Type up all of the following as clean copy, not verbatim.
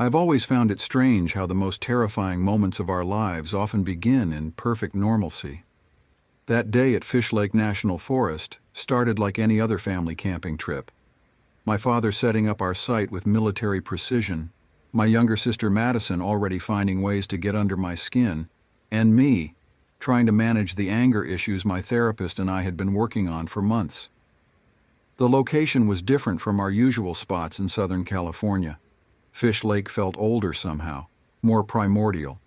I've always found it strange how the most terrifying moments of our lives often begin in perfect normalcy. That day at Fish Lake National Forest started like any other family camping trip. My father setting up our site with military precision, my younger sister Madison already finding ways to get under my skin, and me trying to manage the anger issues my therapist and I had been working on for months. The location was different from our usual spots in Southern California. Fish Lake felt older somehow, more primordial.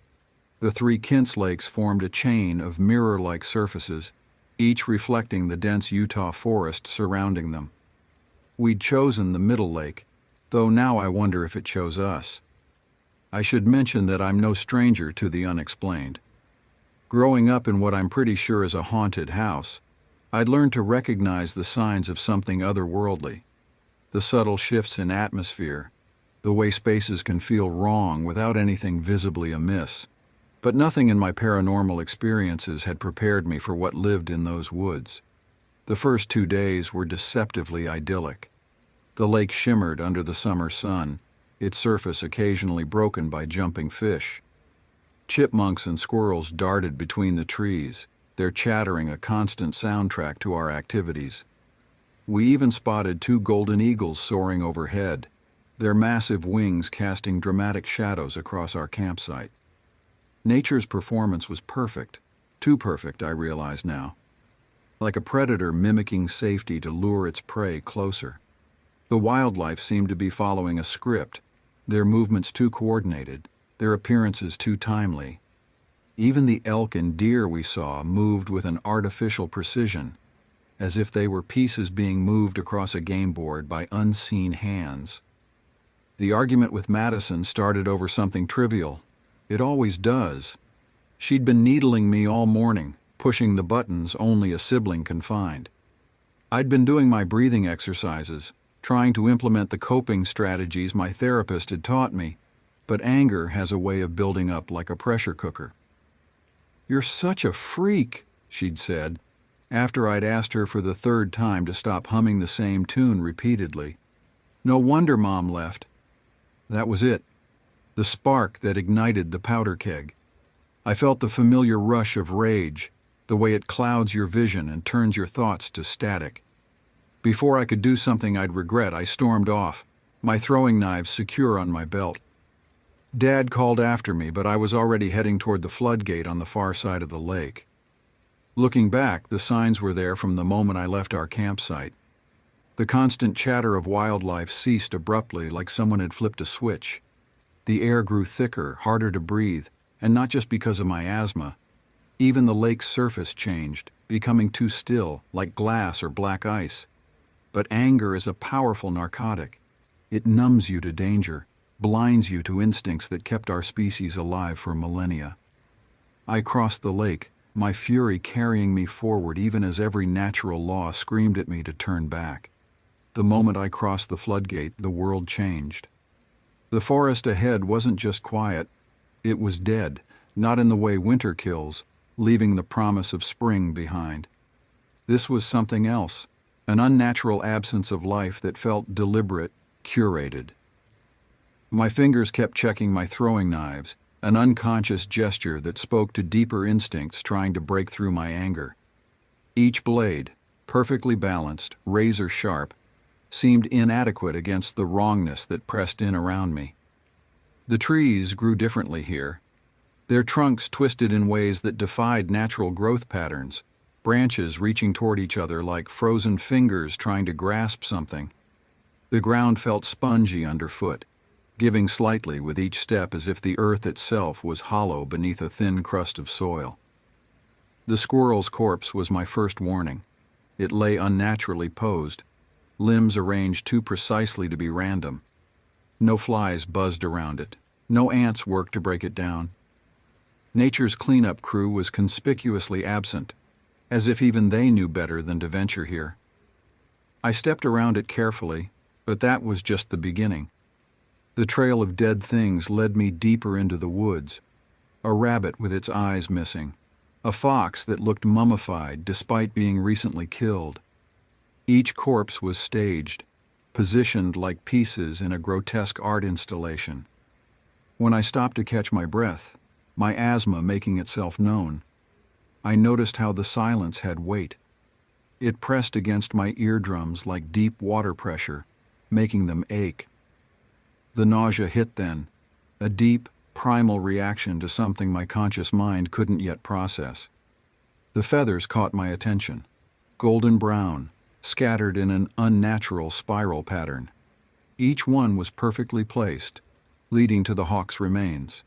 The three Kintz lakes formed a chain of mirror-like surfaces, each reflecting the dense Utah forest surrounding them. We'd chosen the middle lake, though now I wonder if it chose us. I should mention that I'm no stranger to the unexplained. Growing up in what I'm pretty sure is a haunted house, I'd learned to recognize the signs of something otherworldly. The subtle shifts in atmosphere, the way spaces can feel wrong without anything visibly amiss. But nothing in my paranormal experiences had prepared me for what lived in those woods. The first 2 days were deceptively idyllic. The lake shimmered under the summer sun, its surface occasionally broken by jumping fish. Chipmunks and squirrels darted between the trees, their chattering a constant soundtrack to our activities. We even spotted 2 golden eagles soaring overhead, their massive wings casting dramatic shadows across our campsite. Nature's performance was perfect, too perfect, I realize now. Like a predator mimicking safety to lure its prey closer. The wildlife seemed to be following a script, their movements too coordinated, their appearances too timely. Even the elk and deer we saw moved with an artificial precision, as if they were pieces being moved across a game board by unseen hands. The argument with Madison started over something trivial. It always does. She'd been needling me all morning, pushing the buttons only a sibling can find. I'd been doing my breathing exercises, trying to implement the coping strategies my therapist had taught me, but anger has a way of building up like a pressure cooker. "You're such a freak," she'd said, after I'd asked her for the 3rd time to stop humming the same tune repeatedly. "No wonder Mom left." That was it. The spark that ignited the powder keg. I felt the familiar rush of rage, the way it clouds your vision and turns your thoughts to static. Before I could do something I'd regret, I stormed off, my throwing knives secure on my belt. Dad called after me, but I was already heading toward the floodgate on the far side of the lake. Looking back, the signs were there from the moment I left our campsite. The constant chatter of wildlife ceased abruptly, like someone had flipped a switch. The air grew thicker, harder to breathe, and not just because of my asthma. Even the lake's surface changed, becoming too still, like glass or black ice. But anger is a powerful narcotic. It numbs you to danger, blinds you to instincts that kept our species alive for millennia. I crossed the lake, my fury carrying me forward even as every natural law screamed at me to turn back. The moment I crossed the floodgate, the world changed. The forest ahead wasn't just quiet, it was dead, not in the way winter kills, leaving the promise of spring behind. This was something else, an unnatural absence of life that felt deliberate, curated. My fingers kept checking my throwing knives, an unconscious gesture that spoke to deeper instincts trying to break through my anger. Each blade, perfectly balanced, razor sharp, seemed inadequate against the wrongness that pressed in around me. The trees grew differently here. Their trunks twisted in ways that defied natural growth patterns, branches reaching toward each other like frozen fingers trying to grasp something. The ground felt spongy underfoot, giving slightly with each step as if the earth itself was hollow beneath a thin crust of soil. The squirrel's corpse was my first warning. It lay unnaturally posed, limbs arranged too precisely to be random. No flies buzzed around it. No ants worked to break it down. Nature's cleanup crew was conspicuously absent, as if even they knew better than to venture here. I stepped around it carefully, but that was just the beginning. The trail of dead things led me deeper into the woods. A rabbit with its eyes missing. A fox that looked mummified despite being recently killed. Each corpse was staged, positioned like pieces in a grotesque art installation. When I stopped to catch my breath, my asthma making itself known, I noticed how the silence had weight. It pressed against my eardrums like deep water pressure, making them ache. The nausea hit then, a deep, primal reaction to something my conscious mind couldn't yet process. The feathers caught my attention, golden brown, scattered in an unnatural spiral pattern. Each one was perfectly placed, leading to the hawk's remains.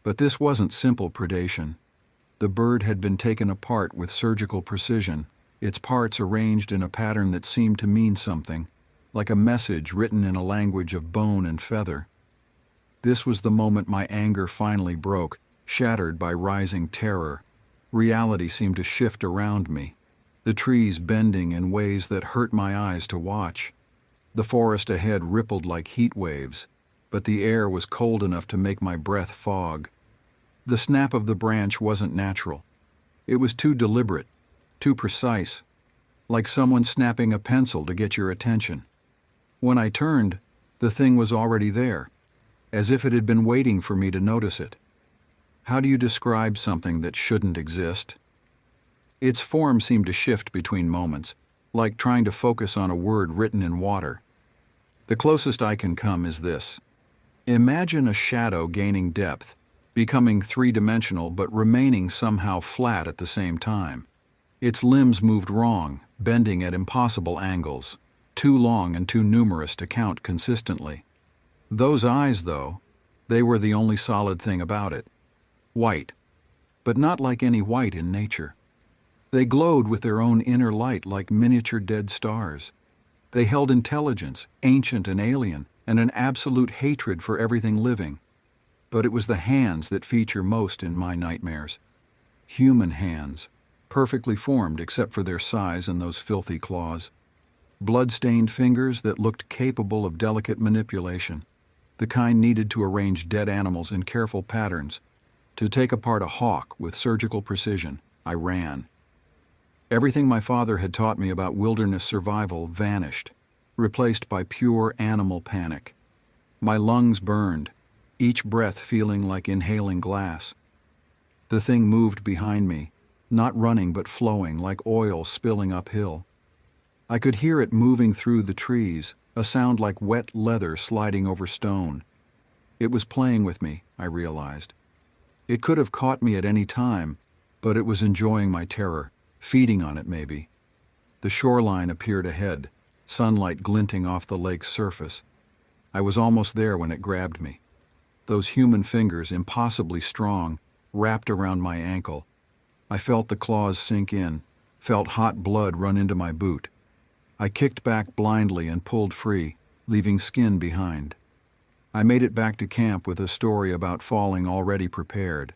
But this wasn't simple predation. The bird had been taken apart with surgical precision, its parts arranged in a pattern that seemed to mean something, like a message written in a language of bone and feather. This was the moment my anger finally broke, shattered by rising terror. Reality seemed to shift around me, the trees bending in ways that hurt my eyes to watch. The forest ahead rippled like heat waves, but the air was cold enough to make my breath fog. The snap of the branch wasn't natural. It was too deliberate, too precise, like someone snapping a pencil to get your attention. When I turned, the thing was already there, as if it had been waiting for me to notice it. How do you describe something that shouldn't exist? Its form seemed to shift between moments, like trying to focus on a word written in water. The closest I can come is this. Imagine a shadow gaining depth, becoming three-dimensional but remaining somehow flat at the same time. Its limbs moved wrong, bending at impossible angles, too long and too numerous to count consistently. Those eyes, though, they were the only solid thing about it. White, but not like any white in nature. They glowed with their own inner light like miniature dead stars. They held intelligence, ancient and alien, and an absolute hatred for everything living. But it was the hands that feature most in my nightmares. Human hands, perfectly formed except for their size and those filthy claws. Blood-stained fingers that looked capable of delicate manipulation, the kind needed to arrange dead animals in careful patterns. To take apart a hawk with surgical precision, I ran. Everything my father had taught me about wilderness survival vanished, replaced by pure animal panic. My lungs burned, each breath feeling like inhaling glass. The thing moved behind me, not running but flowing like oil spilling uphill. I could hear it moving through the trees, a sound like wet leather sliding over stone. It was playing with me, I realized. It could have caught me at any time, but it was enjoying my terror, feeding on it maybe. The shoreline appeared ahead, sunlight glinting off the lake's surface. I was almost there when it grabbed me. Those human fingers, impossibly strong, wrapped around my ankle. I felt the claws sink in, felt hot blood run into my boot. I kicked back blindly and pulled free, leaving skin behind. I made it back to camp with a story about falling already prepared.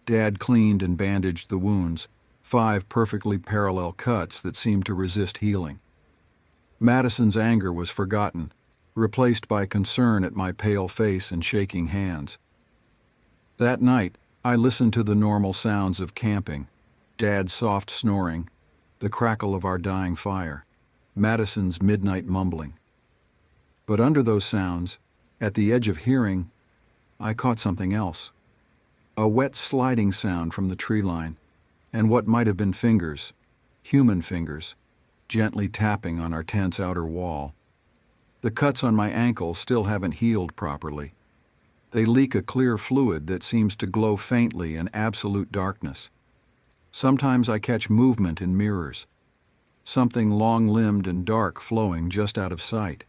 Dad cleaned and bandaged the wounds, 5 perfectly parallel cuts that seemed to resist healing. Madison's anger was forgotten, replaced by concern at my pale face and shaking hands. That night, I listened to the normal sounds of camping, Dad's soft snoring, the crackle of our dying fire, Madison's midnight mumbling. But under those sounds, at the edge of hearing, I caught something else. A wet sliding sound from the tree line, and what might have been fingers, human fingers, gently tapping on our tent's outer wall. The cuts on my ankle still haven't healed properly. They leak a clear fluid that seems to glow faintly in absolute darkness. Sometimes I catch movement in mirrors, something long-limbed and dark flowing just out of sight.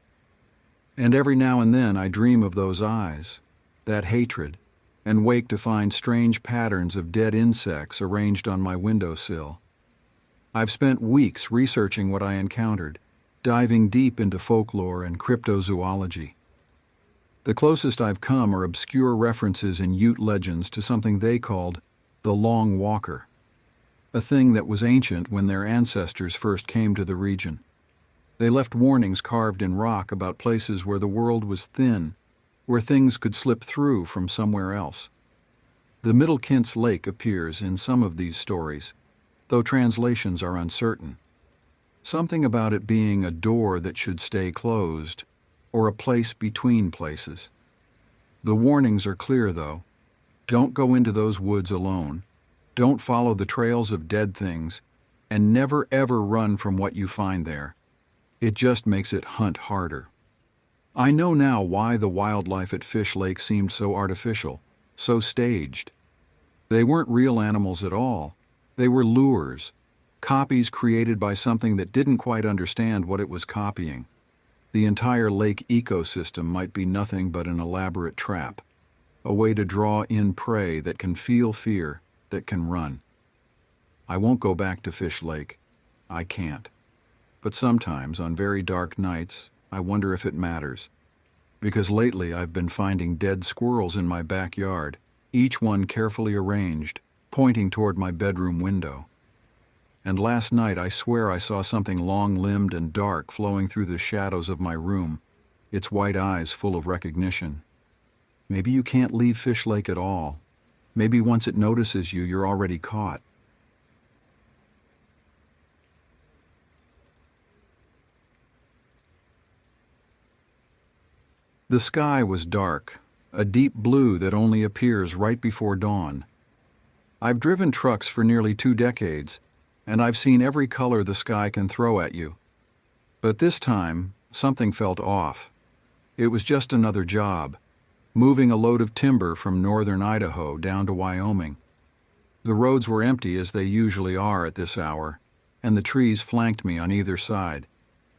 And every now and then I dream of those eyes, that hatred, and wake to find strange patterns of dead insects arranged on my windowsill. I've spent weeks researching what I encountered, diving deep into folklore and cryptozoology. The closest I've come are obscure references in Ute legends to something they called the Long Walker, a thing that was ancient when their ancestors first came to the region. They left warnings carved in rock about places where the world was thin, where things could slip through from somewhere else. The Middle Kint's Lake appears in some of these stories, though translations are uncertain. Something about it being a door that should stay closed, or a place between places. The warnings are clear, though. Don't go into those woods alone. Don't follow the trails of dead things, and never ever run from what you find there. It just makes it hunt harder. I know now why the wildlife at Fish Lake seemed so artificial, so staged. They weren't real animals at all. They were lures, copies created by something that didn't quite understand what it was copying. The entire lake ecosystem might be nothing but an elaborate trap, a way to draw in prey that can feel fear, that can run. I won't go back to Fish Lake. I can't. But sometimes, on very dark nights, I wonder if it matters. Because lately I've been finding dead squirrels in my backyard, each one carefully arranged, pointing toward my bedroom window. And last night I swear I saw something long-limbed and dark flowing through the shadows of my room, its white eyes full of recognition. Maybe you can't leave Fish Lake at all. Maybe once it notices you, you're already caught. The sky was dark, a deep blue that only appears right before dawn. I've driven trucks for nearly 2 decades, and I've seen every color the sky can throw at you. But this time, something felt off. It was just another job, moving a load of timber from northern Idaho down to Wyoming. The roads were empty as they usually are at this hour, and the trees flanked me on either side,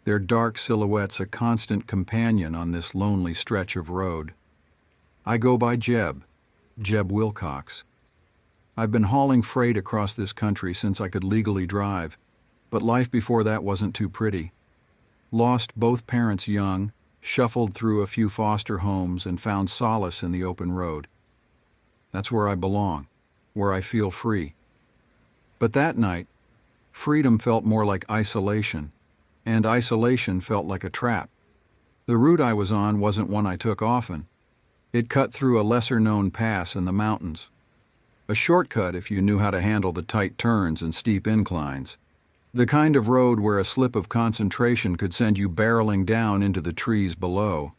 their dark silhouettes a constant companion on this lonely stretch of road. I go by Jeb Wilcox. I've been hauling freight across this country since I could legally drive, but life before that wasn't too pretty. Lost both parents young, shuffled through a few foster homes, and found solace in the open road. That's where I belong, where I feel free. But that night, freedom felt more like isolation, and isolation felt like a trap. The route I was on wasn't one I took often. It cut through a lesser-known pass in the mountains. A shortcut if you knew how to handle the tight turns and steep inclines. The kind of road where a slip of concentration could send you barreling down into the trees below.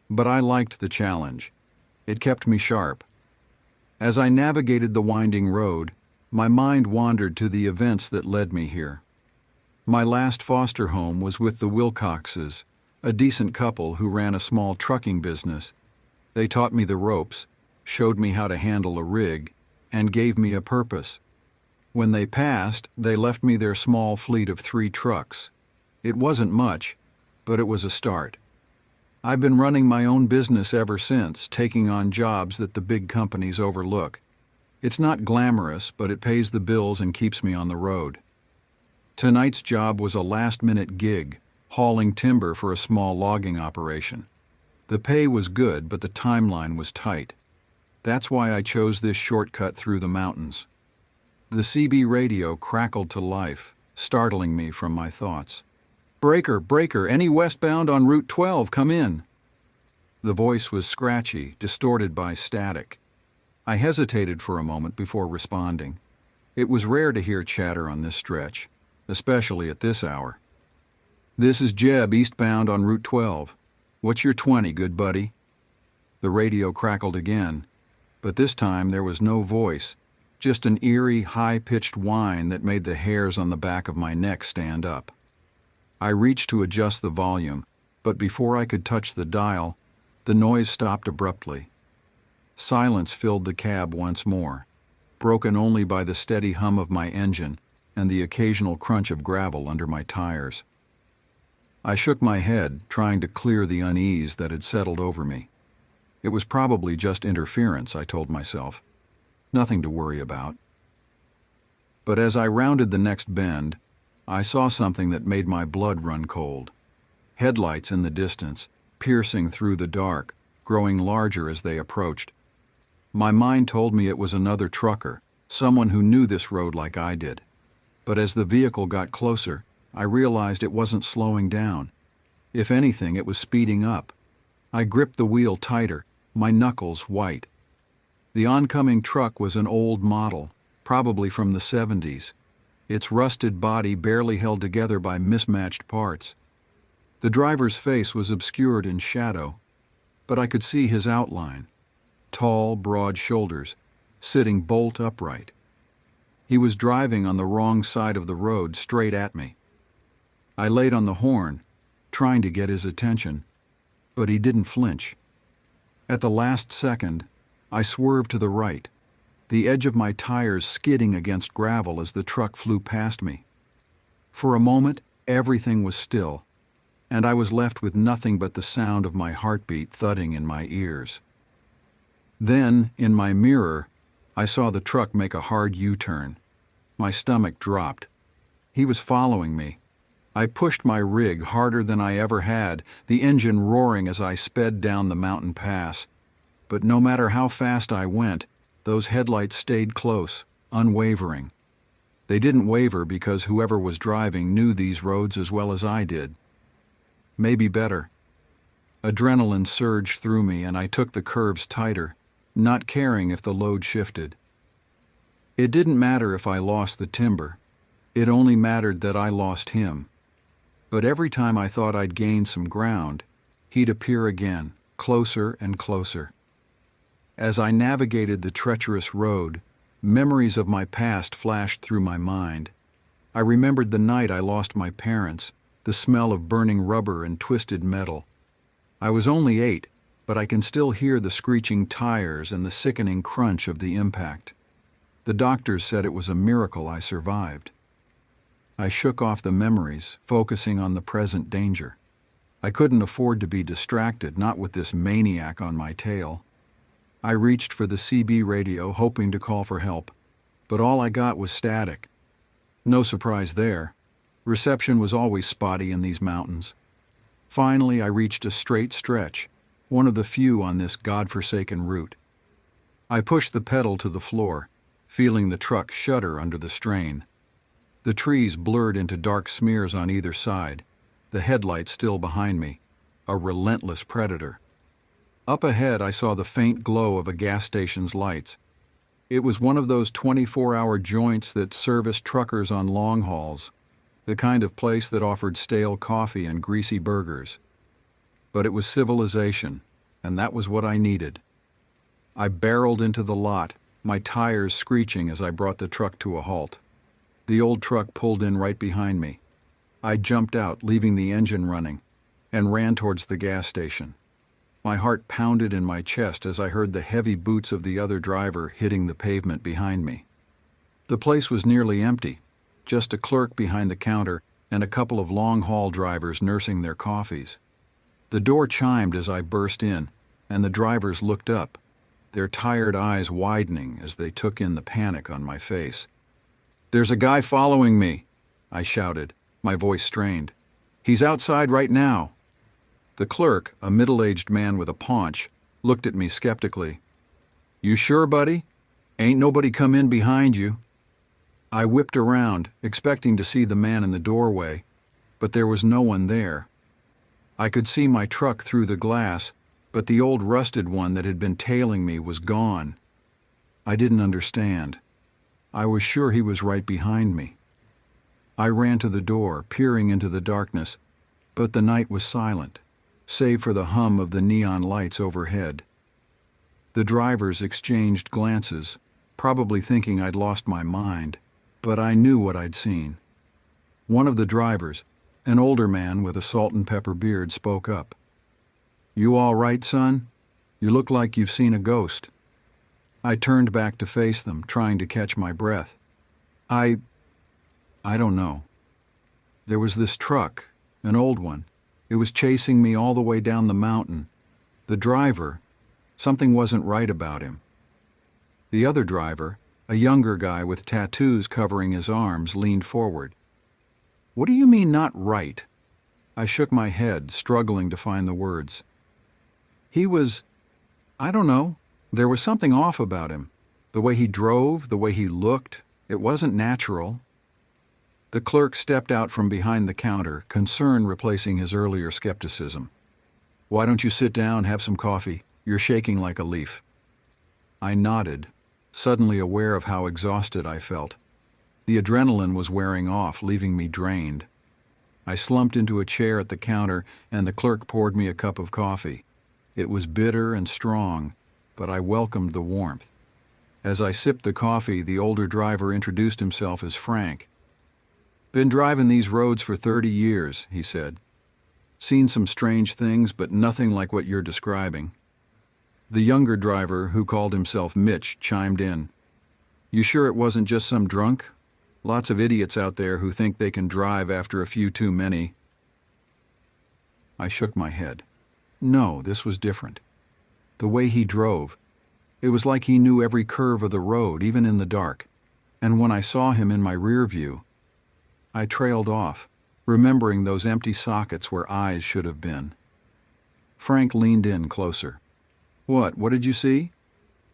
But I liked the challenge. It kept me sharp. As I navigated the winding road, my mind wandered to the events that led me here. My last foster home was with the Wilcoxes, a decent couple who ran a small trucking business. They taught me the ropes, showed me how to handle a rig, and gave me a purpose. When they passed, they left me their small fleet of 3 trucks. It wasn't much, but it was a start. I've been running my own business ever since, taking on jobs that the big companies overlook. It's not glamorous, but it pays the bills and keeps me on the road. Tonight's job was a last-minute gig, hauling timber for a small logging operation. The pay was good, but the timeline was tight. That's why I chose this shortcut through the mountains. The CB radio crackled to life, startling me from my thoughts. "Breaker, breaker, any westbound on Route 12, come in." The voice was scratchy, distorted by static. I hesitated for a moment before responding. It was rare to hear chatter on this stretch, especially at this hour. "This is Jeb, eastbound on Route 12. What's your 20, good buddy?" The radio crackled again, but this time there was no voice, just an eerie, high-pitched whine that made the hairs on the back of my neck stand up. I reached to adjust the volume, but before I could touch the dial, the noise stopped abruptly. Silence filled the cab once more, broken only by the steady hum of my engine and the occasional crunch of gravel under my tires. I shook my head, trying to clear the unease that had settled over me. It was probably just interference, I told myself. Nothing to worry about. But as I rounded the next bend, I saw something that made my blood run cold. Headlights in the distance, piercing through the dark, growing larger as they approached. My mind told me it was another trucker, someone who knew this road like I did. But as the vehicle got closer, I realized it wasn't slowing down. If anything, it was speeding up. I gripped the wheel tighter, my knuckles white. The oncoming truck was an old model, probably from the 70s. Its rusted body barely held together by mismatched parts. The driver's face was obscured in shadow, but I could see his outline, tall, broad shoulders, sitting bolt upright. He was driving on the wrong side of the road straight at me. I laid on the horn, trying to get his attention, but he didn't flinch. At the last second, I swerved to the right, the edge of my tires skidding against gravel as the truck flew past me. For a moment, everything was still, and I was left with nothing but the sound of my heartbeat thudding in my ears. Then, in my mirror, I saw the truck make a hard U-turn. My stomach dropped. He was following me. I pushed my rig harder than I ever had, the engine roaring as I sped down the mountain pass. But no matter how fast I went, those headlights stayed close, unwavering. They didn't waver because whoever was driving knew these roads as well as I did. Maybe better. Adrenaline surged through me and I took the curves tighter, not caring if the load shifted. It didn't matter if I lost the timber. It only mattered that I lost him. But every time I thought I'd gained some ground, he'd appear again, closer and closer. As I navigated the treacherous road, memories of my past flashed through my mind. I remembered the night I lost my parents, the smell of burning rubber and twisted metal. I was only 8, but I can still hear the screeching tires and the sickening crunch of the impact. The doctors said it was a miracle I survived. I shook off the memories, focusing on the present danger. I couldn't afford to be distracted, not with this maniac on my tail. I reached for the CB radio, hoping to call for help, but all I got was static. No surprise there. Reception was always spotty in these mountains. Finally, I reached a straight stretch, one of the few on this godforsaken route. I pushed the pedal to the floor, feeling the truck shudder under the strain. The trees blurred into dark smears on either side, the headlights still behind me, a relentless predator. Up ahead, I saw the faint glow of a gas station's lights. It was one of those 24-hour joints that service truckers on long hauls, the kind of place that offered stale coffee and greasy burgers. But it was civilization, and that was what I needed. I barreled into the lot, my tires screeching as I brought the truck to a halt. The old truck pulled in right behind me. I jumped out, leaving the engine running, and ran towards the gas station. My heart pounded in my chest as I heard the heavy boots of the other driver hitting the pavement behind me. The place was nearly empty, just a clerk behind the counter and a couple of long-haul drivers nursing their coffees. The door chimed as I burst in, and the drivers looked up, their tired eyes widening as they took in the panic on my face. "There's a guy following me," I shouted, my voice strained. "He's outside right now." The clerk, a middle-aged man with a paunch, looked at me skeptically. "You sure, buddy? Ain't nobody come in behind you?" I whipped around, expecting to see the man in the doorway, but there was no one there. I could see my truck through the glass, but the old rusted one that had been tailing me was gone. I didn't understand. I was sure he was right behind me. I ran to the door, peering into the darkness, but the night was silent, save for the hum of the neon lights overhead. The drivers exchanged glances, probably thinking I'd lost my mind, but I knew what I'd seen. One of the drivers, an older man with a salt and pepper beard, spoke up. "You all right, son? You look like you've seen a ghost." I turned back to face them, trying to catch my breath. I don't know. There was this truck, an old one. It was chasing me all the way down the mountain. The driver, something wasn't right about him. The other driver, a younger guy with tattoos covering his arms, leaned forward. "What do you mean not right?" I shook my head, struggling to find the words. "He was, I don't know. There was something off about him. The way he drove, the way he looked, it wasn't natural." The clerk stepped out from behind the counter, concern replacing his earlier skepticism. "Why don't you sit down, have some coffee? You're shaking like a leaf." I nodded, suddenly aware of how exhausted I felt. The adrenaline was wearing off, leaving me drained. I slumped into a chair at the counter, and the clerk poured me a cup of coffee. It was bitter and strong, but I welcomed the warmth. As I sipped the coffee, the older driver introduced himself as Frank. "Been driving these roads for 30 years, he said. "Seen some strange things, but nothing like what you're describing." The younger driver, who called himself Mitch, chimed in. "You sure it wasn't just some drunk? Lots of idiots out there who think they can drive after a few too many." I shook my head. No, this was different. The way he drove, it was like he knew every curve of the road, even in the dark. And when I saw him in my rear view, I trailed off, remembering those empty sockets where eyes should have been. Frank leaned in closer. What did you see?"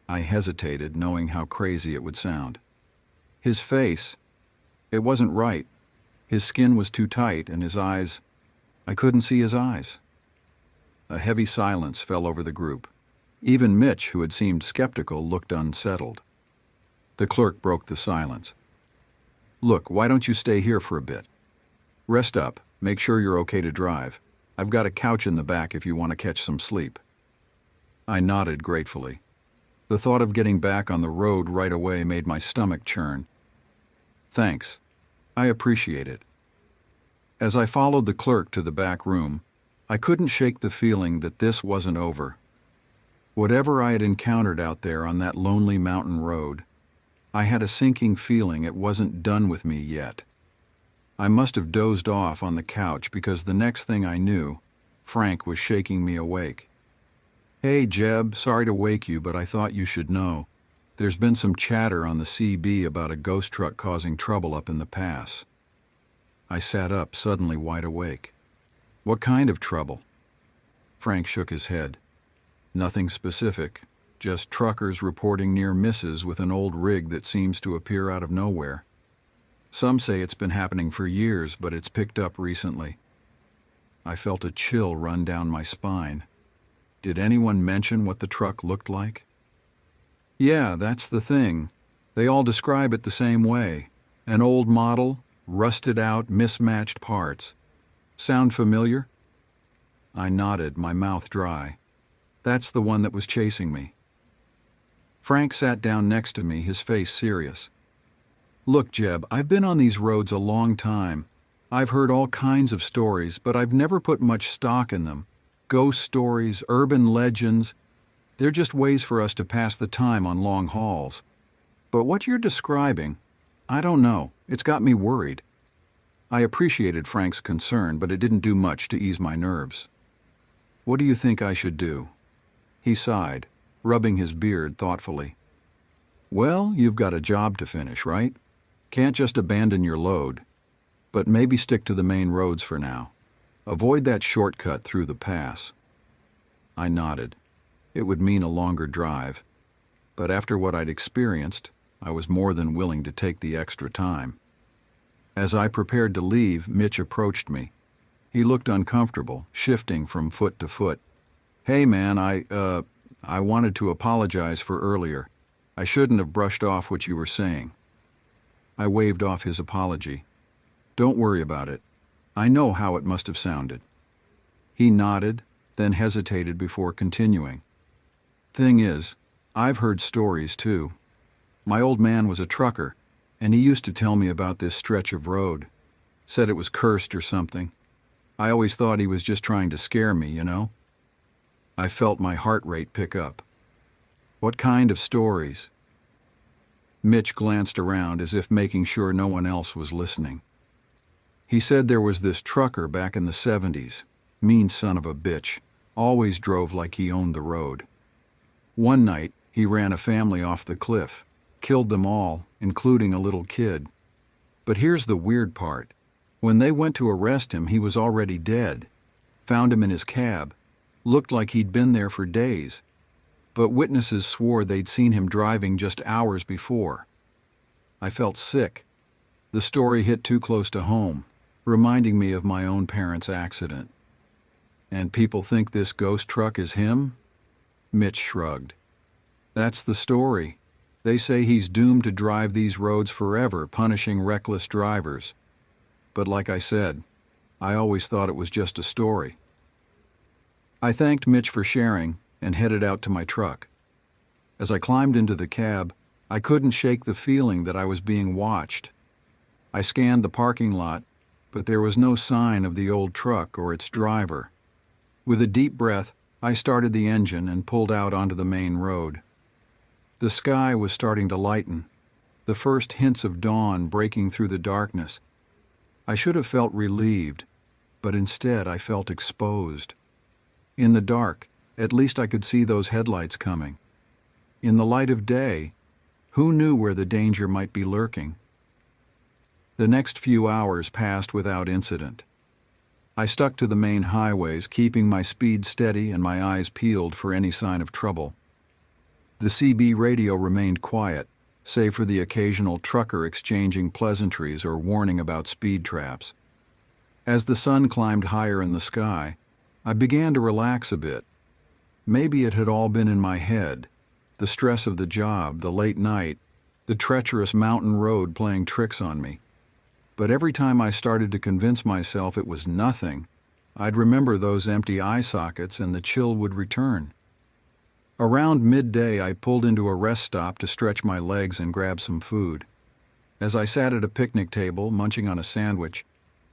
I hesitated, knowing how crazy it would sound. His face, it wasn't right. His skin was too tight, and his eyes, I couldn't see his eyes. A heavy silence fell over the group. Even Mitch, who had seemed skeptical, looked unsettled. The clerk broke the silence. "Look, why don't you stay here for a bit? Rest up, make sure you're okay to drive. I've got a couch in the back if you want to catch some sleep." I nodded gratefully. The thought of getting back on the road right away made my stomach churn. "Thanks. I appreciate it." As I followed the clerk to the back room, I couldn't shake the feeling that this wasn't over. Whatever I had encountered out there on that lonely mountain road, I had a sinking feeling it wasn't done with me yet. I must have dozed off on the couch because the next thing I knew, Frank was shaking me awake. "Hey, Jeb, sorry to wake you, but I thought you should know. There's been some chatter on the CB about a ghost truck causing trouble up in the pass." I sat up, suddenly wide awake. "What kind of trouble?" Frank shook his head. "Nothing specific, just truckers reporting near misses with an old rig that seems to appear out of nowhere. Some say it's been happening for years, but it's picked up recently." I felt a chill run down my spine. Did anyone mention what the truck looked like? "Yeah, that's the thing. They all describe it the same way. An old model, rusted out, mismatched parts. Sound familiar?" I nodded, my mouth dry. "That's the one that was chasing me." Frank sat down next to me, his face serious. "Look, Jeb, I've been on these roads a long time. I've heard all kinds of stories, but I've never put much stock in them. Ghost stories, urban legends, they're just ways for us to pass the time on long hauls. But what you're describing, I don't know, it's got me worried." I appreciated Frank's concern, but it didn't do much to ease my nerves. "What do you think I should do?" He sighed, rubbing his beard thoughtfully. "Well, you've got a job to finish, right? Can't just abandon your load. But maybe stick to the main roads for now. Avoid that shortcut through the pass." I nodded. It would mean a longer drive, but after what I'd experienced, I was more than willing to take the extra time. As I prepared to leave, Mitch approached me. He looked uncomfortable, shifting from foot to foot. "Hey man, I wanted to apologize for earlier. I shouldn't have brushed off what you were saying." I waved off his apology. "Don't worry about it. I know how it must have sounded." He nodded, then hesitated before continuing. "Thing is, I've heard stories too. My old man was a trucker, and he used to tell me about this stretch of road. Said it was cursed or something. I always thought he was just trying to scare me, you know?" I felt my heart rate pick up. "What kind of stories?" Mitch glanced around as if making sure no one else was listening. He said there was this trucker back in the 70s, mean son of a bitch, always drove like he owned the road. One night, he ran a family off the cliff, killed them all, including a little kid. But here's the weird part. When they went to arrest him, he was already dead. Found him in his cab. Looked like he'd been there for days. But witnesses swore they'd seen him driving just hours before. I felt sick. The story hit too close to home, reminding me of my own parents' accident. "And people think this ghost truck is him?" Mitch shrugged. "That's the story. They say he's doomed to drive these roads forever, punishing reckless drivers. But like I said, I always thought it was just a story." I thanked Mitch for sharing and headed out to my truck. As I climbed into the cab, I couldn't shake the feeling that I was being watched. I scanned the parking lot, but there was no sign of the old truck or its driver. With a deep breath, I started the engine and pulled out onto the main road. The sky was starting to lighten, the first hints of dawn breaking through the darkness. I should have felt relieved, but instead I felt exposed. In the dark, at least I could see those headlights coming. In the light of day, who knew where the danger might be lurking? The next few hours passed without incident. I stuck to the main highways, keeping my speed steady and my eyes peeled for any sign of trouble. The CB radio remained quiet, save for the occasional trucker exchanging pleasantries or warning about speed traps. As the sun climbed higher in the sky, I began to relax a bit. Maybe it had all been in my head, the stress of the job, the late night, the treacherous mountain road playing tricks on me. But every time I started to convince myself it was nothing, I'd remember those empty eye sockets and the chill would return. Around midday, I pulled into a rest stop to stretch my legs and grab some food. As I sat at a picnic table, munching on a sandwich,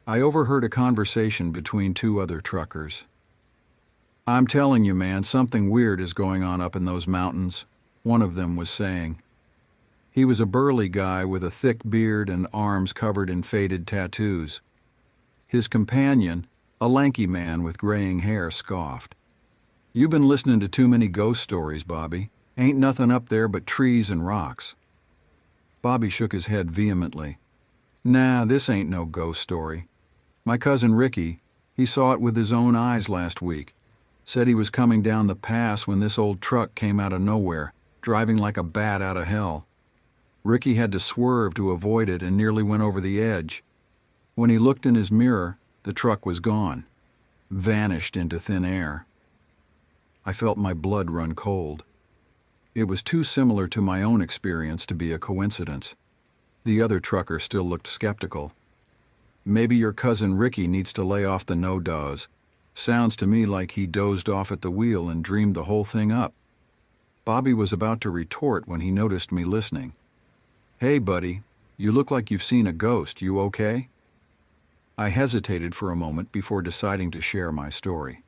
I overheard a conversation between two other truckers. "I'm telling you, man, something weird is going on up in those mountains," one of them was saying. He was a burly guy with a thick beard and arms covered in faded tattoos. His companion, a lanky man with graying hair, scoffed. "You've been listening to too many ghost stories, Bobby. Ain't nothing up there but trees and rocks." Bobby shook his head vehemently. "Nah, this ain't no ghost story. My cousin Ricky, he saw it with his own eyes last week. Said he was coming down the pass when this old truck came out of nowhere, driving like a bat out of hell. Ricky had to swerve to avoid it and nearly went over the edge. When he looked in his mirror, the truck was gone, vanished into thin air." I felt my blood run cold. It was too similar to my own experience to be a coincidence. The other trucker still looked skeptical. "Maybe your cousin Ricky needs to lay off the no-doze. Sounds to me like he dozed off at the wheel and dreamed the whole thing up." Bobby was about to retort when he noticed me listening. "Hey, buddy, you look like you've seen a ghost. You okay?" I hesitated for a moment before deciding to share my story.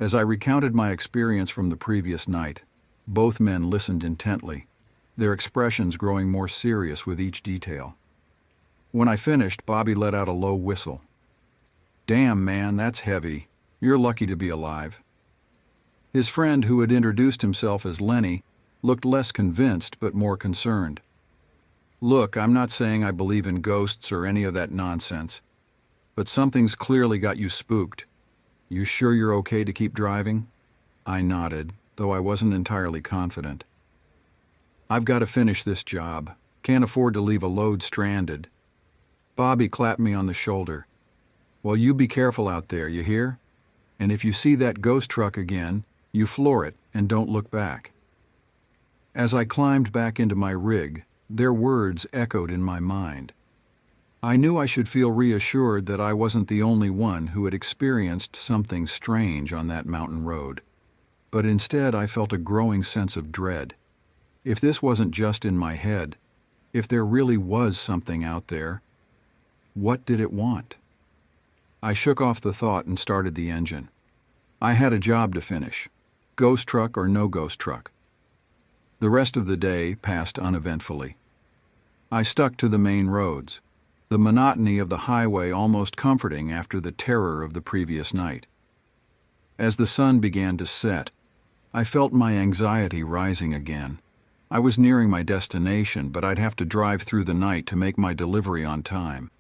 As I recounted my experience from the previous night, both men listened intently, their expressions growing more serious with each detail. When I finished, Bobby let out a low whistle. "Damn, man, that's heavy. You're lucky to be alive." His friend, who had introduced himself as Lenny, looked less convinced but more concerned. "Look, I'm not saying I believe in ghosts or any of that nonsense, but something's clearly got you spooked. You sure you're okay to keep driving?" I nodded, though I wasn't entirely confident. "I've got to finish this job. Can't afford to leave a load stranded." Bobby clapped me on the shoulder. "Well, you be careful out there, you hear? And if you see that ghost truck again, you floor it and don't look back." As I climbed back into my rig, their words echoed in my mind. I knew I should feel reassured that I wasn't the only one who had experienced something strange on that mountain road. But instead I felt a growing sense of dread. If this wasn't just in my head, if there really was something out there, what did it want? I shook off the thought and started the engine. I had a job to finish, ghost truck or no ghost truck. The rest of the day passed uneventfully. I stuck to the main roads, the monotony of the highway almost comforting after the terror of the previous night. As the sun began to set, I felt my anxiety rising again. I was nearing my destination, but I'd have to drive through the night to make my delivery on time.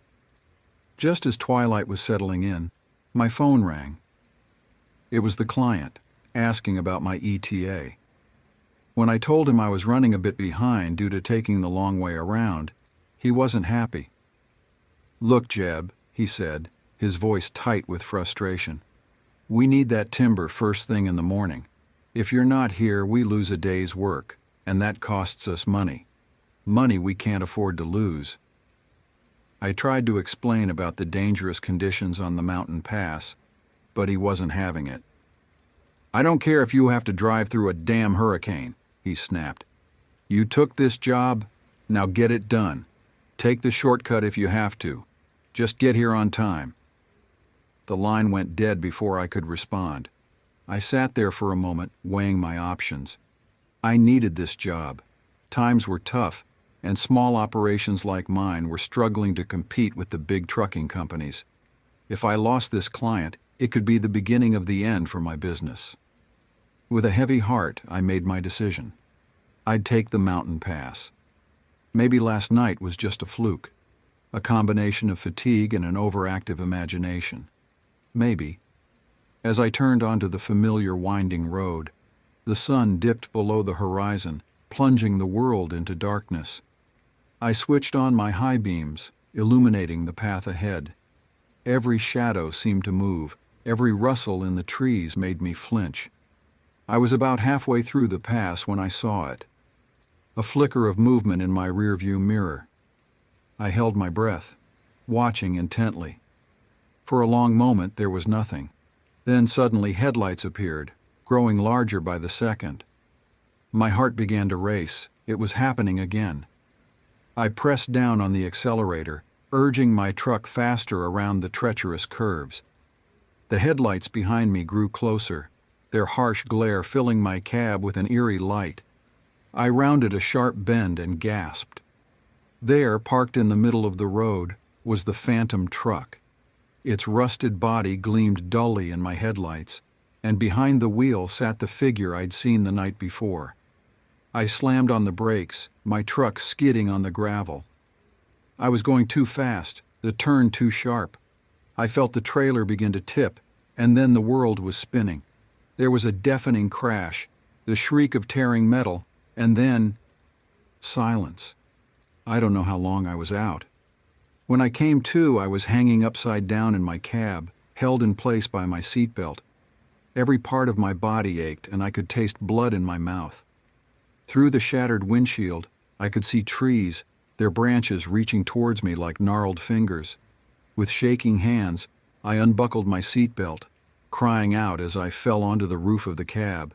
Just as twilight was settling in, my phone rang. It was the client, asking about my ETA. When I told him I was running a bit behind due to taking the long way around, he wasn't happy. "Look, Jeb," he said, his voice tight with frustration. "We need that timber first thing in the morning. If you're not here, we lose a day's work, and that costs us money. Money we can't afford to lose." I tried to explain about the dangerous conditions on the mountain pass, but he wasn't having it. "I don't care if you have to drive through a damn hurricane. he snapped. "You took this job, now get it done. Take the shortcut if you have to. Just get here on time." The line went dead before I could respond. I sat there for a moment, weighing my options. I needed this job. Times were tough, and small operations like mine were struggling to compete with the big trucking companies. If I lost this client, it could be the beginning of the end for my business. With a heavy heart, I made my decision. I'd take the mountain pass. Maybe last night was just a fluke, a combination of fatigue and an overactive imagination. Maybe. As I turned onto the familiar winding road, the sun dipped below the horizon, plunging the world into darkness. I switched on my high beams, illuminating the path ahead. Every shadow seemed to move, every rustle in the trees made me flinch. I was about halfway through the pass when I saw it. A flicker of movement in my rearview mirror. I held my breath, watching intently. For a long moment there was nothing. Then suddenly headlights appeared, growing larger by the second. My heart began to race. It was happening again. I pressed down on the accelerator, urging my truck faster around the treacherous curves. The headlights behind me grew closer, their harsh glare filling my cab with an eerie light. I rounded a sharp bend and gasped. There, parked in the middle of the road, was the phantom truck. Its rusted body gleamed dully in my headlights, and behind the wheel sat the figure I'd seen the night before. I slammed on the brakes, my truck skidding on the gravel. I was going too fast, the turn too sharp. I felt the trailer begin to tip, and then the world was spinning. There was a deafening crash, the shriek of tearing metal, and then silence. I don't know how long I was out. When I came to, I was hanging upside down in my cab, held in place by my seatbelt. Every part of my body ached, and I could taste blood in my mouth. Through the shattered windshield, I could see trees, their branches reaching towards me like gnarled fingers. With shaking hands, I unbuckled my seatbelt, crying out as I fell onto the roof of the cab.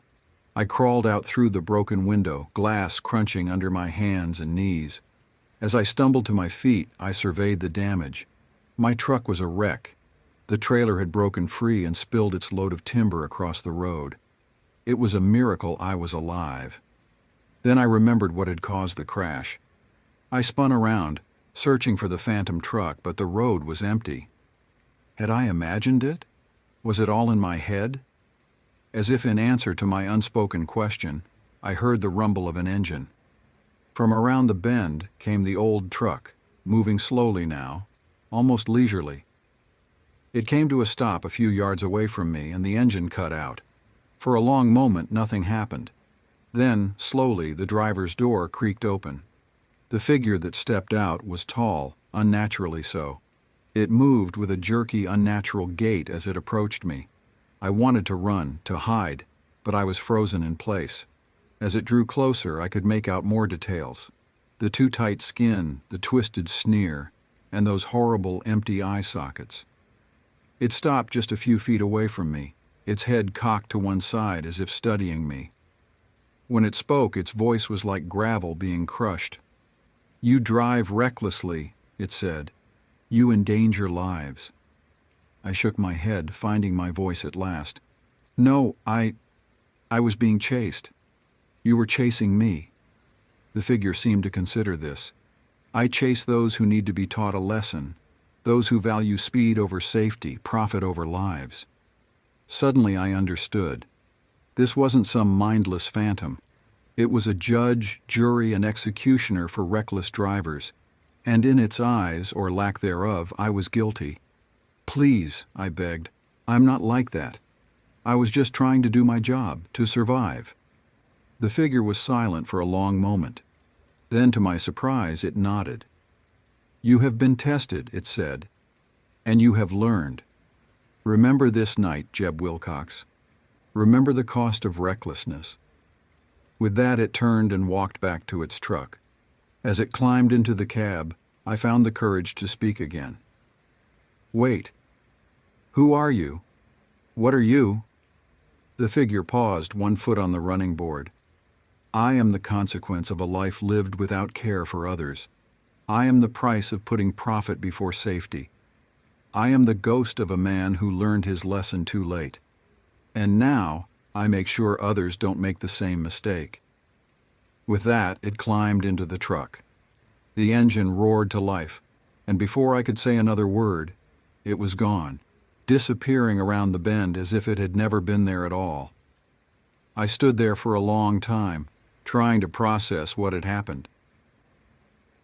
I crawled out through the broken window, glass crunching under my hands and knees. As I stumbled to my feet, I surveyed the damage. My truck was a wreck. The trailer had broken free and spilled its load of timber across the road. It was a miracle I was alive. Then I remembered what had caused the crash. I spun around, searching for the phantom truck, but the road was empty. Had I imagined it? Was it all in my head? As if in answer to my unspoken question, I heard the rumble of an engine. From around the bend came the old truck, moving slowly now, almost leisurely. It came to a stop a few yards away from me, and the engine cut out. For a long moment, nothing happened. Then, slowly, the driver's door creaked open. The figure that stepped out was tall, unnaturally so. It moved with a jerky, unnatural gait as it approached me. I wanted to run, to hide, but I was frozen in place. As it drew closer, I could make out more details. The too tight skin, the twisted sneer, and those horrible empty eye sockets. It stopped just a few feet away from me, its head cocked to one side as if studying me. When it spoke, its voice was like gravel being crushed. "You drive recklessly," it said. "You endanger lives." I shook my head, finding my voice at last. "No, I was being chased. You were chasing me." The figure seemed to consider this. "I chase those who need to be taught a lesson, those who value speed over safety, profit over lives." Suddenly I understood. This wasn't some mindless phantom. It was a judge, jury, and executioner for reckless drivers, and in its eyes, or lack thereof, I was guilty. "Please," I begged, "I'm not like that. I was just trying to do my job, to survive." The figure was silent for a long moment. Then, to my surprise, it nodded. "You have been tested," it said, "and you have learned. Remember this night, Jeb Wilcox. Remember the cost of recklessness." With that, it turned and walked back to its truck. As it climbed into the cab, I found the courage to speak again. "Wait. Who are you? What are you?" The figure paused, one foot on the running board. I am the consequence of a life lived without care for others. I am the price of putting profit before safety. I am the ghost of a man who learned his lesson too late. And now, I make sure others don't make the same mistake." With that, it climbed into the truck. The engine roared to life, and before I could say another word, it was gone, disappearing around the bend as if it had never been there at all. I stood there for a long time, trying to process what had happened.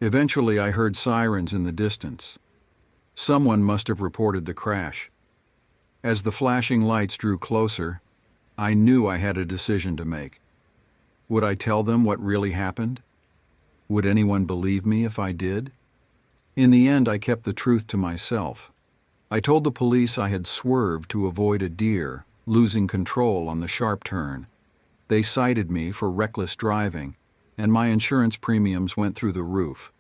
Eventually, I heard sirens in the distance. Someone must have reported the crash. As the flashing lights drew closer, I knew I had a decision to make. Would I tell them what really happened? Would anyone believe me if I did? In the end, I kept the truth to myself. I told the police I had swerved to avoid a deer, losing control on the sharp turn. They cited me for reckless driving, and my insurance premiums went through the roof.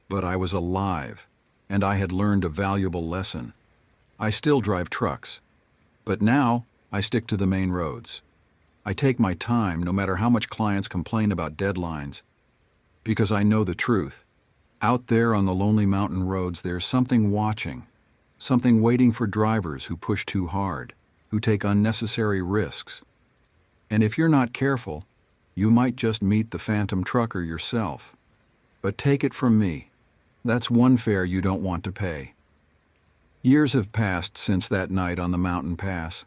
But I was alive, and I had learned a valuable lesson. I still drive trucks, but now I stick to the main roads. I take my time no matter how much clients complain about deadlines, because I know the truth. Out there on the lonely mountain roads, there's something watching, something waiting for drivers who push too hard, who take unnecessary risks. And if you're not careful, you might just meet the phantom trucker yourself. But take it from me, that's one fare you don't want to pay. Years have passed since that night on the mountain pass.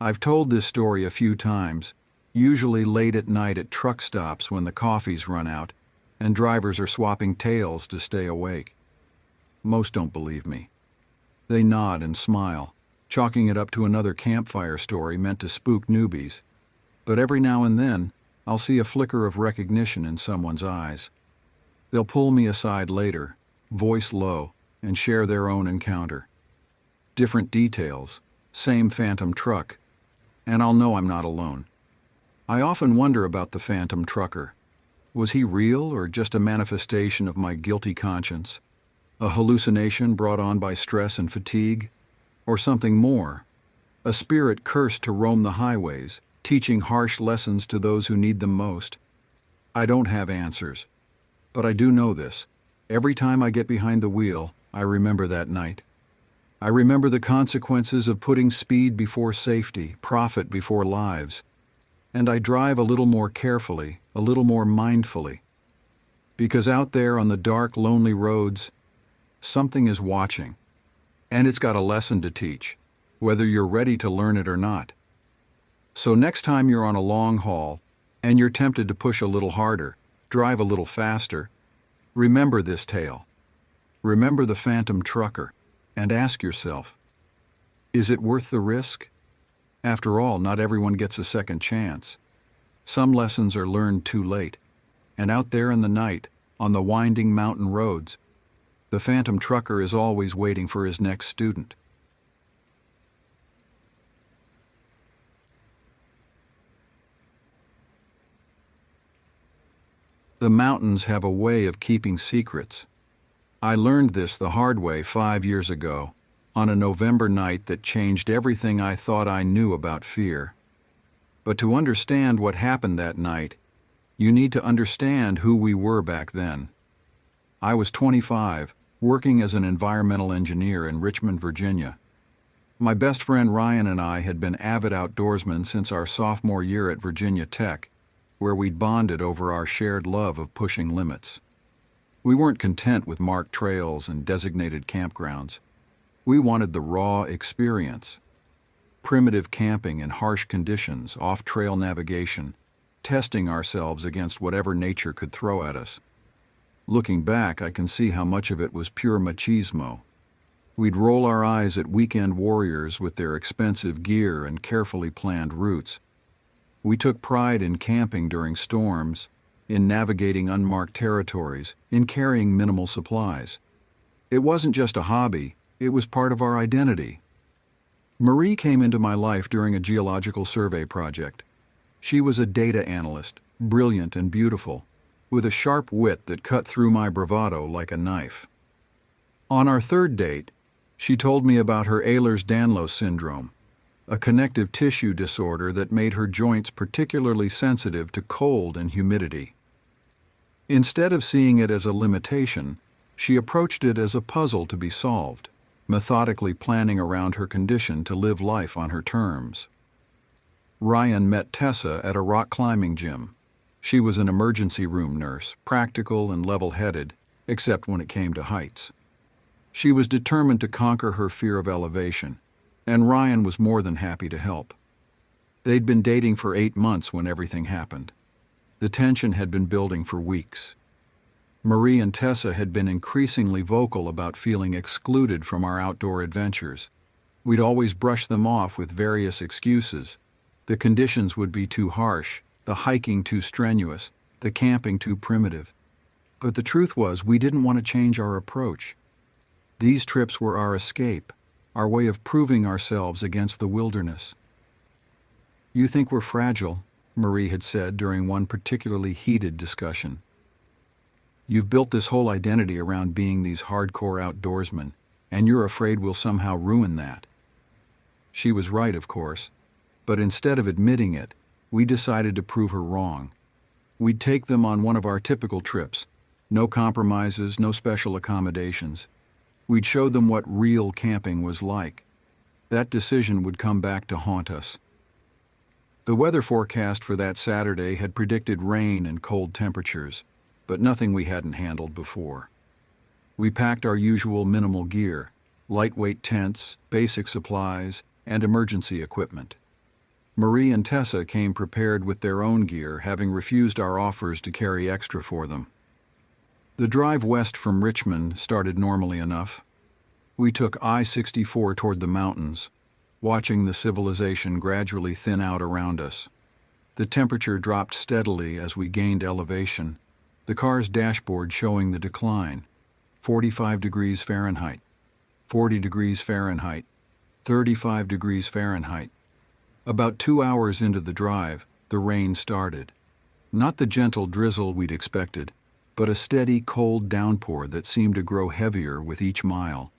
I've told this story a few times, usually late at night at truck stops when the coffees run out and drivers are swapping tails to stay awake. Most don't believe me. They nod and smile, chalking it up to another campfire story meant to spook newbies. But every now and then, I'll see a flicker of recognition in someone's eyes. They'll pull me aside later, voice low, and share their own encounter. Different details, same phantom truck, and I'll know I'm not alone. I often wonder about the phantom trucker. Was he real or just a manifestation of my guilty conscience? A hallucination brought on by stress and fatigue? Or something more? A spirit cursed to roam the highways, teaching harsh lessons to those who need them most? I don't have answers, but I do know this. Every time I get behind the wheel, I remember that night. I remember the consequences of putting speed before safety, profit before lives. And I drive a little more carefully, a little more mindfully. Because out there on the dark, lonely roads, something is watching. And it's got a lesson to teach, whether you're ready to learn it or not. So next time you're on a long haul, and you're tempted to push a little harder, drive a little faster, remember this tale. Remember the phantom trucker, and ask yourself, is it worth the risk? After all, not everyone gets a second chance. Some lessons are learned too late, and out there in the night, on the winding mountain roads, the phantom trucker is always waiting for his next student. The mountains have a way of keeping secrets. I learned this the hard way 5 years ago, on a November night that changed everything I thought I knew about fear. But to understand what happened that night, you need to understand who we were back then. I was 25, working as an environmental engineer in Richmond, Virginia. My best friend Ryan and I had been avid outdoorsmen since our sophomore year at Virginia Tech, where we'd bonded over our shared love of pushing limits. We weren't content with marked trails and designated campgrounds. We wanted the raw experience. Primitive camping in harsh conditions, off-trail navigation, testing ourselves against whatever nature could throw at us. Looking back, I can see how much of it was pure machismo. We'd roll our eyes at weekend warriors with their expensive gear and carefully planned routes. We took pride in camping during storms, in navigating unmarked territories, in carrying minimal supplies. It wasn't just a hobby, it was part of our identity. Marie came into my life during a geological survey project. She was a data analyst, brilliant and beautiful, with a sharp wit that cut through my bravado like a knife. On our third date, she told me about her Ehlers-Danlos syndrome, a connective tissue disorder that made her joints particularly sensitive to cold and humidity. Instead of seeing it as a limitation, she approached it as a puzzle to be solved, methodically planning around her condition to live life on her terms. Ryan met Tessa at a rock climbing gym. She was an emergency room nurse, practical and level-headed, except when it came to heights. She was determined to conquer her fear of elevation, and Ryan was more than happy to help. They'd been dating for 8 months when everything happened. The tension had been building for weeks. Marie and Tessa had been increasingly vocal about feeling excluded from our outdoor adventures. We'd always brush them off with various excuses. The conditions would be too harsh, the hiking too strenuous, the camping too primitive. But the truth was, we didn't want to change our approach. These trips were our escape, our way of proving ourselves against the wilderness. "You think we're fragile," Marie had said during one particularly heated discussion. "You've built this whole identity around being these hardcore outdoorsmen, and you're afraid we'll somehow ruin that." She was right, of course, but instead of admitting it, we decided to prove her wrong. We'd take them on one of our typical trips. No compromises, no special accommodations. We'd show them what real camping was like. That decision would come back to haunt us. The weather forecast for that Saturday had predicted rain and cold temperatures, but nothing we hadn't handled before. We packed our usual minimal gear, lightweight tents, basic supplies, and emergency equipment. Marie and Tessa came prepared with their own gear, having refused our offers to carry extra for them. The drive west from Richmond started normally enough. We took I-64 toward the mountains, watching the civilization gradually thin out around us. The temperature dropped steadily as we gained elevation, the car's dashboard showing the decline. 45 degrees Fahrenheit, 40 degrees Fahrenheit, 35 degrees Fahrenheit. About 2 hours into the drive, the rain started. Not the gentle drizzle we'd expected, but a steady, cold downpour that seemed to grow heavier with each mile.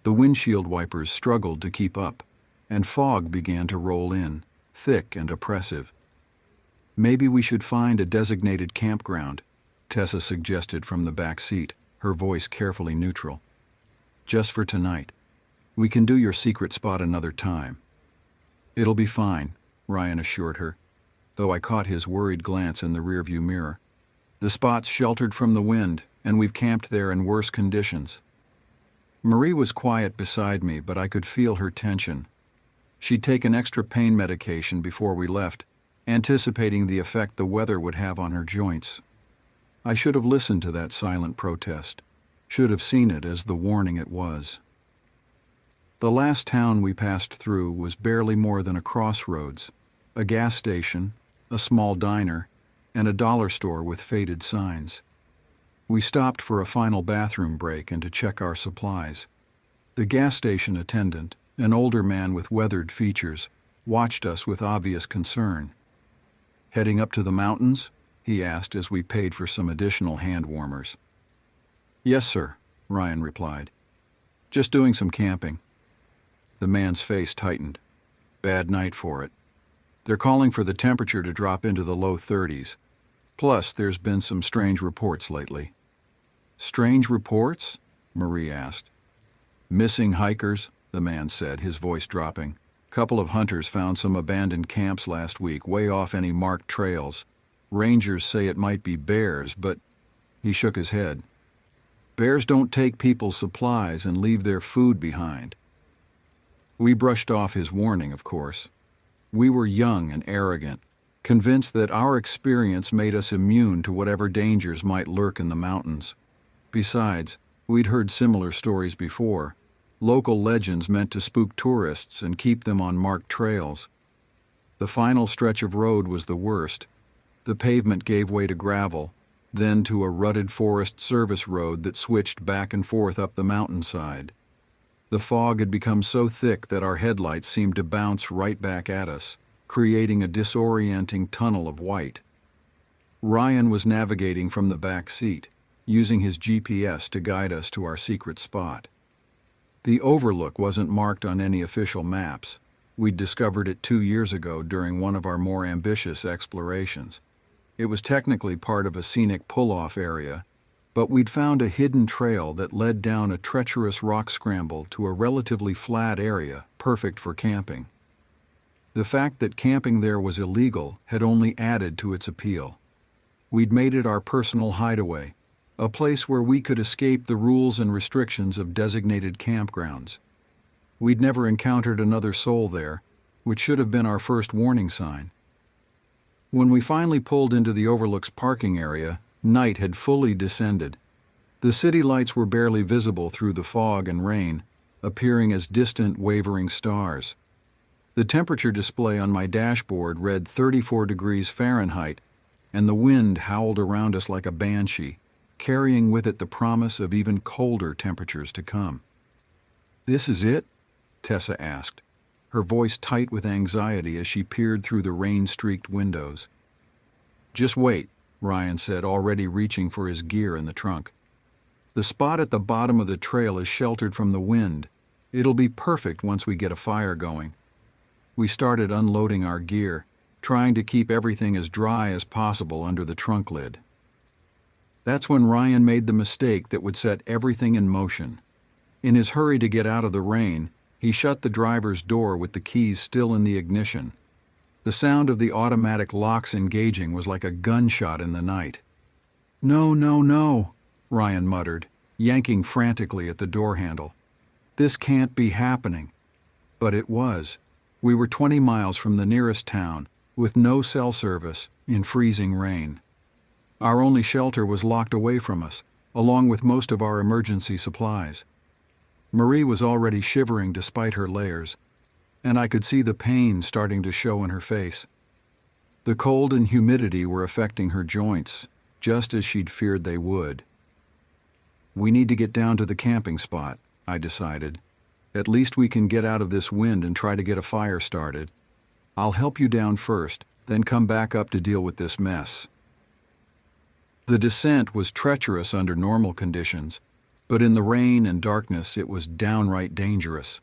The windshield wipers struggled to keep up, and fog began to roll in, thick and oppressive. "Maybe we should find a designated campground," Tessa suggested from the back seat, her voice carefully neutral. "Just for tonight. We can do your secret spot another time." "It'll be fine," Ryan assured her, though I caught his worried glance in the rearview mirror. "The spot's sheltered from the wind, and we've camped there in worse conditions." Marie was quiet beside me, but I could feel her tension. She'd taken extra pain medication before we left, anticipating the effect the weather would have on her joints. I should have listened to that silent protest, should have seen it as the warning it was. The last town we passed through was barely more than a crossroads, a gas station, a small diner, and a dollar store with faded signs. We stopped for a final bathroom break and to check our supplies. The gas station attendant, an older man with weathered features, watched us with obvious concern. "Heading up to the mountains?" he asked as we paid for some additional hand warmers. "Yes, sir," Ryan replied. "Just doing some camping." The man's face tightened. "Bad night for it. They're calling for the temperature to drop into the low 30s. Plus, there's been some strange reports lately." "Strange reports?" Marie asked. "Missing hikers," the man said, his voice dropping. "Couple of hunters found some abandoned camps last week, way off any marked trails. Rangers say it might be bears, but—" He shook his head. "Bears don't take people's supplies and leave their food behind." We brushed off his warning, of course. We were young and arrogant, convinced that our experience made us immune to whatever dangers might lurk in the mountains. Besides, we'd heard similar stories before, local legends meant to spook tourists and keep them on marked trails. The final stretch of road was the worst. The pavement gave way to gravel, then to a rutted Forest Service road that switched back and forth up the mountainside. The fog had become so thick that our headlights seemed to bounce right back at us, creating a disorienting tunnel of white. Ryan was navigating from the back seat, using his GPS to guide us to our secret spot. The overlook wasn't marked on any official maps, We'd discovered it 2 years ago during one of our more ambitious explorations. It was technically part of a scenic pull-off area, but we'd found a hidden trail that led down a treacherous rock scramble to a relatively flat area, perfect for camping. The fact that camping there was illegal had only added to its appeal. We'd made it our personal hideaway, a place where we could escape the rules and restrictions of designated campgrounds. We'd never encountered another soul there, which should have been our first warning sign. When we finally pulled into the Overlook's parking area, night had fully descended. The city lights were barely visible through the fog and rain, appearing as distant, wavering stars. The temperature display on my dashboard read 34 degrees Fahrenheit, and the wind howled around us like a banshee, carrying with it the promise of even colder temperatures to come. "This is it?" Tessa asked, her voice tight with anxiety as she peered through the rain-streaked windows. "Just wait," Ryan said, already reaching for his gear in the trunk. "The spot at the bottom of the trail is sheltered from the wind. It'll be perfect once we get a fire going." We started unloading our gear, trying to keep everything as dry as possible under the trunk lid. That's when Ryan made the mistake that would set everything in motion. In his hurry to get out of the rain, he shut the driver's door with the keys still in the ignition. The sound of the automatic locks engaging was like a gunshot in the night. "No, no, no," Ryan muttered, yanking frantically at the door handle. "This can't be happening." But it was. We were 20 miles from the nearest town, with no cell service, in freezing rain. Our only shelter was locked away from us, along with most of our emergency supplies. Marie was already shivering despite her layers, and I could see the pain starting to show in her face. The cold and humidity were affecting her joints, just as she'd feared they would. "We need to get down to the camping spot," I decided. "At least we can get out of this wind and try to get a fire started. I'll help you down first, then come back up to deal with this mess." The descent was treacherous under normal conditions, but in the rain and darkness it was downright dangerous.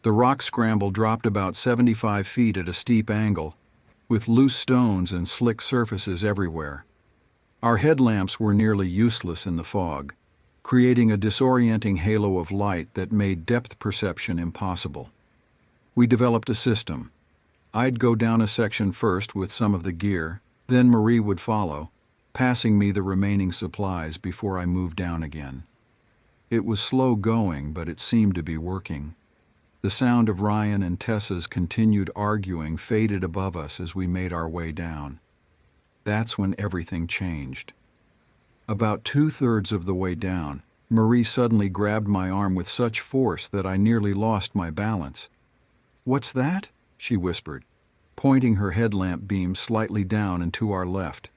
The rock scramble dropped about 75 feet at a steep angle, with loose stones and slick surfaces everywhere. Our headlamps were nearly useless in the fog, creating a disorienting halo of light that made depth perception impossible. We developed a system. I'd go down a section first with some of the gear, then Marie would follow, passing me the remaining supplies before I moved down again. It was slow going, but it seemed to be working. The sound of Ryan and Tessa's continued arguing faded above us as we made our way down. That's when everything changed. About 2/3 of the way down, Marie suddenly grabbed my arm with such force that I nearly lost my balance. "What's that?" she whispered, pointing her headlamp beam slightly down and to our left.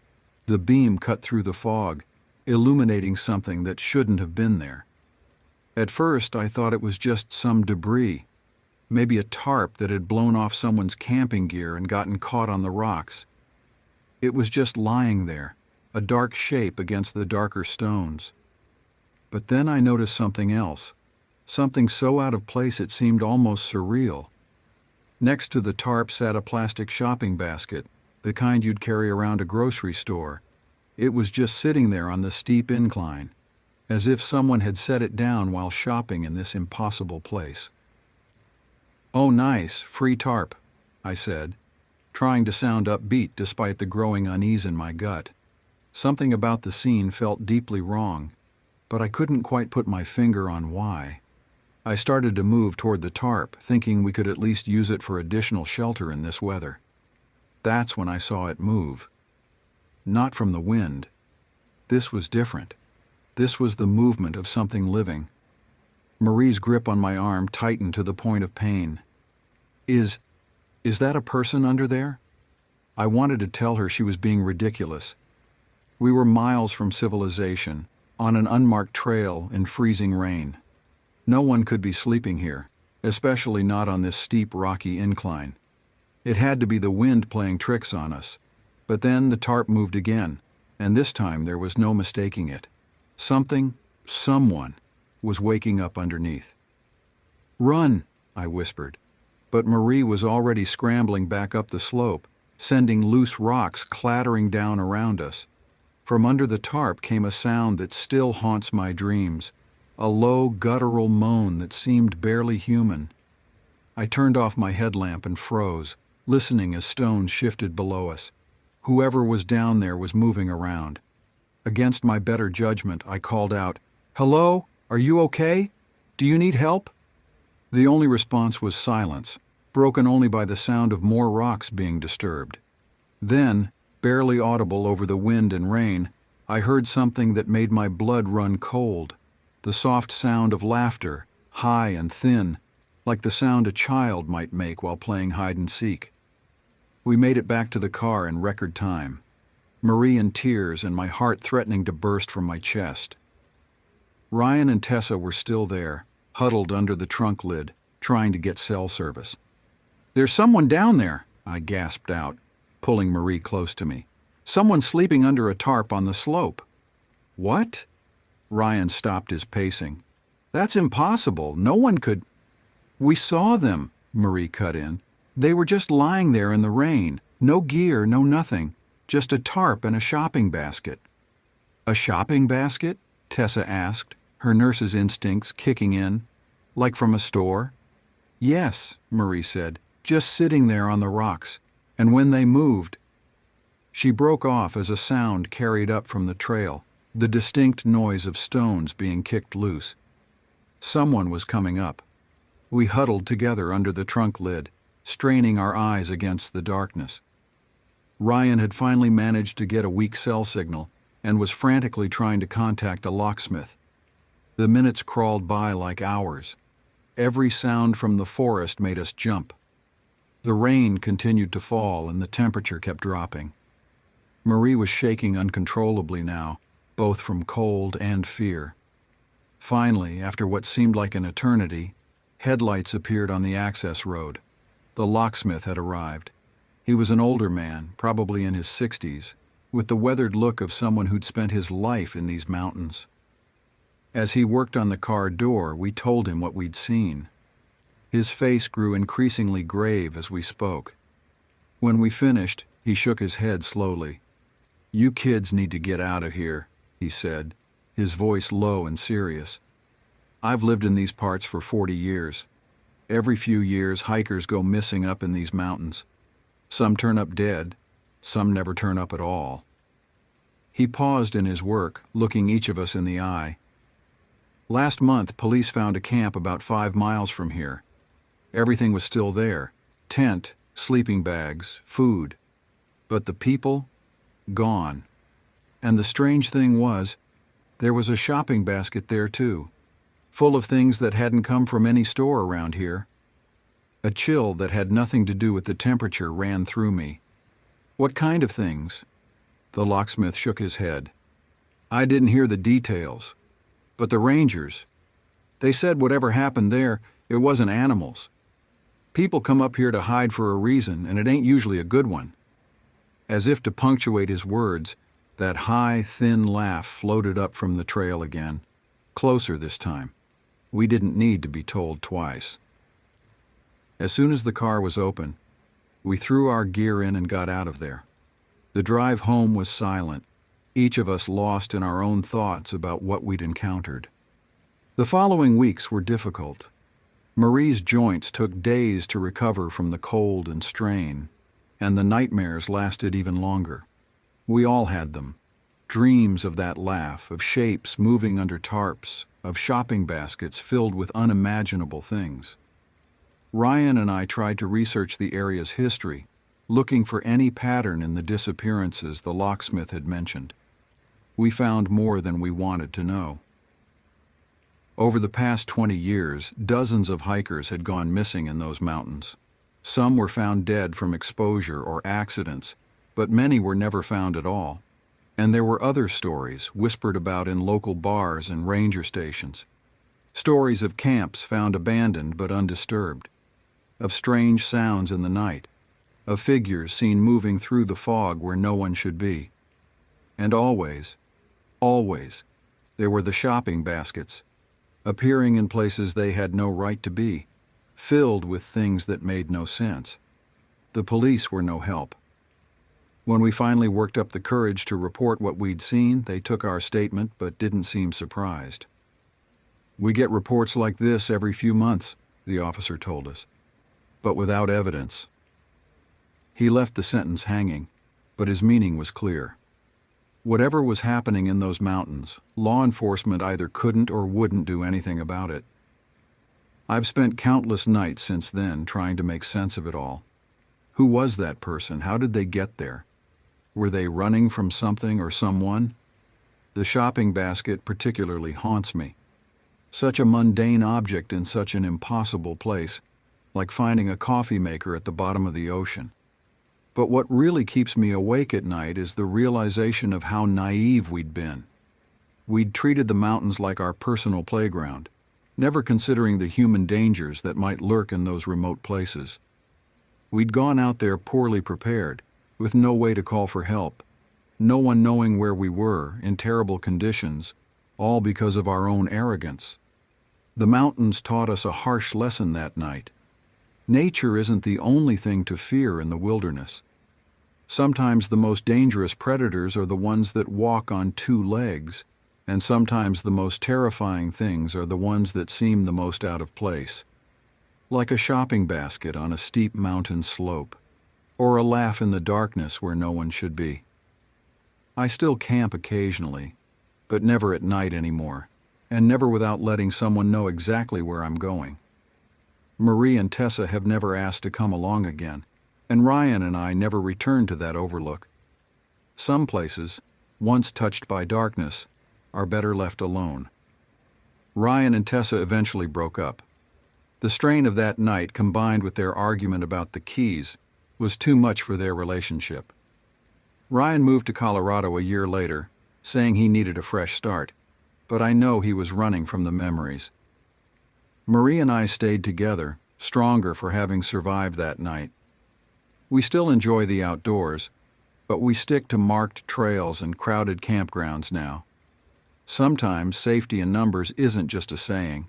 The beam cut through the fog, illuminating something that shouldn't have been there. At first, I thought it was just some debris, maybe a tarp that had blown off someone's camping gear and gotten caught on the rocks. It was just lying there, a dark shape against the darker stones. But then I noticed something else, something so out of place it seemed almost surreal. Next to the tarp sat a plastic shopping basket, the kind you'd carry around a grocery store. It was just sitting there on the steep incline, as if someone had set it down while shopping in this impossible place. "Oh, nice, free tarp," I said, trying to sound upbeat despite the growing unease in my gut. Something about the scene felt deeply wrong, but I couldn't quite put my finger on why. I started to move toward the tarp, thinking we could at least use it for additional shelter in this weather. That's when I saw it move. Not from the wind. This was different. This was the movement of something living. Marie's grip on my arm tightened to the point of pain. Is that a person under there?" I wanted to tell her she was being ridiculous. We were miles from civilization, on an unmarked trail in freezing rain. No one could be sleeping here, especially not on this steep, rocky incline. It had to be the wind playing tricks on us. But then the tarp moved again, and this time there was no mistaking it. Someone, was waking up underneath. "Run," I whispered. but Marie was already scrambling back up the slope, sending loose rocks clattering down around us. From under the tarp came a sound that still haunts my dreams, a low guttural moan that seemed barely human. I turned off my headlamp and froze, listening as stones shifted below us. Whoever was down there was moving around. Against my better judgment, I called out, "Hello? Are you okay? Do you need help?" The only response was silence, broken only by the sound of more rocks being disturbed. Then, barely audible over the wind and rain, I heard something that made my blood run cold, the soft sound of laughter, high and thin, like the sound a child might make while playing hide-and-seek. We made it back to the car in record time, Marie in tears and my heart threatening to burst from my chest. Ryan and Tessa were still there, huddled under the trunk lid, trying to get cell service. "There's someone down there," I gasped out, pulling Marie close to me. "Someone sleeping under a tarp on the slope." "What?" Ryan stopped his pacing. "That's impossible. No one could—" "We saw them," Marie cut in. "They were just lying there in the rain. No gear, no nothing. Just a tarp and a shopping basket." "A shopping basket?" Tessa asked, her nurse's instincts kicking in. "Like from a store?" "Yes," Marie said, "just sitting there on the rocks. And when they moved—" She broke off as a sound carried up from the trail, the distinct noise of stones being kicked loose. Someone was coming up. We huddled together under the trunk lid, straining our eyes against the darkness. Ryan had finally managed to get a weak cell signal and was frantically trying to contact a locksmith. The minutes crawled by like hours. Every sound from the forest made us jump. The rain continued to fall and the temperature kept dropping. Marie was shaking uncontrollably now, both from cold and fear. Finally, after what seemed like an eternity, headlights appeared on the access road. The locksmith had arrived. He was an older man, probably in his 60s, with the weathered look of someone who'd spent his life in these mountains. As he worked on the car door, we told him what we'd seen. His face grew increasingly grave as we spoke. When we finished, he shook his head slowly. "You kids need to get out of here," he said, his voice low and serious. "I've lived in these parts for 40 years. Every few years, hikers go missing up in these mountains. Some turn up dead, some never turn up at all." He paused in his work, looking each of us in the eye. "Last month, police found a camp about 5 miles from here. Everything was still there: tent, sleeping bags, food. But the people? Gone. And the strange thing was, there was a shopping basket there too, full of things that hadn't come from any store around here." A chill that had nothing to do with the temperature ran through me. "What kind of things?" The locksmith shook his head. "I didn't hear the details. But the rangers, they said whatever happened there, it wasn't animals. People come up here to hide for a reason, and it ain't usually a good one." As if to punctuate his words, that high, thin laugh floated up from the trail again, closer this time. We didn't need to be told twice. As soon as the car was open, we threw our gear in and got out of there. The drive home was silent, each of us lost in our own thoughts about what we'd encountered. The following weeks were difficult. Marie's joints took days to recover from the cold and strain, and the nightmares lasted even longer. We all had them. Dreams of that laugh, of shapes moving under tarps, of shopping baskets filled with unimaginable things. Ryan and I tried to research the area's history, looking for any pattern in the disappearances the locksmith had mentioned. We found more than we wanted to know. Over the past 20 years, dozens of hikers had gone missing in those mountains. Some were found dead from exposure or accidents, but many were never found at all. And there were other stories whispered about in local bars and ranger stations. Stories of camps found abandoned but undisturbed, of strange sounds in the night, of figures seen moving through the fog where no one should be. And always, there were the shopping baskets, appearing in places they had no right to be, filled with things that made no sense. The police were no help. When we finally worked up the courage to report what we'd seen, they took our statement but didn't seem surprised. "We get reports like this every few months," the officer told us, "but without evidence." He left the sentence hanging, but his meaning was clear. Whatever was happening in those mountains, law enforcement either couldn't or wouldn't do anything about it. I've spent countless nights since then trying to make sense of it all. Who was that person? How did they get there? Were they running from something or someone? The shopping basket particularly haunts me. Such a mundane object in such an impossible place, like finding a coffee maker at the bottom of the ocean. But what really keeps me awake at night is the realization of how naive we'd been. We'd treated the mountains like our personal playground, never considering the human dangers that might lurk in those remote places. We'd gone out there poorly prepared, with no way to call for help, no one knowing where we were, in terrible conditions, all because of our own arrogance. The mountains taught us a harsh lesson that night. Nature isn't the only thing to fear in the wilderness. Sometimes the most dangerous predators are the ones that walk on two legs, and sometimes the most terrifying things are the ones that seem the most out of place. Like a shopping basket on a steep mountain slope, or a laugh in the darkness where no one should be. I still camp occasionally, but never at night anymore, and never without letting someone know exactly where I'm going. Marie and Tessa have never asked to come along again, and Ryan and I never returned to that overlook. Some places, once touched by darkness, are better left alone. Ryan and Tessa eventually broke up. The strain of that night, combined with their argument about the keys, was too much for their relationship. Ryan moved to Colorado a year later, saying he needed a fresh start, but I know he was running from the memories. Marie and I stayed together, stronger for having survived that night. We still enjoy the outdoors, but we stick to marked trails and crowded campgrounds now. Sometimes safety in numbers isn't just a saying.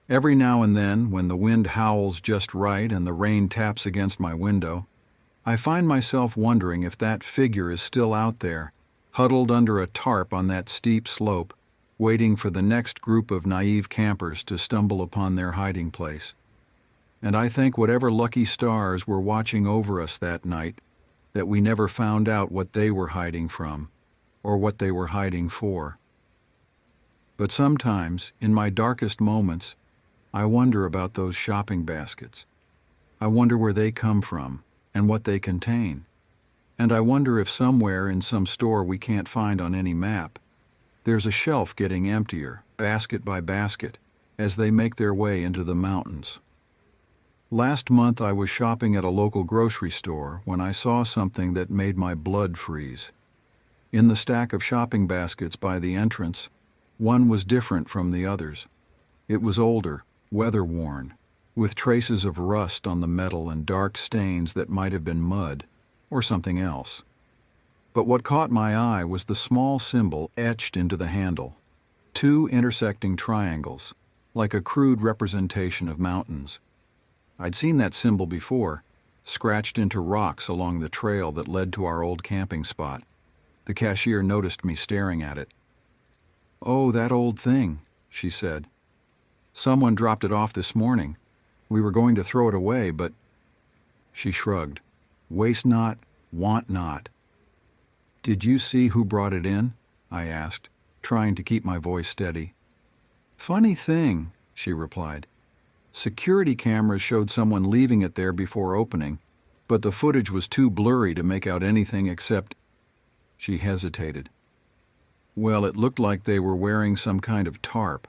Every now and then, when the wind howls just right and the rain taps against my window, I find myself wondering if that figure is still out there, huddled under a tarp on that steep slope, waiting for the next group of naive campers to stumble upon their hiding place. And I think whatever lucky stars were watching over us that night, that we never found out what they were hiding from, or what they were hiding for. But sometimes, in my darkest moments, I wonder about those shopping baskets. I wonder where they come from, and what they contain. And I wonder if somewhere in some store we can't find on any map, there's a shelf getting emptier, basket by basket, as they make their way into the mountains. Last month I was shopping at a local grocery store when I saw something that made my blood freeze. In the stack of shopping baskets by the entrance, one was different from the others. It was older, weather-worn, with traces of rust on the metal and dark stains that might have been mud or something else. But what caught my eye was the small symbol etched into the handle. Two intersecting triangles, like a crude representation of mountains. I'd seen that symbol before, scratched into rocks along the trail that led to our old camping spot. The cashier noticed me staring at it. "Oh, that old thing," she said. "Someone dropped it off this morning. We were going to throw it away, but..." She shrugged. "Waste not, want not." "Did you see who brought it in?" I asked, trying to keep my voice steady. "Funny thing," she replied. "Security cameras showed someone leaving it there before opening, but the footage was too blurry to make out anything except..." She hesitated. "Well, it looked like they were wearing some kind of tarp."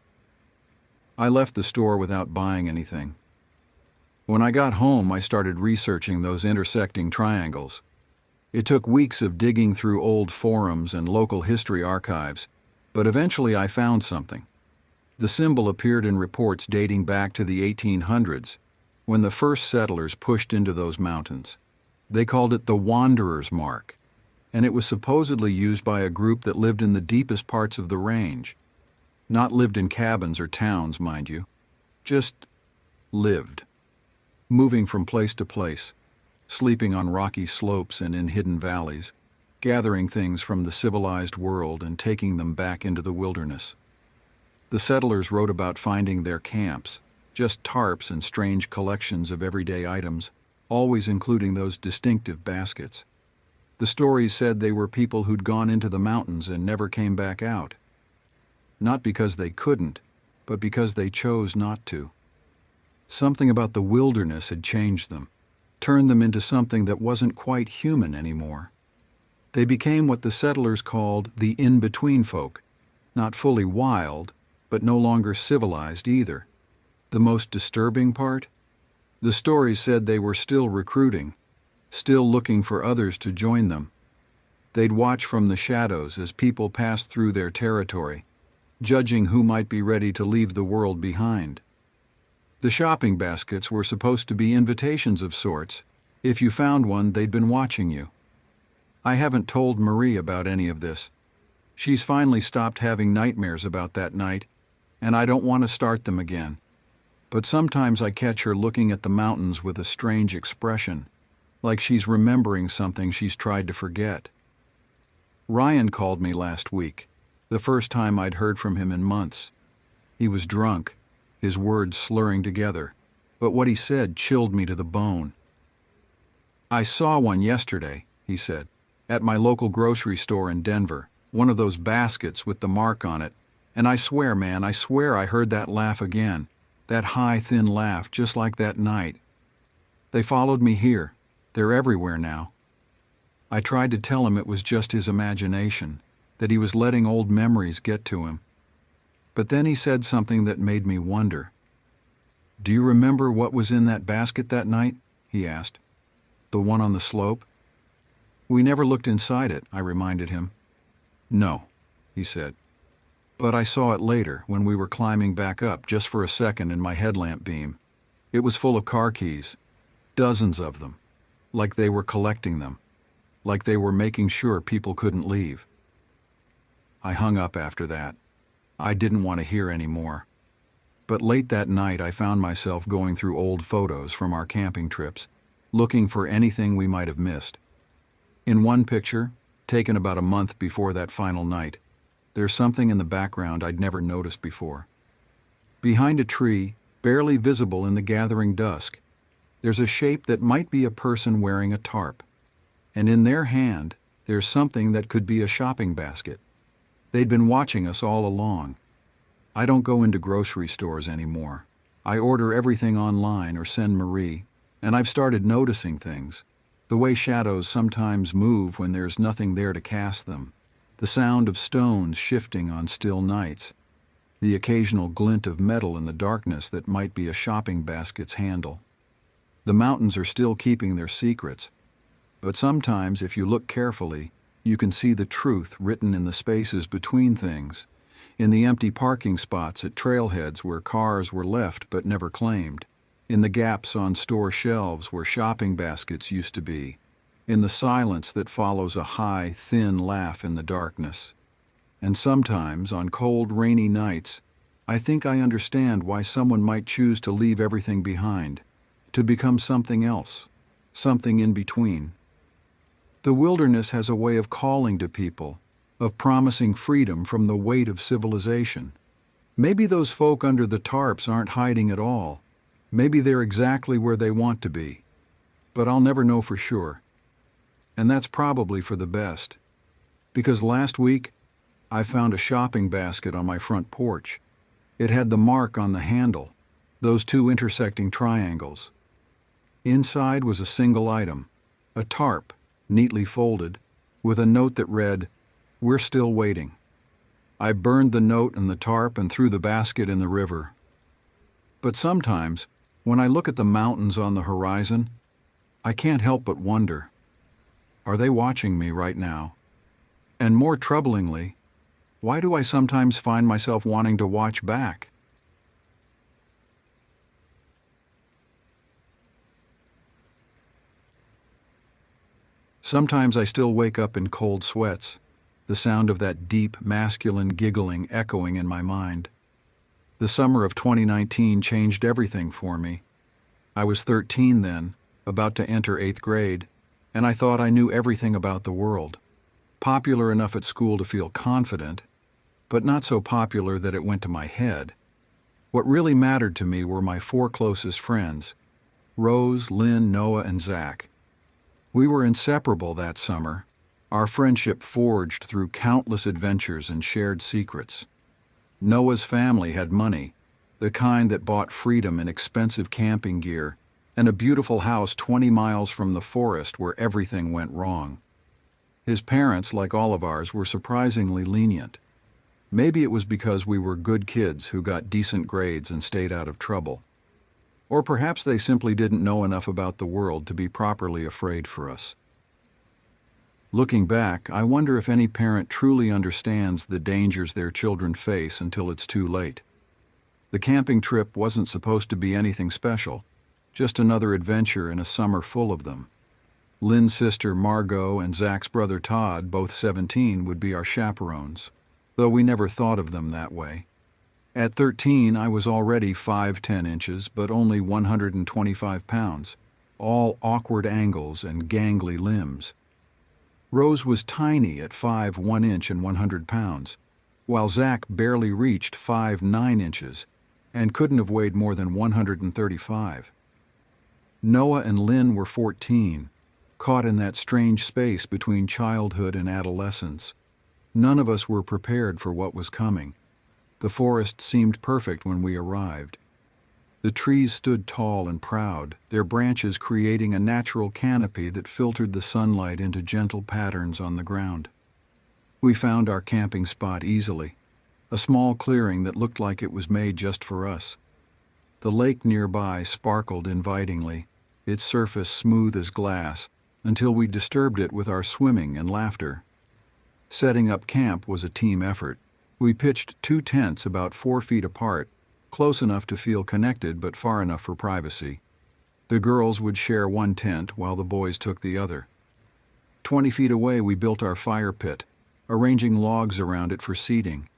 I left the store without buying anything. When I got home, I started researching those intersecting triangles. It took weeks of digging through old forums and local history archives, but eventually I found something. The symbol appeared in reports dating back to the 1800s, when the first settlers pushed into those mountains. They called it the Wanderer's Mark, and it was supposedly used by a group that lived in the deepest parts of the range. Not lived in cabins or towns, mind you. Just lived. moving from place to place, sleeping on rocky slopes and in hidden valleys, gathering things from the civilized world and taking them back into the wilderness. The settlers wrote about finding their camps, just tarps and strange collections of everyday items, always including those distinctive baskets. The stories said they were people who'd gone into the mountains and never came back out. Not because they couldn't, but because they chose not to. Something about the wilderness had changed them, turned them into something that wasn't quite human anymore. They became what the settlers called the in-between folk, not fully wild, but no longer civilized either. The most disturbing part? The stories said they were still recruiting, still looking for others to join them. They'd watch from the shadows as people passed through their territory, judging who might be ready to leave the world behind. The shopping baskets were supposed to be invitations of sorts. If you found one, they'd been watching you. I haven't told Marie about any of this. She's finally stopped having nightmares about that night, and I don't want to start them again. But sometimes I catch her looking at the mountains with a strange expression, like she's remembering something she's tried to forget. Ryan called me last week, the first time I'd heard from him in months. He was drunk, his words slurring together, but what he said chilled me to the bone. "I saw one yesterday," he said, "at my local grocery store in Denver, one of those baskets with the mark on it, and I swear, man, I swear I heard that laugh again, that high, thin laugh just like that night. They followed me here. They're everywhere now." I tried to tell him it was just his imagination, that he was letting old memories get to him. But then he said something that made me wonder. "Do you remember what was in that basket that night?" he asked. "The one on the slope?" "We never looked inside it," I reminded him. "No," he said. "But I saw it later when we were climbing back up just for a second in my headlamp beam. It was full of car keys, dozens of them, like they were collecting them, like they were making sure people couldn't leave." I hung up after that. I didn't want to hear any more. But late that night I found myself going through old photos from our camping trips, looking for anything we might have missed. In one picture, taken about a month before that final night, there's something in the background I'd never noticed before. Behind a tree, barely visible in the gathering dusk, there's a shape that might be a person wearing a tarp. And in their hand, there's something that could be a shopping basket. They'd been watching us all along. I don't go into grocery stores anymore. I order everything online or send Marie, and I've started noticing things. The way shadows sometimes move when there's nothing there to cast them. The sound of stones shifting on still nights. The occasional glint of metal in the darkness that might be a shopping basket's handle. The mountains are still keeping their secrets, but sometimes if you look carefully, you can see the truth written in the spaces between things, in the empty parking spots at trailheads where cars were left but never claimed, in the gaps on store shelves where shopping baskets used to be, in the silence that follows a high, thin laugh in the darkness. And sometimes, on cold, rainy nights, I think I understand why someone might choose to leave everything behind, to become something else, something in between. The wilderness has a way of calling to people, of promising freedom from the weight of civilization. Maybe those folk under the tarps aren't hiding at all. Maybe they're exactly where they want to be. But I'll never know for sure. And that's probably for the best. Because last week, I found a shopping basket on my front porch. It had the mark on the handle, those two intersecting triangles. Inside was a single item, a tarp, neatly folded, with a note that read, "We're still waiting." I burned the note and the tarp and threw the basket in the river. But sometimes, when I look at the mountains on the horizon, I can't help but wonder, are they watching me right now? And more troublingly, why do I sometimes find myself wanting to watch back? Sometimes I still wake up in cold sweats, the sound of that deep, masculine giggling echoing in my mind. The summer of 2019 changed everything for me. I was 13 then, about to enter 8th grade, and I thought I knew everything about the world. Popular enough at school to feel confident, but not so popular that it went to my head. What really mattered to me were my 4 closest friends, Rose, Lynn, Noah, and Zach. We were inseparable that summer, our friendship forged through countless adventures and shared secrets. Noah's family had money, the kind that bought freedom in expensive camping gear, and a beautiful house 20 miles from the forest where everything went wrong. His parents, like all of ours, were surprisingly lenient. Maybe it was because we were good kids who got decent grades and stayed out of trouble. Or perhaps they simply didn't know enough about the world to be properly afraid for us. Looking back, I wonder if any parent truly understands the dangers their children face until it's too late. The camping trip wasn't supposed to be anything special, just another adventure in a summer full of them. Lynn's sister Margot and Zach's brother Todd, both 17, would be our chaperones, though we never thought of them that way. At 13, I was already 5'10" inches, but only 125 pounds, all awkward angles and gangly limbs. Rose was tiny at 5'1" and 100 pounds, while Zach barely reached 5'9" inches and couldn't have weighed more than 135. Noah and Lynn were 14, caught in that strange space between childhood and adolescence. None of us were prepared for what was coming. The forest seemed perfect when we arrived. The trees stood tall and proud, their branches creating a natural canopy that filtered the sunlight into gentle patterns on the ground. We found our camping spot easily, a small clearing that looked like it was made just for us. The lake nearby sparkled invitingly, its surface smooth as glass, until we disturbed it with our swimming and laughter. Setting up camp was a team effort. We pitched 2 tents about 4 feet apart, close enough to feel connected but far enough for privacy. The girls would share one tent while the boys took the other. 20 feet away we built our fire pit, arranging logs around it for seating.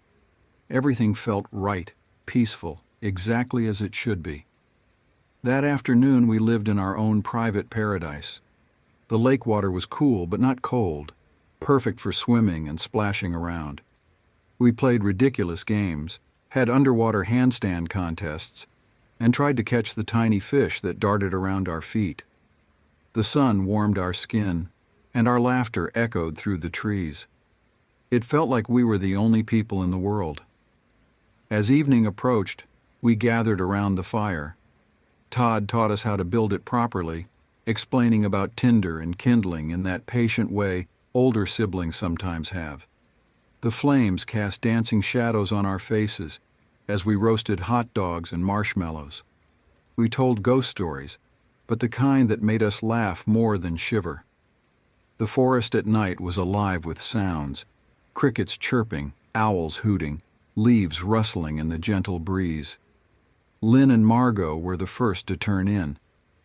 Everything felt right, peaceful, exactly as it should be. That afternoon we lived in our own private paradise. The lake water was cool but not cold, perfect for swimming and splashing around. We played ridiculous games, had underwater handstand contests, and tried to catch the tiny fish that darted around our feet. The sun warmed our skin, and our laughter echoed through the trees. It felt like we were the only people in the world. As evening approached, we gathered around the fire. Todd taught us how to build it properly, explaining about tinder and kindling in that patient way older siblings sometimes have. The flames cast dancing shadows on our faces as we roasted hot dogs and marshmallows. We told ghost stories, but the kind that made us laugh more than shiver. The forest at night was alive with sounds, crickets chirping, owls hooting, leaves rustling in the gentle breeze. Lynn and Margot were the first to turn in,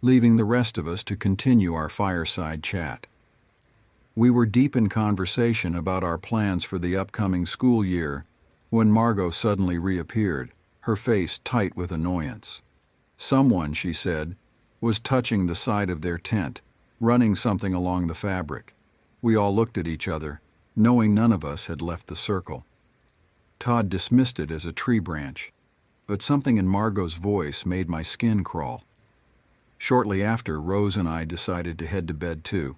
leaving the rest of us to continue our fireside chat. We were deep in conversation about our plans for the upcoming school year when Margot suddenly reappeared, her face tight with annoyance. Someone, she said, was touching the side of their tent, running something along the fabric. We all looked at each other, knowing none of us had left the circle. Todd dismissed it as a tree branch, but something in Margot's voice made my skin crawl. Shortly after, Rose and I decided to head to bed too.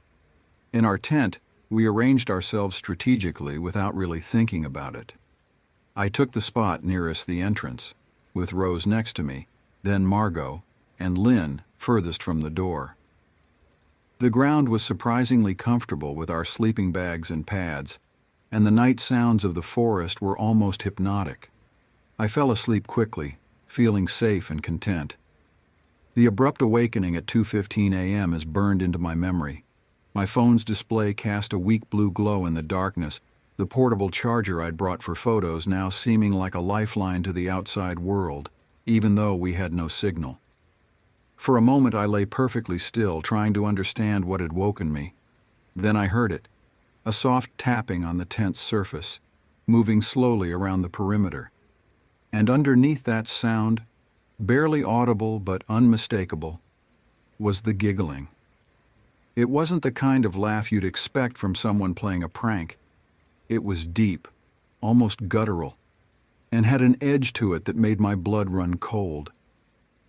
In our tent, we arranged ourselves strategically without really thinking about it. I took the spot nearest the entrance, with Rose next to me, then Margot, and Lynn furthest from the door. The ground was surprisingly comfortable with our sleeping bags and pads, and the night sounds of the forest were almost hypnotic. I fell asleep quickly, feeling safe and content. The abrupt awakening at 2:15 a.m. is burned into my memory. My phone's display cast a weak blue glow in the darkness, the portable charger I'd brought for photos now seeming like a lifeline to the outside world, even though we had no signal. For a moment I lay perfectly still, trying to understand what had woken me. Then I heard it, a soft tapping on the tent's surface, moving slowly around the perimeter. And underneath that sound, barely audible but unmistakable, was the giggling. It wasn't the kind of laugh you'd expect from someone playing a prank. It was deep, almost guttural, and had an edge to it that made my blood run cold.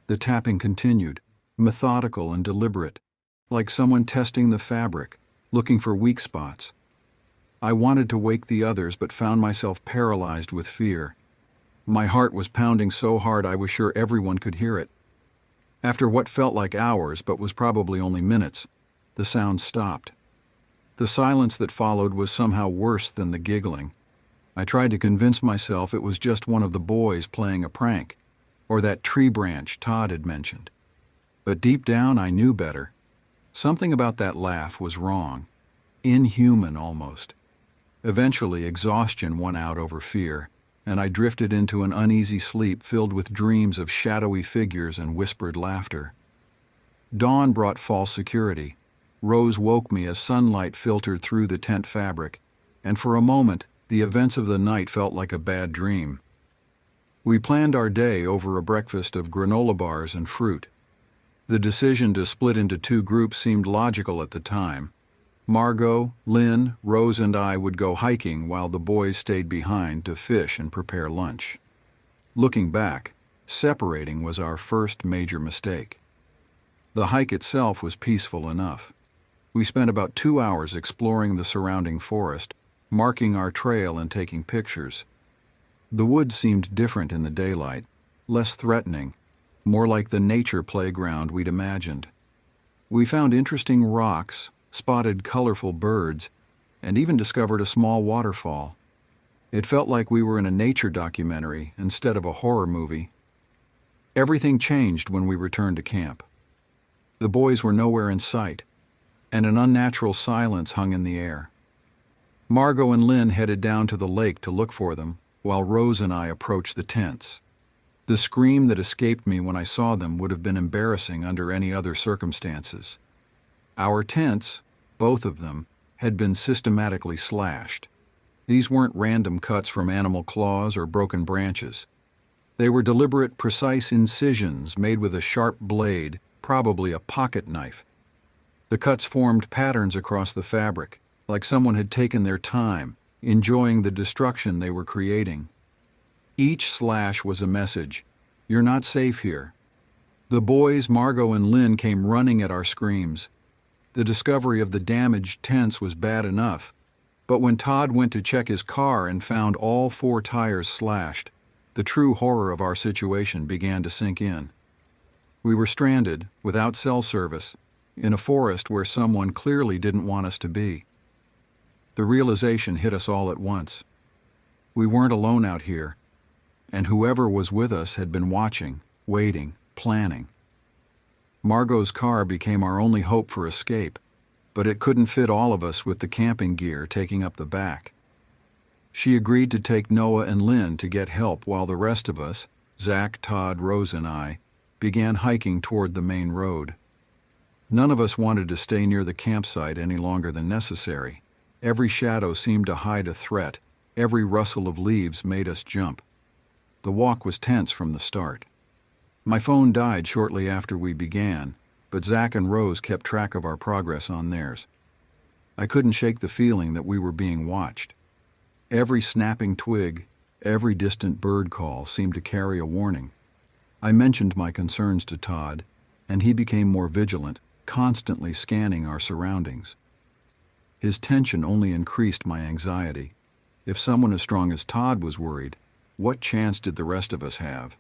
The tapping continued, methodical and deliberate, like someone testing the fabric, looking for weak spots. I wanted to wake the others but found myself paralyzed with fear. My heart was pounding so hard I was sure everyone could hear it. After what felt like hours but was probably only minutes, the sound stopped. The silence that followed was somehow worse than the giggling. I tried to convince myself it was just one of the boys playing a prank, or that tree branch Todd had mentioned. But deep down I knew better. Something about that laugh was wrong, inhuman almost. Eventually exhaustion won out over fear, and I drifted into an uneasy sleep filled with dreams of shadowy figures and whispered laughter. Dawn brought false security. Rose woke me as sunlight filtered through the tent fabric, and for a moment, the events of the night felt like a bad dream. We planned our day over a breakfast of granola bars and fruit. The decision to split into two groups seemed logical at the time. Margot, Lynn, Rose, and I would go hiking while the boys stayed behind to fish and prepare lunch. Looking back, separating was our first major mistake. The hike itself was peaceful enough. We spent about 2 hours exploring the surrounding forest, marking our trail and taking pictures. The woods seemed different in the daylight, less threatening, more like the nature playground we'd imagined. We found interesting rocks, spotted colorful birds, and even discovered a small waterfall. It felt like we were in a nature documentary instead of a horror movie. Everything changed when we returned to camp. The boys were nowhere in sight, and an unnatural silence hung in the air. Margot and Lynn headed down to the lake to look for them, while Rose and I approached the tents. The scream that escaped me when I saw them would have been embarrassing under any other circumstances. Our tents, both of them, had been systematically slashed. These weren't random cuts from animal claws or broken branches. They were deliberate, precise incisions made with a sharp blade, probably a pocket knife. The cuts formed patterns across the fabric, like someone had taken their time, enjoying the destruction they were creating. Each slash was a message. You're not safe here. The boys, Margot and Lynn, came running at our screams. The discovery of the damaged tents was bad enough, but when Todd went to check his car and found all 4 tires slashed, the true horror of our situation began to sink in. We were stranded, without cell service, in a forest where someone clearly didn't want us to be. The realization hit us all at once. We weren't alone out here, and whoever was with us had been watching, waiting, planning. Margot's car became our only hope for escape, but it couldn't fit all of us with the camping gear taking up the back. She agreed to take Noah and Lynn to get help while the rest of us, Zach, Todd, Rose, and I, began hiking toward the main road. None of us wanted to stay near the campsite any longer than necessary. Every shadow seemed to hide a threat. Every rustle of leaves made us jump. The walk was tense from the start. My phone died shortly after we began, but Zach and Rose kept track of our progress on theirs. I couldn't shake the feeling that we were being watched. Every snapping twig, every distant bird call seemed to carry a warning. I mentioned my concerns to Todd, and he became more vigilant, constantly scanning our surroundings. His tension only increased my anxiety. If someone as strong as Todd was worried, what chance did the rest of us have?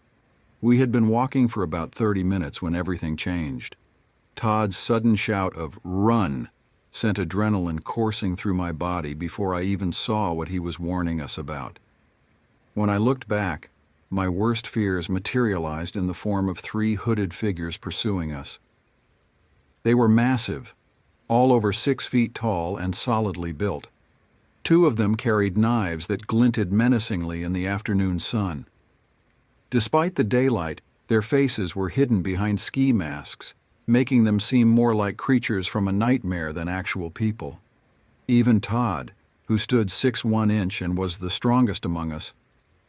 We had been walking for about 30 minutes when everything changed. Todd's sudden shout of "Run!" sent adrenaline coursing through my body before I even saw what he was warning us about. When I looked back, my worst fears materialized in the form of 3 hooded figures pursuing us. They were massive, all over 6 feet tall and solidly built. 2 of them carried knives that glinted menacingly in the afternoon sun. Despite the daylight, their faces were hidden behind ski masks, making them seem more like creatures from a nightmare than actual people. Even Todd, who stood 6'1" and was the strongest among us,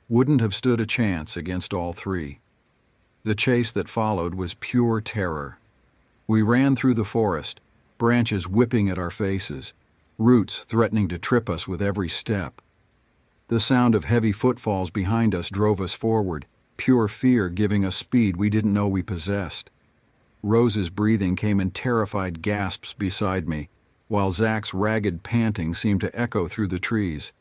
wouldn't have stood a chance against all 3. The chase that followed was pure terror. We ran through the forest, branches whipping at our faces, roots threatening to trip us with every step. The sound of heavy footfalls behind us drove us forward, pure fear giving us speed we didn't know we possessed. Rose's breathing came in terrified gasps beside me, while Zach's ragged panting seemed to echo through the trees.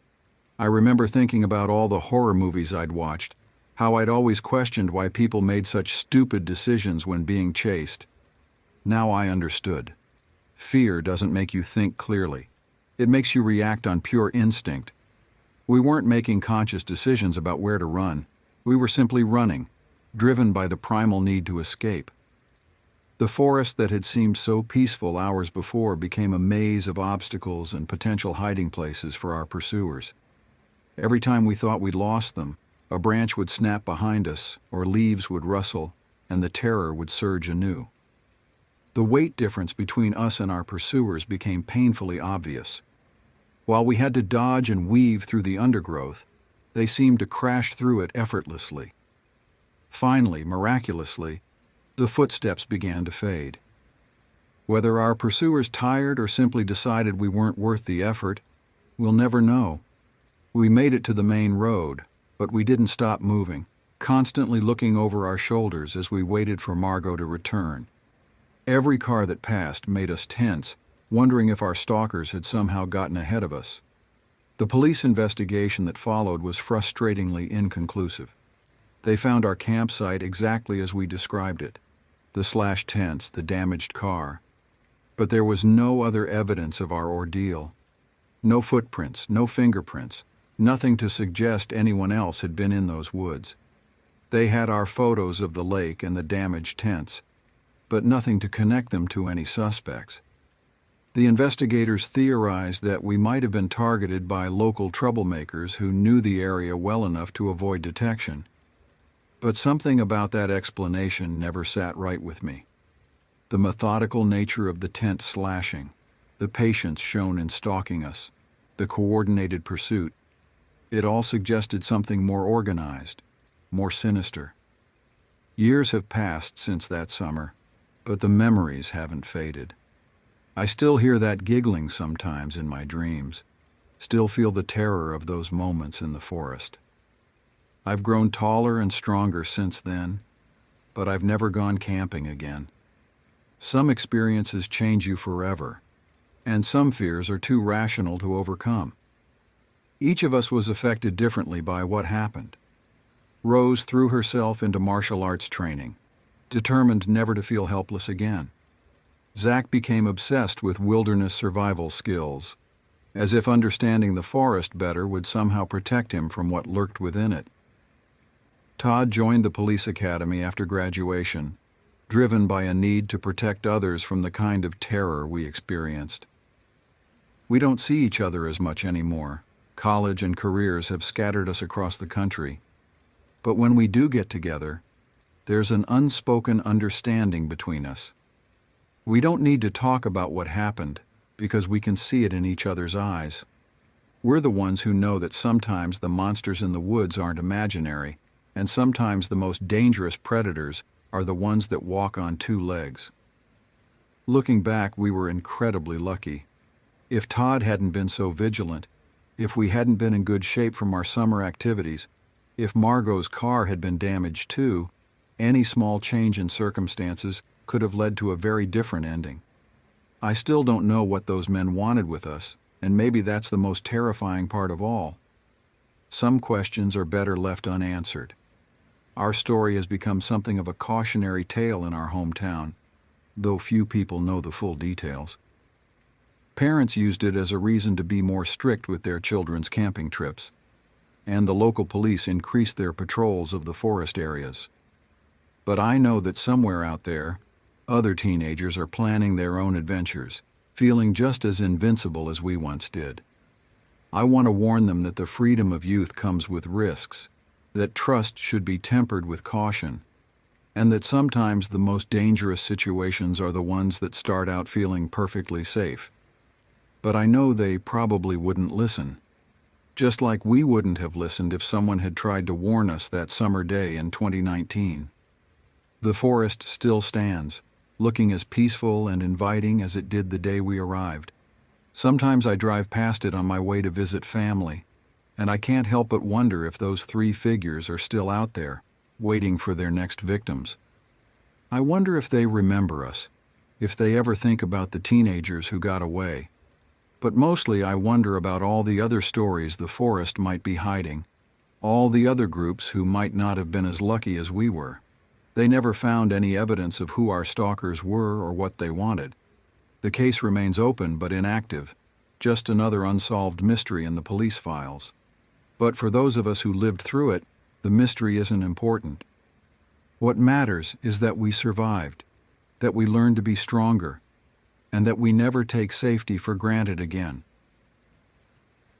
I remember thinking about all the horror movies I'd watched, how I'd always questioned why people made such stupid decisions when being chased. Now I understood. Fear doesn't make you think clearly. It makes you react on pure instinct. We weren't making conscious decisions about where to run. We were simply running, driven by the primal need to escape. The forest that had seemed so peaceful hours before became a maze of obstacles and potential hiding places for our pursuers. Every time we thought we'd lost them, a branch would snap behind us, or leaves would rustle, and the terror would surge anew. The weight difference between us and our pursuers became painfully obvious. While we had to dodge and weave through the undergrowth, they seemed to crash through it effortlessly. Finally, miraculously, the footsteps began to fade. Whether our pursuers tired or simply decided we weren't worth the effort, we'll never know. We made it to the main road, but we didn't stop moving, constantly looking over our shoulders as we waited for Margot to return. Every car that passed made us tense, wondering if our stalkers had somehow gotten ahead of us. The police investigation that followed was frustratingly inconclusive. They found our campsite exactly as we described it, the slashed tents, the damaged car. But there was no other evidence of our ordeal. No footprints, no fingerprints, nothing to suggest anyone else had been in those woods. They had our photos of the lake and the damaged tents, but nothing to connect them to any suspects. The investigators theorized that we might have been targeted by local troublemakers who knew the area well enough to avoid detection. But something about that explanation never sat right with me. The methodical nature of the tent slashing, the patience shown in stalking us, the coordinated pursuit, it all suggested something more organized, more sinister. Years have passed since that summer, but the memories haven't faded. I still hear that giggling sometimes in my dreams, still feel the terror of those moments in the forest. I've grown taller and stronger since then, but I've never gone camping again. Some experiences change you forever, and some fears are too rational to overcome. Each of us was affected differently by what happened. Rose threw herself into martial arts training, determined never to feel helpless again. Zach became obsessed with wilderness survival skills, as if understanding the forest better would somehow protect him from what lurked within it. Todd joined the police academy after graduation, driven by a need to protect others from the kind of terror we experienced. We don't see each other as much anymore. College and careers have scattered us across the country. But when we do get together, there's an unspoken understanding between us. We don't need to talk about what happened because we can see it in each other's eyes. We're the ones who know that sometimes the monsters in the woods aren't imaginary, and sometimes the most dangerous predators are the ones that walk on two legs. Looking back, we were incredibly lucky. If Todd hadn't been so vigilant, if we hadn't been in good shape from our summer activities, if Margot's car had been damaged too, any small change in circumstances could have led to a very different ending. I still don't know what those men wanted with us, and maybe that's the most terrifying part of all. Some questions are better left unanswered. Our story has become something of a cautionary tale in our hometown, though few people know the full details. Parents used it as a reason to be more strict with their children's camping trips, and the local police increased their patrols of the forest areas. But I know that somewhere out there, other teenagers are planning their own adventures, feeling just as invincible as we once did. I want to warn them that the freedom of youth comes with risks, that trust should be tempered with caution, and that sometimes the most dangerous situations are the ones that start out feeling perfectly safe. But I know they probably wouldn't listen, just like we wouldn't have listened if someone had tried to warn us that summer day in 2019. The forest still stands, looking as peaceful and inviting as it did the day we arrived. Sometimes I drive past it on my way to visit family, and I can't help but wonder if those three figures are still out there, waiting for their next victims. I wonder if they remember us, if they ever think about the teenagers who got away. But mostly I wonder about all the other stories the forest might be hiding, all the other groups who might not have been as lucky as we were. They never found any evidence of who our stalkers were or what they wanted. The case remains open but inactive, just another unsolved mystery in the police files. But for those of us who lived through it, the mystery isn't important. What matters is that we survived, that we learned to be stronger, and that we never take safety for granted again.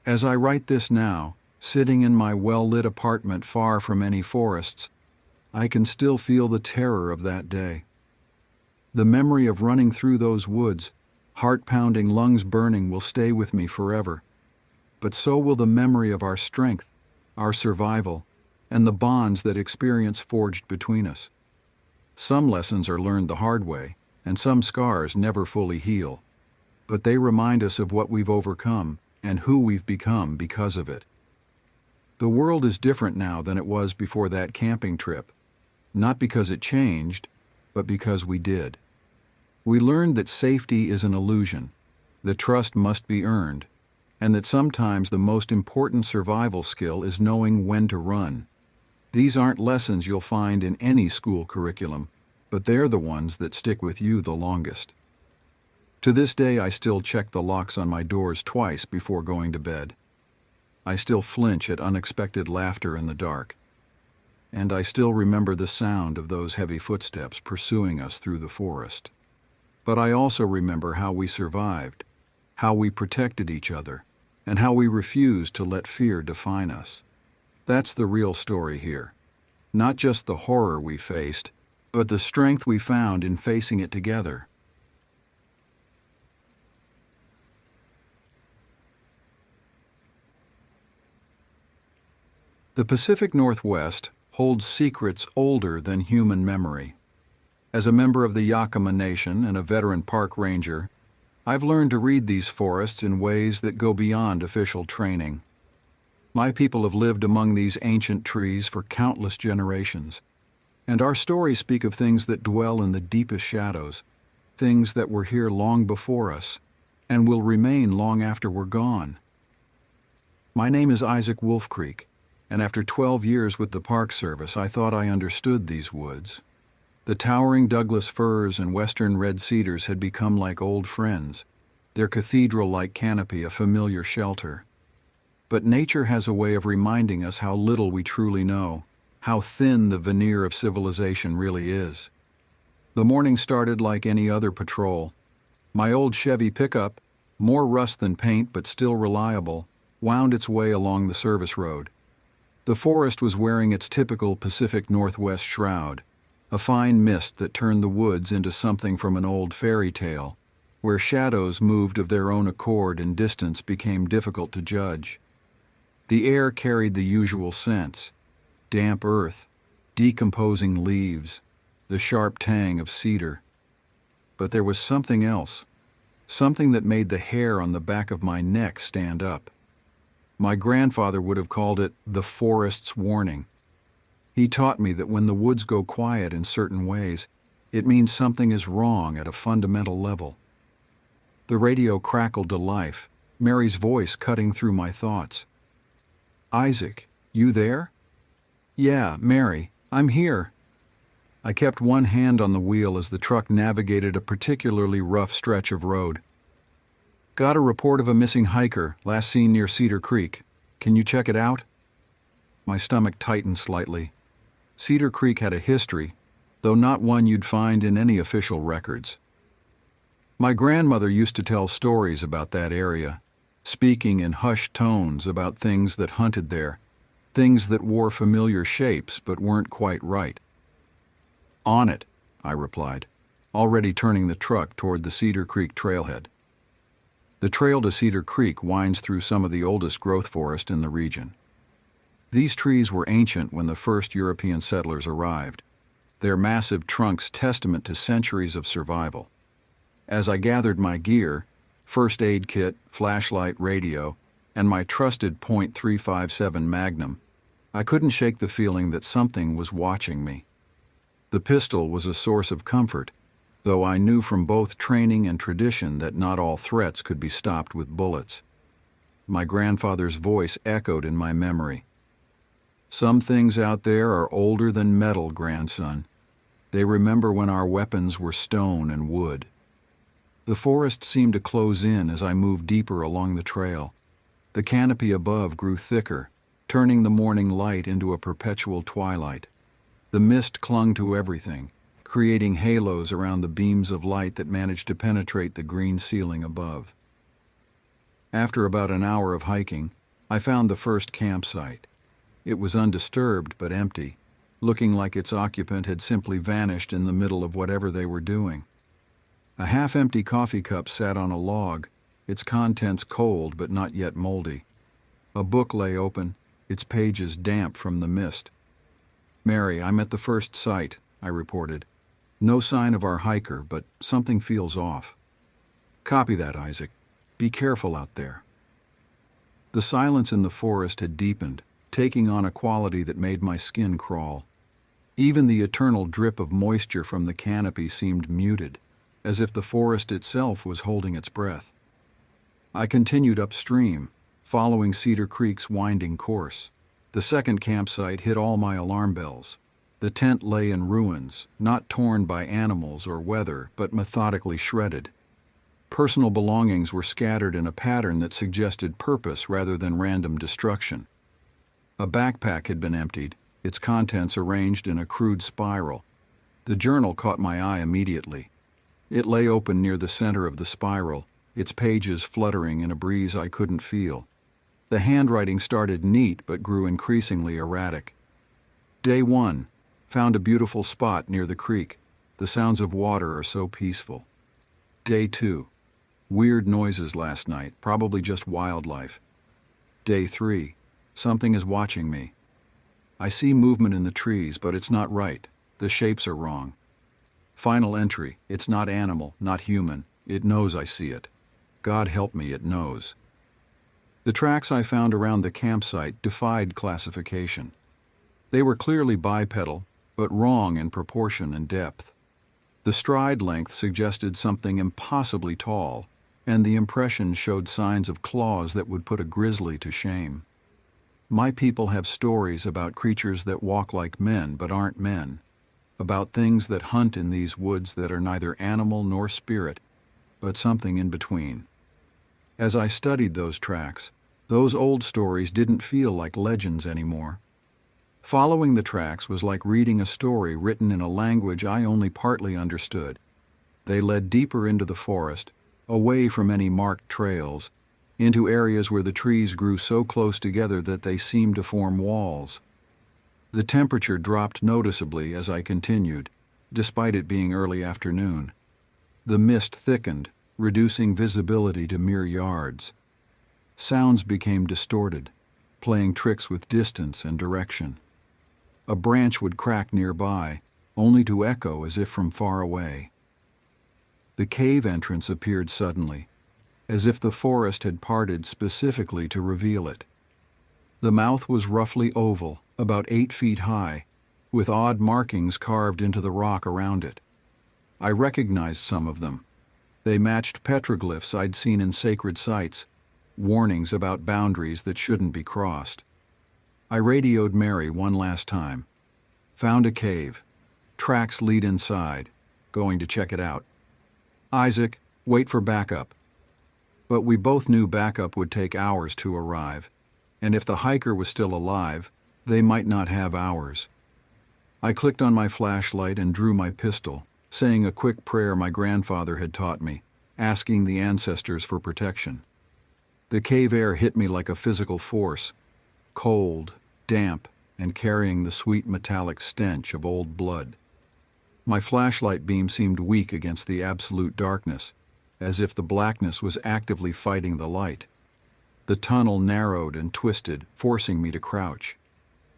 As I write this now, sitting in my well-lit apartment far from any forests, I can still feel the terror of that day. The memory of running through those woods, heart-pounding, lungs burning, will stay with me forever. But so will the memory of our strength, our survival, and the bonds that experience forged between us. Some lessons are learned the hard way, and some scars never fully heal. But they remind us of what we've overcome and who we've become because of it. The world is different now than it was before that camping trip, not because it changed, but because we did. We learned that safety is an illusion, that trust must be earned, and that sometimes the most important survival skill is knowing when to run. These aren't lessons you'll find in any school curriculum, but they're the ones that stick with you the longest. To this day, I still check the locks on my doors twice before going to bed. I still flinch at unexpected laughter in the dark. And I still remember the sound of those heavy footsteps pursuing us through the forest. But I also remember how we survived, how we protected each other, and how we refused to let fear define us. That's the real story here. Not just the horror we faced, but the strength we found in facing it together. The Pacific Northwest holds secrets older than human memory. As a member of the Yakama Nation and a veteran park ranger, I've learned to read these forests in ways that go beyond official training. My people have lived among these ancient trees for countless generations, and our stories speak of things that dwell in the deepest shadows, things that were here long before us, and will remain long after we're gone. My name is Isaac Wolfcreek, and after 12 years with the Park Service, I thought I understood these woods. The towering Douglas firs and western red cedars had become like old friends, their cathedral-like canopy a familiar shelter. But nature has a way of reminding us how little we truly know, how thin the veneer of civilization really is. The morning started like any other patrol. My old Chevy pickup, more rust than paint but still reliable, wound its way along the service road. The forest was wearing its typical Pacific Northwest shroud, a fine mist that turned the woods into something from an old fairy tale, where shadows moved of their own accord and distance became difficult to judge. The air carried the usual scents: damp earth, decomposing leaves, the sharp tang of cedar. But there was something else, something that made the hair on the back of my neck stand up. My grandfather would have called it the forest's warning. He taught me that when the woods go quiet in certain ways, it means something is wrong at a fundamental level. The radio crackled to life, Mary's voice cutting through my thoughts. "Isaac, you there?" "Yeah, Mary, I'm here." I kept one hand on the wheel as the truck navigated a particularly rough stretch of road. "Got a report of a missing hiker, last seen near Cedar Creek. Can you check it out?" My stomach tightened slightly. Cedar Creek had a history, though not one you'd find in any official records. My grandmother used to tell stories about that area, speaking in hushed tones about things that hunted there, things that wore familiar shapes but weren't quite right. "On it," I replied, already turning the truck toward the Cedar Creek trailhead. The trail to Cedar Creek winds through some of the oldest growth forest in the region. These trees were ancient when the first European settlers arrived. their massive trunks testament to centuries of survival. As I gathered my gear, first aid kit, flashlight, radio, and my trusted .357 Magnum, I couldn't shake the feeling that something was watching me. The pistol was a source of comfort, though I knew from both training and tradition that not all threats could be stopped with bullets. My grandfather's voice echoed in my memory. "Some things out there are older than metal, grandson. They remember when our weapons were stone and wood." The forest seemed to close in as I moved deeper along the trail. The canopy above grew thicker, turning the morning light into a perpetual twilight. The mist clung to everything, creating halos around the beams of light that managed to penetrate the green ceiling above. After about an hour of hiking, I found the first campsite. It was undisturbed but empty, looking like its occupant had simply vanished in the middle of whatever they were doing. A half-empty coffee cup sat on a log, its contents cold but not yet moldy. A book lay open, its pages damp from the mist. "Mary, I'm at the first site," I reported. "No sign of our hiker, but something feels off." "Copy that, Isaac. Be careful out there." The silence in the forest had deepened, taking on a quality that made my skin crawl. Even the eternal drip of moisture from the canopy seemed muted, as if the forest itself was holding its breath. I continued upstream, following Cedar Creek's winding course. The second campsite hit all my alarm bells. The tent lay in ruins, not torn by animals or weather, but methodically shredded. Personal belongings were scattered in a pattern that suggested purpose rather than random destruction. A backpack had been emptied, its contents arranged in a crude spiral. The journal caught my eye immediately. It lay open near the center of the spiral, its pages fluttering in a breeze I couldn't feel. The handwriting started neat but grew increasingly erratic. Day 1. Found a beautiful spot near the creek. The sounds of water are so peaceful. Day 2. Weird noises last night, probably just wildlife. Day 3. Something is watching me. I see movement in the trees, but it's not right. The shapes are wrong. Final entry. It's not animal, not human. It knows I see it. God help me, it knows. The tracks I found around the campsite defied classification. They were clearly bipedal, but wrong in proportion and depth. The stride length suggested something impossibly tall, and the impression showed signs of claws that would put a grizzly to shame. My people have stories about creatures that walk like men but aren't men, about things that hunt in these woods that are neither animal nor spirit, but something in between. As I studied those tracks, those old stories didn't feel like legends anymore. Following the tracks was like reading a story written in a language I only partly understood. They led deeper into the forest, away from any marked trails, into areas where the trees grew so close together that they seemed to form walls. The temperature dropped noticeably as I continued, despite it being early afternoon. The mist thickened, reducing visibility to mere yards. Sounds became distorted, playing tricks with distance and direction. A branch would crack nearby, only to echo as if from far away. The cave entrance appeared suddenly, as if the forest had parted specifically to reveal it. The mouth was roughly oval, about 8 feet high, with odd markings carved into the rock around it. I recognized some of them. They matched petroglyphs I'd seen in sacred sites, warnings about boundaries that shouldn't be crossed. I radioed Mary one last time. Found a cave. Tracks lead inside. Going to check it out. Isaac, wait for backup. But we both knew backup would take hours to arrive, and if the hiker was still alive, they might not have hours. I clicked on my flashlight and drew my pistol, saying a quick prayer my grandfather had taught me, asking the ancestors for protection. The cave air hit me like a physical force, cold, damp, and carrying the sweet metallic stench of old blood. My flashlight beam seemed weak against the absolute darkness, as if the blackness was actively fighting the light. The tunnel narrowed and twisted, forcing me to crouch.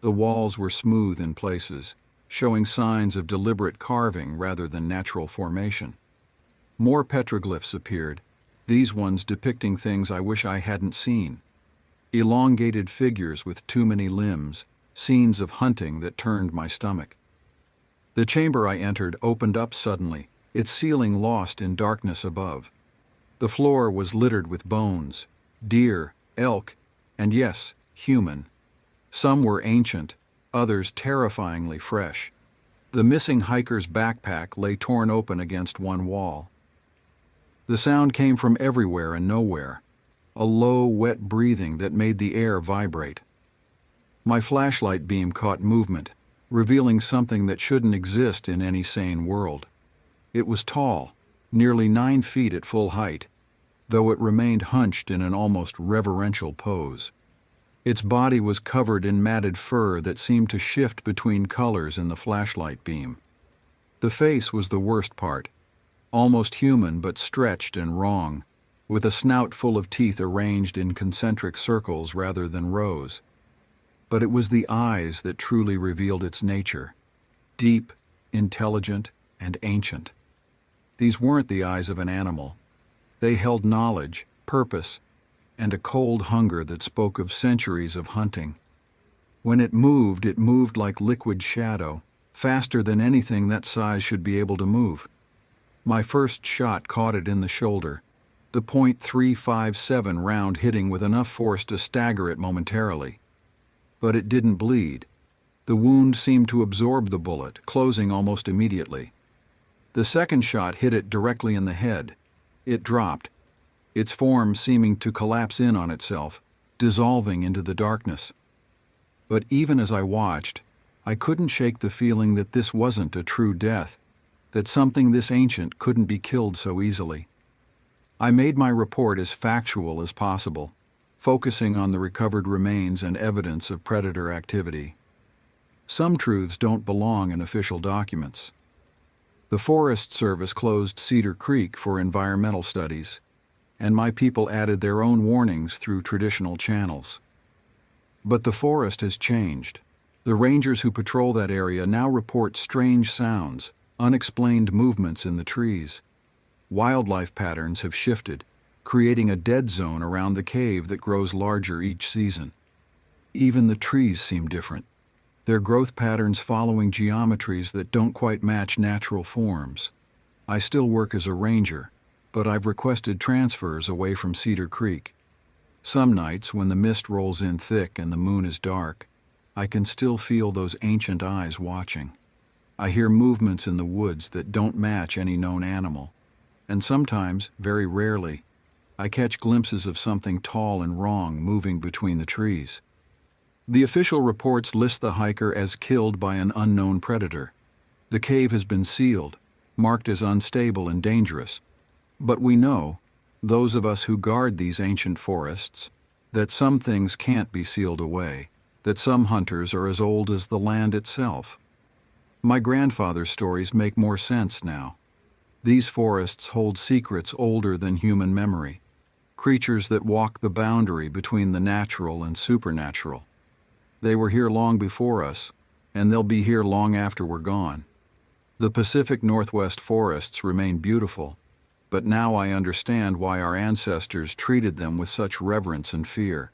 The walls were smooth in places, showing signs of deliberate carving rather than natural formation. More petroglyphs appeared, these ones depicting things I wish I hadn't seen. Elongated figures with too many limbs, scenes of hunting that turned my stomach. The chamber I entered opened up suddenly, its ceiling lost in darkness above. The floor was littered with bones, deer, elk, and yes, human. Some were ancient, others terrifyingly fresh. The missing hiker's backpack lay torn open against one wall. The sound came from everywhere and nowhere, a low, wet breathing that made the air vibrate. My flashlight beam caught movement, revealing something that shouldn't exist in any sane world. It was tall, nearly 9 feet at full height, though it remained hunched in an almost reverential pose. Its body was covered in matted fur that seemed to shift between colors in the flashlight beam. The face was the worst part, almost human but stretched and wrong, with a snout full of teeth arranged in concentric circles rather than rows. But it was the eyes that truly revealed its nature, deep, intelligent, and ancient. These weren't the eyes of an animal. They held knowledge, purpose, and a cold hunger that spoke of centuries of hunting. When it moved like liquid shadow, faster than anything that size should be able to move. My first shot caught it in the shoulder, the .357 round hitting with enough force to stagger it momentarily. But it didn't bleed. The wound seemed to absorb the bullet, closing almost immediately. The second shot hit it directly in the head. It dropped, its form seeming to collapse in on itself, dissolving into the darkness. But even as I watched, I couldn't shake the feeling that this wasn't a true death, that something this ancient couldn't be killed so easily. I made my report as factual as possible, focusing on the recovered remains and evidence of predator activity. Some truths don't belong in official documents. The Forest Service closed Cedar Creek for environmental studies, and my people added their own warnings through traditional channels. But the forest has changed. The rangers who patrol that area now report strange sounds, unexplained movements in the trees. Wildlife patterns have shifted, creating a dead zone around the cave that grows larger each season. Even the trees seem different, their growth patterns following geometries that don't quite match natural forms. I still work as a ranger, but I've requested transfers away from Cedar Creek. Some nights, when the mist rolls in thick and the moon is dark, I can still feel those ancient eyes watching. I hear movements in the woods that don't match any known animal, and sometimes, very rarely, I catch glimpses of something tall and wrong moving between the trees. The official reports list the hiker as killed by an unknown predator. The cave has been sealed, marked as unstable and dangerous. But we know, those of us who guard these ancient forests, that some things can't be sealed away, that some hunters are as old as the land itself. My grandfather's stories make more sense now. These forests hold secrets older than human memory, creatures that walk the boundary between the natural and supernatural. They were here long before us, and they'll be here long after we're gone. The Pacific Northwest forests remain beautiful, but now I understand why our ancestors treated them with such reverence and fear.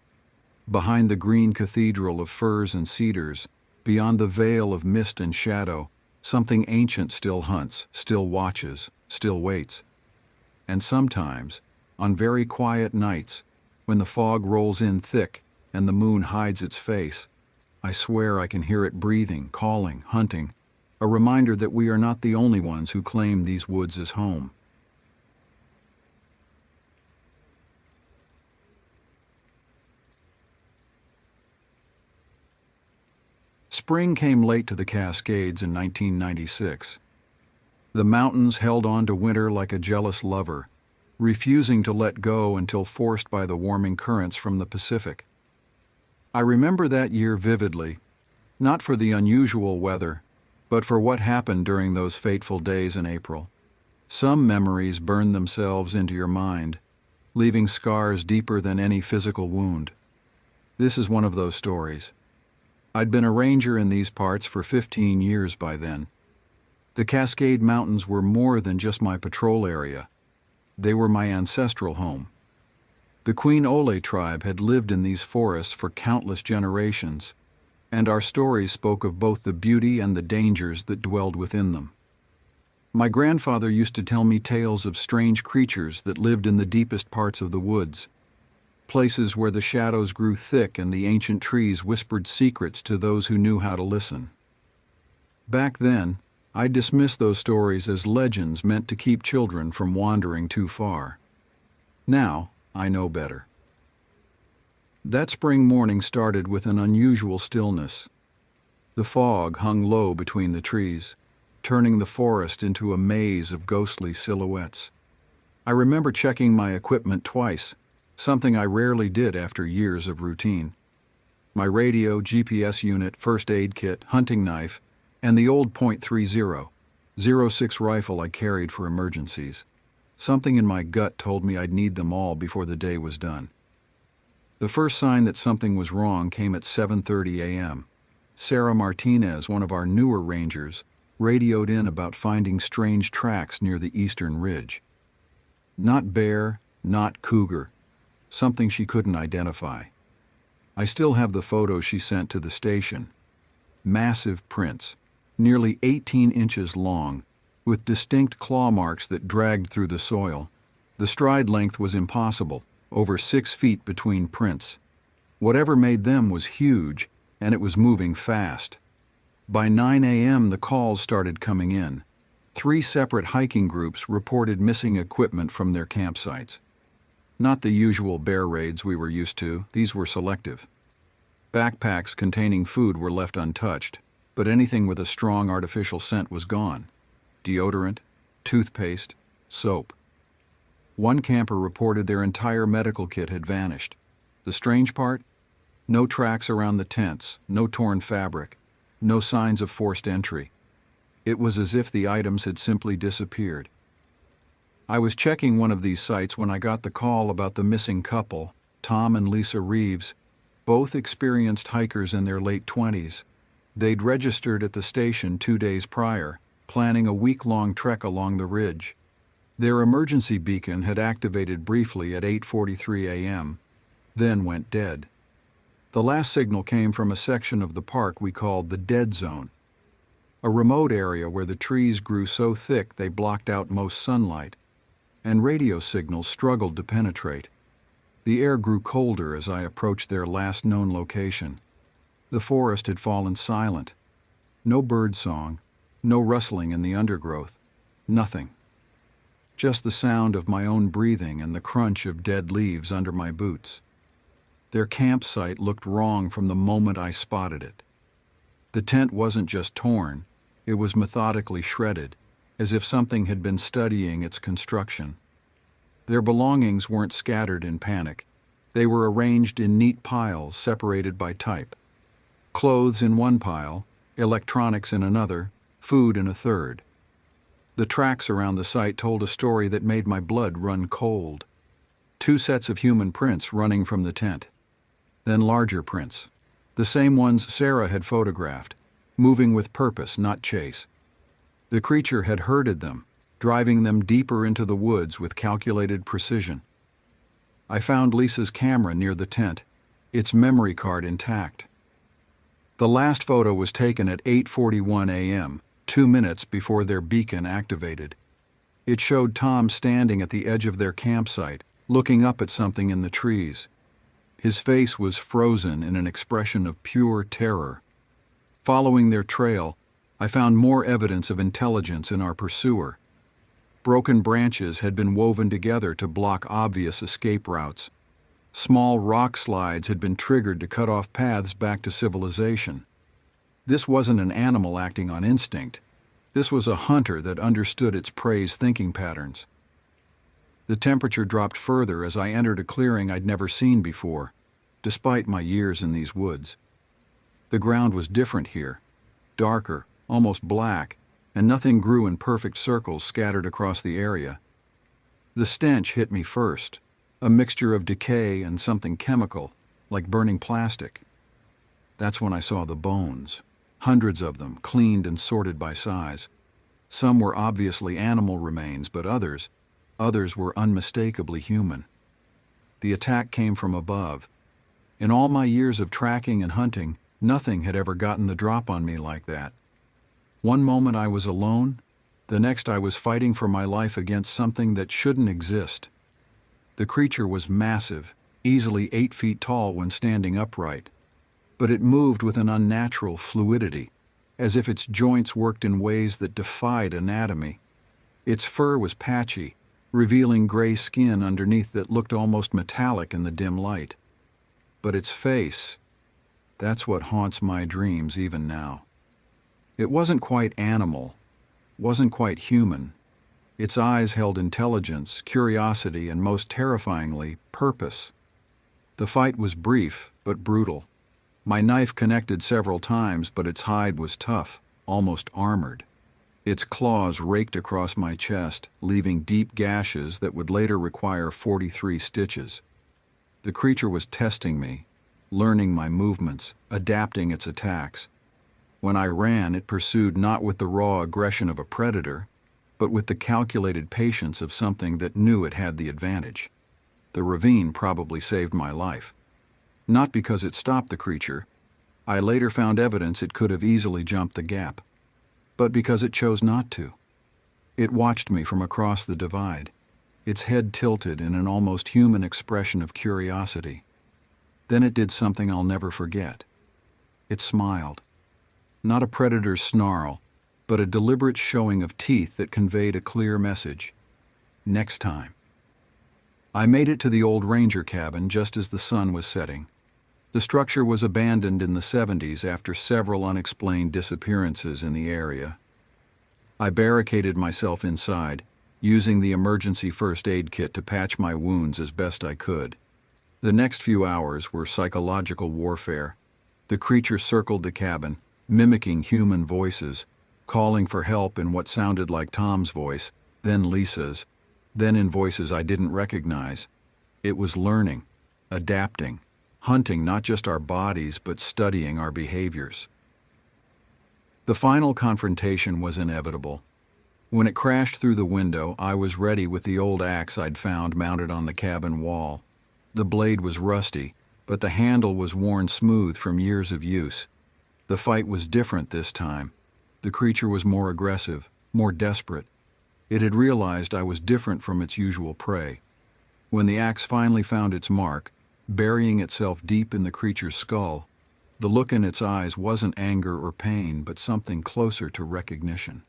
Behind the green cathedral of firs and cedars, beyond the veil of mist and shadow, something ancient still hunts, still watches, still waits. And sometimes, on very quiet nights, when the fog rolls in thick and the moon hides its face, I swear I can hear it breathing, calling, hunting, a reminder that we are not the only ones who claim these woods as home. Spring came late to the Cascades in 1996. The mountains held on to winter like a jealous lover, refusing to let go until forced by the warming currents from the Pacific. I remember that year vividly, not for the unusual weather, but for what happened during those fateful days in April. Some memories burn themselves into your mind, leaving scars deeper than any physical wound. This is one of those stories. I'd been a ranger in these parts for 15 years by then. The Cascade Mountains were more than just my patrol area. They were my ancestral home. The Queen Ole tribe had lived in these forests for countless generations, and our stories spoke of both the beauty and the dangers that dwelled within them. My grandfather used to tell me tales of strange creatures that lived in the deepest parts of the woods, places where the shadows grew thick and the ancient trees whispered secrets to those who knew how to listen. Back then, I dismissed those stories as legends meant to keep children from wandering too far. Now, I know better. That spring morning started with an unusual stillness. The fog hung low between the trees, turning the forest into a maze of ghostly silhouettes. I remember checking my equipment twice, something I rarely did after years of routine. My radio, GPS unit, first aid kit, hunting knife, and the old .30, 06 rifle I carried for emergencies. Something in my gut told me I'd need them all before the day was done. The first sign that something was wrong came at 7:30 a.m. Sarah Martinez, one of our newer rangers, radioed in about finding strange tracks near the eastern ridge. Not bear, not cougar, something she couldn't identify. I still have the photos she sent to the station. Massive prints, nearly 18 inches long, with distinct claw marks that dragged through the soil. The stride length was impossible, over 6 feet between prints. Whatever made them was huge, and it was moving fast. By 9 a.m., the calls started coming in. 3 separate hiking groups reported missing equipment from their campsites. Not the usual bear raids we were used to, these were selective. Backpacks containing food were left untouched, but anything with a strong artificial scent was gone. Deodorant, toothpaste, soap. One camper reported their entire medical kit had vanished. The strange part? No tracks around the tents, no torn fabric, no signs of forced entry. It was as if the items had simply disappeared. I was checking one of these sites when I got the call about the missing couple, Tom and Lisa Reeves, both experienced hikers in their late 20s. They'd registered at the station 2 days prior, planning a week-long trek along the ridge. Their emergency beacon had activated briefly at 8:43 a.m., then went dead. The last signal came from a section of the park we called the Dead Zone, a remote area where the trees grew so thick they blocked out most sunlight, and radio signals struggled to penetrate. The air grew colder as I approached their last known location. The forest had fallen silent. No bird song, no rustling in the undergrowth, nothing. Just the sound of my own breathing and the crunch of dead leaves under my boots. Their campsite looked wrong from the moment I spotted it. The tent wasn't just torn, it was methodically shredded, as if something had been studying its construction. Their belongings weren't scattered in panic. They were arranged in neat piles separated by type. Clothes in one pile, electronics in another, food in a third. The tracks around the site told a story that made my blood run cold. 2 sets of human prints running from the tent. Then larger prints, the same ones Sarah had photographed, moving with purpose, not chase. The creature had herded them, driving them deeper into the woods with calculated precision. I found Lisa's camera near the tent, its memory card intact. The last photo was taken at 8:41 a.m., 2 minutes before their beacon activated. It showed Tom standing at the edge of their campsite, looking up at something in the trees. His face was frozen in an expression of pure terror. Following their trail, I found more evidence of intelligence in our pursuer. Broken branches had been woven together to block obvious escape routes. Small rock slides had been triggered to cut off paths back to civilization. This wasn't an animal acting on instinct. This was a hunter that understood its prey's thinking patterns. The temperature dropped further as I entered a clearing I'd never seen before, despite my years in these woods. The ground was different here, darker, almost black, and nothing grew in perfect circles scattered across the area. The stench hit me first, a mixture of decay and something chemical, like burning plastic. That's when I saw the bones. Hundreds of them, cleaned and sorted by size. Some were obviously animal remains, but others were unmistakably human. The attack came from above. In all my years of tracking and hunting, nothing had ever gotten the drop on me like that. One moment I was alone, the next I was fighting for my life against something that shouldn't exist. The creature was massive, easily 8 feet tall when standing upright, but it moved with an unnatural fluidity, as if its joints worked in ways that defied anatomy. Its fur was patchy, revealing gray skin underneath that looked almost metallic in the dim light. But its face, that's what haunts my dreams even now. It wasn't quite animal, wasn't quite human. Its eyes held intelligence, curiosity, and most terrifyingly, purpose. The fight was brief, but brutal. My knife connected several times, but its hide was tough, almost armored. Its claws raked across my chest, leaving deep gashes that would later require 43 stitches. The creature was testing me, learning my movements, adapting its attacks. When I ran, it pursued not with the raw aggression of a predator, but with the calculated patience of something that knew it had the advantage. The ravine probably saved my life. Not because it stopped the creature. I later found evidence it could have easily jumped the gap, but because it chose not to. It watched me from across the divide, its head tilted in an almost human expression of curiosity. Then it did something I'll never forget. It smiled. Not a predator's snarl, but a deliberate showing of teeth that conveyed a clear message. Next time. I made it to the old ranger cabin just as the sun was setting. The structure was abandoned in the 70s after several unexplained disappearances in the area. I barricaded myself inside, using the emergency first aid kit to patch my wounds as best I could. The next few hours were psychological warfare. The creature circled the cabin, mimicking human voices, calling for help in what sounded like Tom's voice, then Lisa's, then in voices I didn't recognize. It was learning, adapting, hunting not just our bodies but studying our behaviors. The final confrontation was inevitable. When it crashed through the window, I was ready with the old axe I'd found mounted on the cabin wall. The blade was rusty, but the handle was worn smooth from years of use. The fight was different this time. The creature was more aggressive, more desperate. It had realized I was different from its usual prey. When the axe finally found its mark, burying itself deep in the creature's skull, the look in its eyes wasn't anger or pain, but something closer to recognition.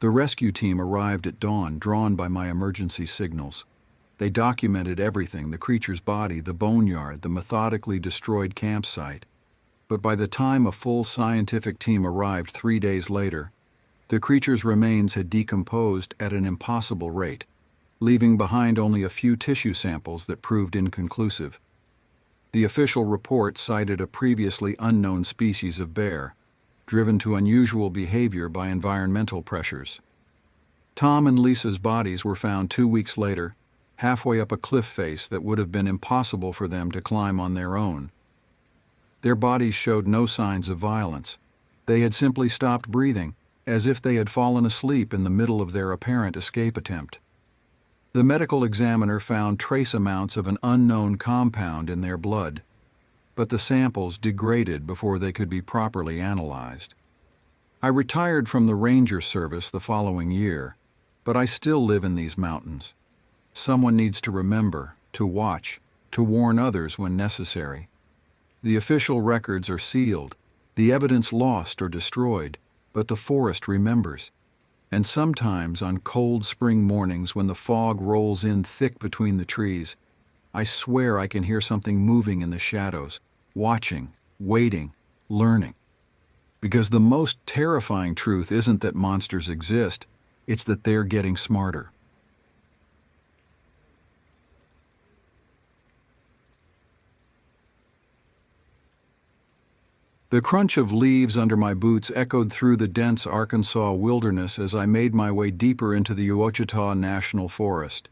The rescue team arrived at dawn, drawn by my emergency signals. They documented everything: the creature's body, the boneyard, the methodically destroyed campsite. But by the time a full scientific team arrived 3 days later, the creature's remains had decomposed at an impossible rate, leaving behind only a few tissue samples that proved inconclusive. The official report cited a previously unknown species of bear, driven to unusual behavior by environmental pressures. Tom and Lisa's bodies were found 2 weeks later, halfway up a cliff face that would have been impossible for them to climb on their own. Their bodies showed no signs of violence. They had simply stopped breathing, as if they had fallen asleep in the middle of their apparent escape attempt. The medical examiner found trace amounts of an unknown compound in their blood, but the samples degraded before they could be properly analyzed. I retired from the ranger service the following year, but I still live in these mountains. Someone needs to remember, to watch, to warn others when necessary. The official records are sealed, the evidence lost or destroyed, but the forest remembers. And sometimes on cold spring mornings when the fog rolls in thick between the trees, I swear I can hear something moving in the shadows, watching, waiting, learning. Because the most terrifying truth isn't that monsters exist, it's that they're getting smarter. The crunch of leaves under my boots echoed through the dense Arkansas wilderness as I made my way deeper into the Ouachita National Forest.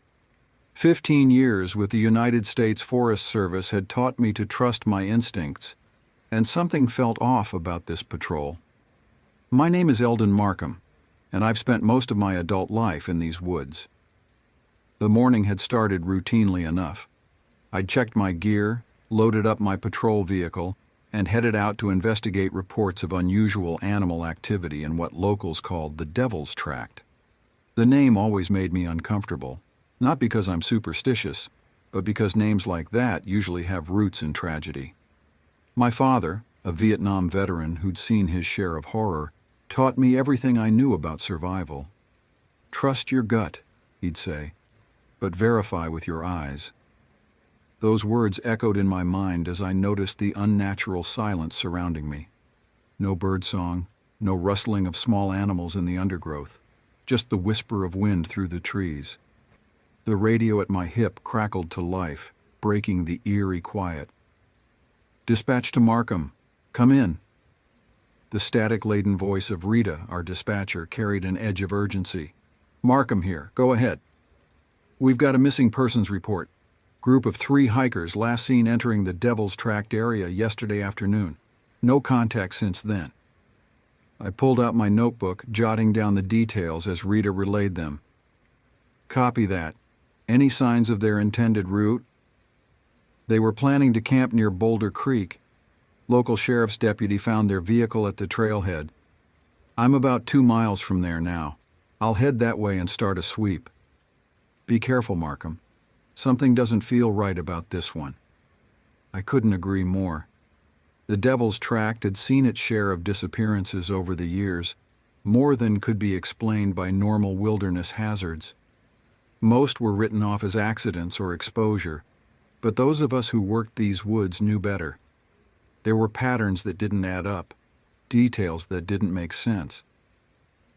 15 years with the United States Forest Service had taught me to trust my instincts, and something felt off about this patrol. My name is Eldon Markham, and I've spent most of my adult life in these woods. The morning had started routinely enough. I'd checked my gear, loaded up my patrol vehicle, and headed out to investigate reports of unusual animal activity in what locals called the Devil's Tract. The name always made me uncomfortable, not because I'm superstitious, but because names like that usually have roots in tragedy. My father, a Vietnam veteran who'd seen his share of horror, taught me everything I knew about survival. Trust your gut, he'd say, but verify with your eyes. Those words echoed in my mind as I noticed the unnatural silence surrounding me. No birdsong, no rustling of small animals in the undergrowth, just the whisper of wind through the trees. The radio at my hip crackled to life, breaking the eerie quiet. "Dispatch to Markham. Come in." The static-laden voice of Rita, our dispatcher, carried an edge of urgency. "Markham here. Go ahead. We've got a missing persons report. Group of 3 hikers last seen entering the Devil's Tract area yesterday afternoon. No contact since then." I pulled out my notebook, jotting down the details as Rita relayed them. "Copy that. Any signs of their intended route?" "They were planning to camp near Boulder Creek. Local sheriff's deputy found their vehicle at the trailhead. I'm about 2 miles from there now. I'll head that way and start a sweep. Be careful, Markham. Something doesn't feel right about this one." I couldn't agree more. The Devil's Tract had seen its share of disappearances over the years, more than could be explained by normal wilderness hazards. Most were written off as accidents or exposure, but those of us who worked these woods knew better. There were patterns that didn't add up, details that didn't make sense.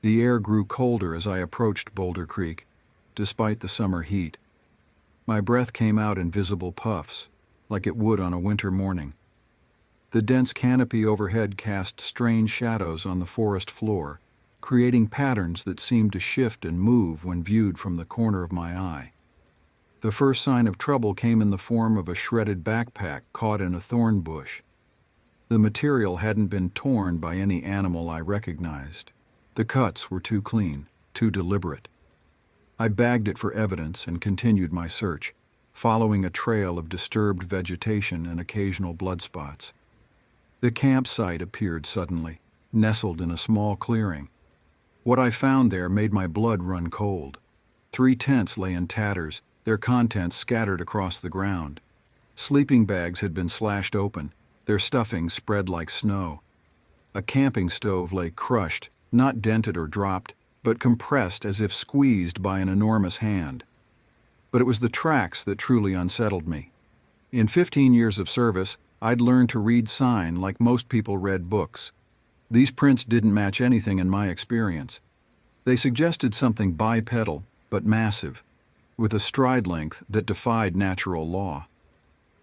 The air grew colder as I approached Boulder Creek, despite the summer heat. My breath came out in visible puffs, like it would on a winter morning. The dense canopy overhead cast strange shadows on the forest floor, creating patterns that seemed to shift and move when viewed from the corner of my eye. The first sign of trouble came in the form of a shredded backpack caught in a thorn bush. The material hadn't been torn by any animal I recognized. The cuts were too clean, too deliberate. I bagged it for evidence and continued my search, following a trail of disturbed vegetation and occasional blood spots. The campsite appeared suddenly, nestled in a small clearing. What I found there made my blood run cold. 3 tents lay in tatters, their contents scattered across the ground. Sleeping bags had been slashed open, their stuffing spread like snow. A camping stove lay crushed, not dented or dropped, but compressed as if squeezed by an enormous hand. But it was the tracks that truly unsettled me. In 15 years of service, I'd learned to read sign like most people read books. These prints didn't match anything in my experience. They suggested something bipedal, but massive, with a stride length that defied natural law.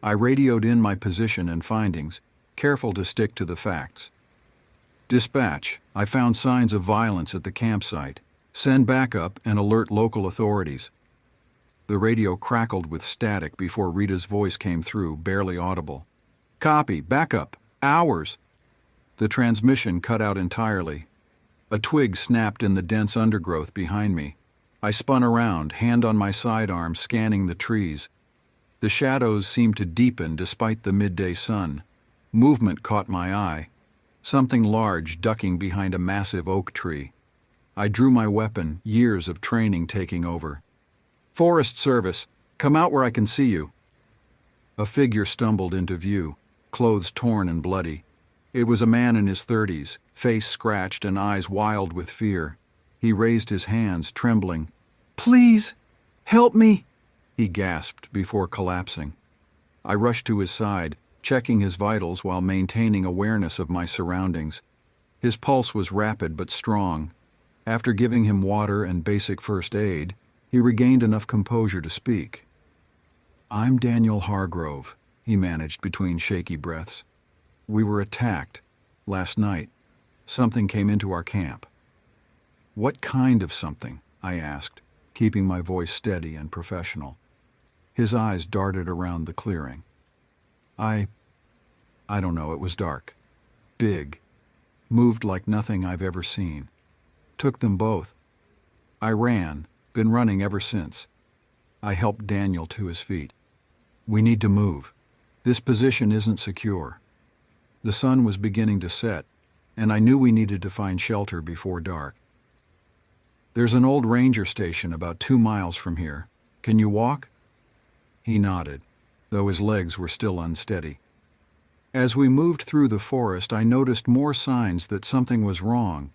I radioed in my position and findings, careful to stick to the facts. "Dispatch, I found signs of violence at the campsite. Send backup and alert local authorities." The radio crackled with static before Rita's voice came through, barely audible. "Copy, backup, hours." The transmission cut out entirely. A twig snapped in the dense undergrowth behind me. I spun around, hand on my sidearm, scanning the trees. The shadows seemed to deepen despite the midday sun. Movement caught my eye. Something large ducking behind a massive oak tree. I drew my weapon, years of training taking over. "Forest Service, come out where I can see you." A figure stumbled into view, clothes torn and bloody. It was a man in his 30s, face scratched and eyes wild with fear. He raised his hands, trembling. "Please, help me," he gasped before collapsing. I rushed to his side, checking his vitals while maintaining awareness of my surroundings. His pulse was rapid but strong. After giving him water and basic first aid, he regained enough composure to speak. "I'm Daniel Hargrove," he managed between shaky breaths. "We were attacked last night. Something came into our camp." "What kind of something?" I asked, keeping my voice steady and professional. His eyes darted around the clearing. I don't know, it was dark. Big. Moved like nothing I've ever seen. Took them both. I ran, been running ever since. I helped Daniel to his feet. We need to move. This position isn't secure. The sun was beginning to set, and I knew we needed to find shelter before dark. There's an old ranger station about 2 miles from here. Can you walk? He nodded, though his legs were still unsteady. As we moved through the forest, I noticed more signs that something was wrong.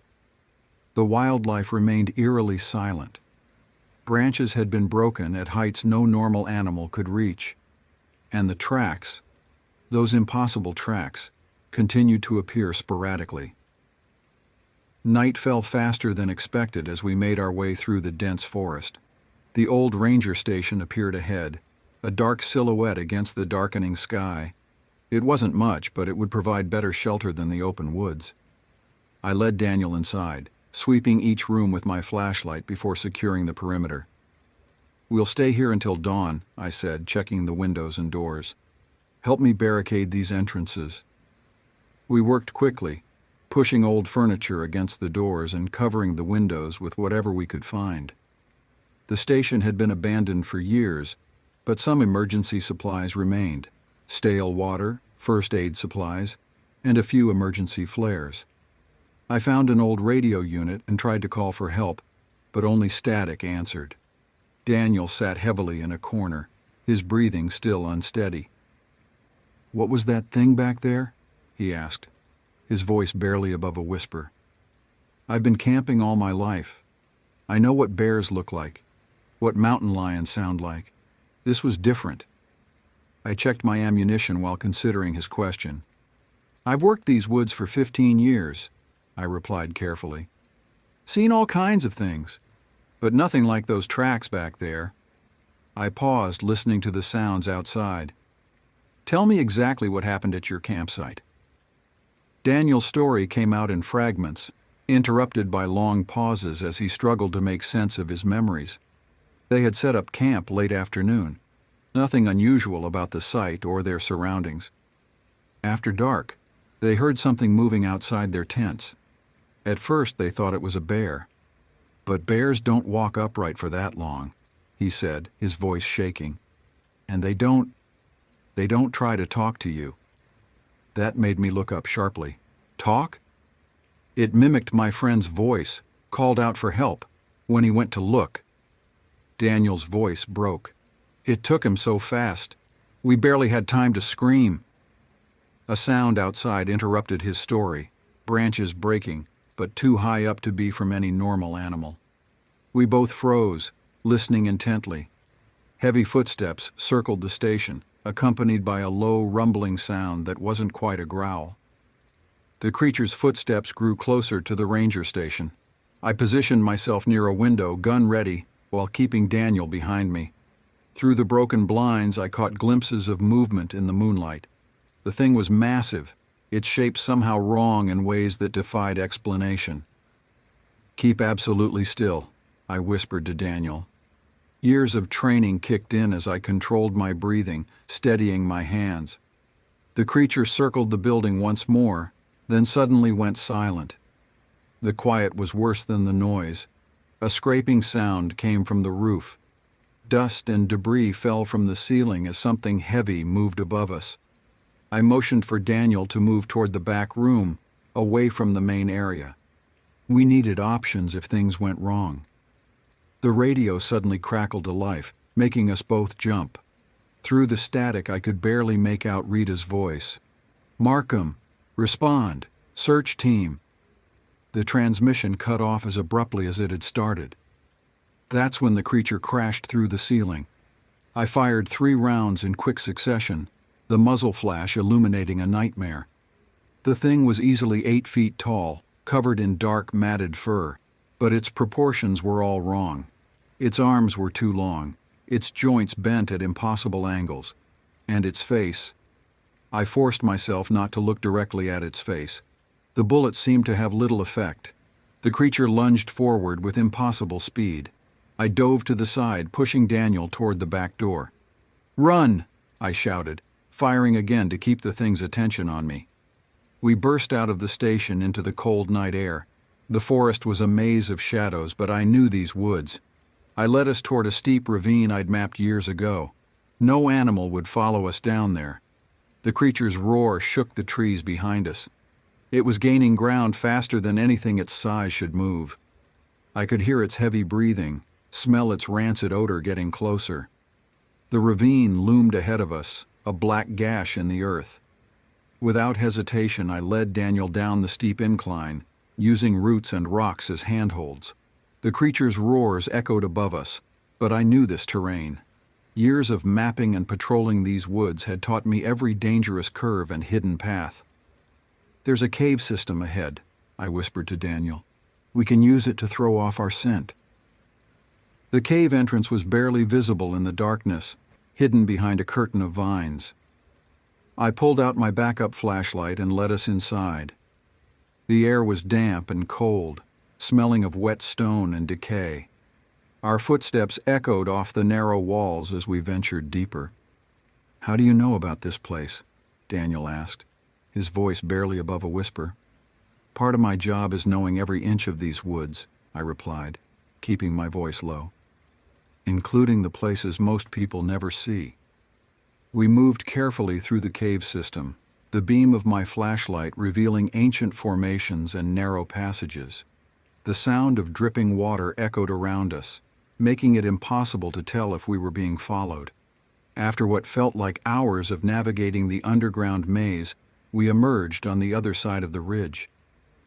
The wildlife remained eerily silent. Branches had been broken at heights no normal animal could reach. And the tracks, those impossible tracks, continued to appear sporadically. Night fell faster than expected as we made our way through the dense forest. The old ranger station appeared ahead, a dark silhouette against the darkening sky. It wasn't much, but it would provide better shelter than the open woods. I led Daniel inside, sweeping each room with my flashlight before securing the perimeter. We'll stay here until dawn, I said, checking the windows and doors. Help me barricade these entrances. We worked quickly, pushing old furniture against the doors and covering the windows with whatever we could find. The station had been abandoned for years, but some emergency supplies remained: stale water, first aid supplies, and a few emergency flares. I found an old radio unit and tried to call for help, but only static answered. Daniel sat heavily in a corner, his breathing still unsteady. "What was that thing back there?" he asked, his voice barely above a whisper. "I've been camping all my life. I know what bears look like, what mountain lions sound like. This was different." I checked my ammunition while considering his question. "I've worked these woods for 15 years, I replied carefully. "Seen all kinds of things, but nothing like those tracks back there." I paused, listening to the sounds outside. "Tell me exactly what happened at your campsite." Daniel's story came out in fragments, interrupted by long pauses as he struggled to make sense of his memories. They had set up camp late afternoon. Nothing unusual about the site or their surroundings. After dark, they heard something moving outside their tents. At first they thought it was a bear. "But bears don't walk upright for that long," he said, his voice shaking. "And they don't try to talk to you." That made me look up sharply. "Talk?" It mimicked my friend's voice, called out for help, when he went to look. Daniel's voice broke. It took him so fast. We barely had time to scream. A sound outside interrupted his story, branches breaking, but too high up to be from any normal animal. We both froze, listening intently. Heavy footsteps circled the station, accompanied by a low, rumbling sound that wasn't quite a growl. The creature's footsteps grew closer to the ranger station. I positioned myself near a window, gun ready, while keeping Daniel behind me. Through the broken blinds, I caught glimpses of movement in the moonlight. The thing was massive, its shape somehow wrong in ways that defied explanation. "Keep absolutely still," I whispered to Daniel. Years of training kicked in as I controlled my breathing, steadying my hands. The creature circled the building once more, then suddenly went silent. The quiet was worse than the noise. A scraping sound came from the roof. Dust and debris fell from the ceiling as something heavy moved above us. I motioned for Daniel to move toward the back room, away from the main area. We needed options if things went wrong. The radio suddenly crackled to life, making us both jump. Through the static, I could barely make out Rita's voice. "Markham, respond, search team." The transmission cut off as abruptly as it had started. That's when the creature crashed through the ceiling. I fired 3 rounds in quick succession, the muzzle flash illuminating a nightmare. The thing was easily 8 feet tall, covered in dark, matted fur, but its proportions were all wrong. Its arms were too long, its joints bent at impossible angles, and its face. I forced myself not to look directly at its face. The bullet seemed to have little effect. The creature lunged forward with impossible speed. I dove to the side, pushing Daniel toward the back door. "Run!" I shouted, firing again to keep the thing's attention on me. We burst out of the station into the cold night air. The forest was a maze of shadows, but I knew these woods. I led us toward a steep ravine I'd mapped years ago. No animal would follow us down there. The creature's roar shook the trees behind us. It was gaining ground faster than anything its size should move. I could hear its heavy breathing, smell its rancid odor getting closer. The ravine loomed ahead of us, a black gash in the earth. Without hesitation, I led Daniel down the steep incline, using roots and rocks as handholds. The creature's roars echoed above us, but I knew this terrain. Years of mapping and patrolling these woods had taught me every dangerous curve and hidden path. "There's a cave system ahead," I whispered to Daniel. "We can use it to throw off our scent." The cave entrance was barely visible in the darkness, hidden behind a curtain of vines. I pulled out my backup flashlight and led us inside. The air was damp and cold, smelling of wet stone and decay. Our footsteps echoed off the narrow walls as we ventured deeper. "How do you know about this place?" Daniel asked, his voice barely above a whisper. "Part of my job is knowing every inch of these woods," I replied, keeping my voice low, "including the places most people never see." We moved carefully through the cave system, the beam of my flashlight revealing ancient formations and narrow passages. The sound of dripping water echoed around us, making it impossible to tell if we were being followed. After what felt like hours of navigating the underground maze, we emerged on the other side of the ridge.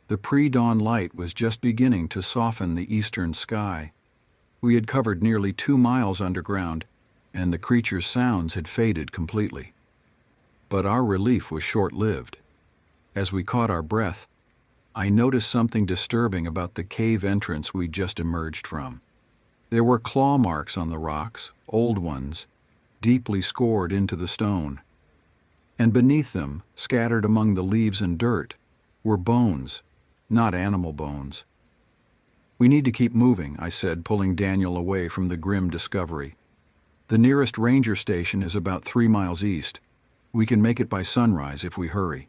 The pre-dawn light was just beginning to soften the eastern sky. We had covered nearly 2 miles underground, and the creature's sounds had faded completely. But our relief was short-lived. As we caught our breath, I noticed something disturbing about the cave entrance we'd just emerged from. There were claw marks on the rocks, old ones, deeply scored into the stone. And beneath them, scattered among the leaves and dirt, were bones, not animal bones. "We need to keep moving," I said, pulling Daniel away from the grim discovery. "The nearest ranger station is about 3 miles east. We can make it by sunrise if we hurry."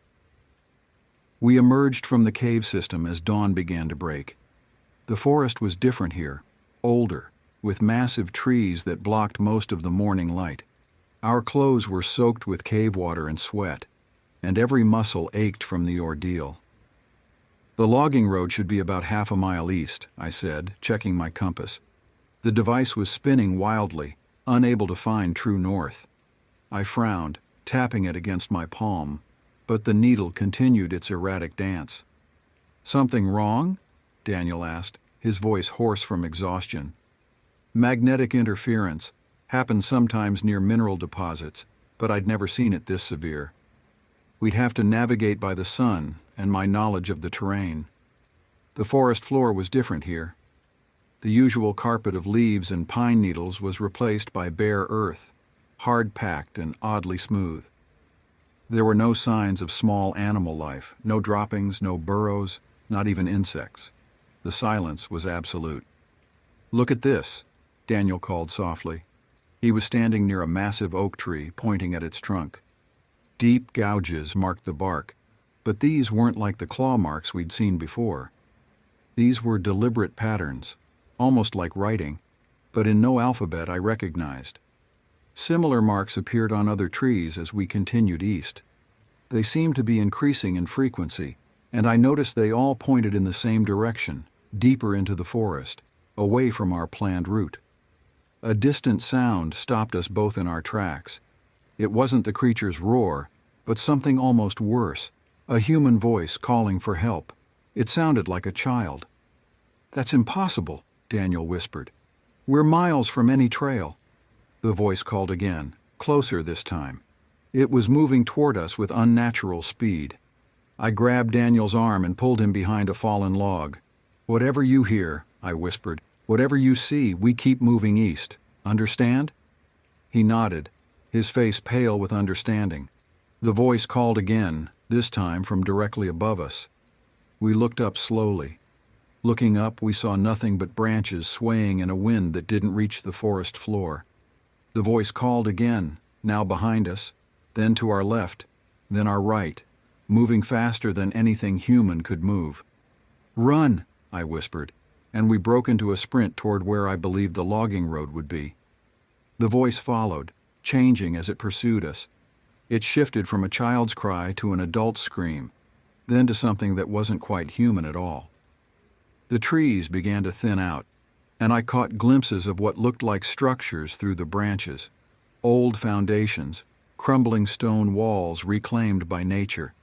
We emerged from the cave system as dawn began to break. The forest was different here, older, with massive trees that blocked most of the morning light. Our clothes were soaked with cave water and sweat, and every muscle ached from the ordeal. "The logging road should be about half a mile east," I said, checking my compass. The device was spinning wildly, unable to find true north. I frowned, tapping it against my palm, but the needle continued its erratic dance. "Something wrong?" Daniel asked, his voice hoarse from exhaustion. "Magnetic interference. Happens sometimes near mineral deposits, but I'd never seen it this severe. We'd have to navigate by the sun and my knowledge of the terrain. The forest floor was different here. The usual carpet of leaves and pine needles was replaced by bare earth, hard-packed and oddly smooth. There were no signs of small animal life, no droppings, no burrows, not even insects. The silence was absolute. "Look at this," Daniel called softly. He was standing near a massive oak tree, pointing at its trunk. Deep gouges marked the bark, but these weren't like the claw marks we'd seen before. These were deliberate patterns, almost like writing, but in no alphabet I recognized. Similar marks appeared on other trees as we continued east. They seemed to be increasing in frequency, and I noticed they all pointed in the same direction, deeper into the forest, away from our planned route. A distant sound stopped us both in our tracks. It wasn't the creature's roar, but something almost worse, a human voice calling for help. It sounded like a child. "That's impossible," Daniel whispered. "We're miles from any trail." The voice called again, closer this time. It was moving toward us with unnatural speed. I grabbed Daniel's arm and pulled him behind a fallen log. "Whatever you hear," I whispered, "whatever you see, we keep moving east. Understand?" He nodded, his face pale with understanding. The voice called again, this time from directly above us. We looked up slowly. Looking up, we saw nothing but branches swaying in a wind that didn't reach the forest floor. The voice called again, now behind us. then to our left, then our right, moving faster than anything human could move. "Run!" I whispered, and we broke into a sprint toward where I believed the logging road would be. The voice followed, changing as it pursued us. It shifted from a child's cry to an adult's scream, then to something that wasn't quite human at all. The trees began to thin out, and I caught glimpses of what looked like structures through the branches. Old foundations, crumbling stone walls reclaimed by nature.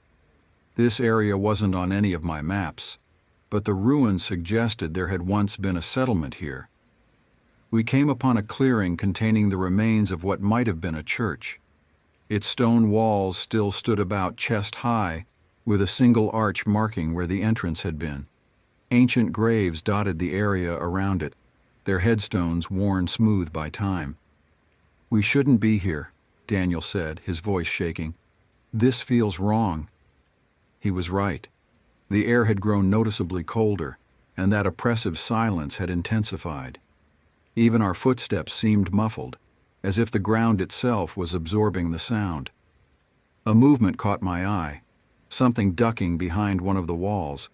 This area wasn't on any of my maps, but the ruins suggested there had once been a settlement here. We came upon a clearing containing the remains of what might have been a church. Its stone walls still stood about chest high, with a single arch marking where the entrance had been. Ancient graves dotted the area around it, their headstones worn smooth by time. "We shouldn't be here," Daniel said, his voice shaking. "This feels wrong." He was right. The air had grown noticeably colder, and that oppressive silence had intensified. Even our footsteps seemed muffled, as if the ground itself was absorbing the sound. A movement caught my eye, something ducking behind one of the walls.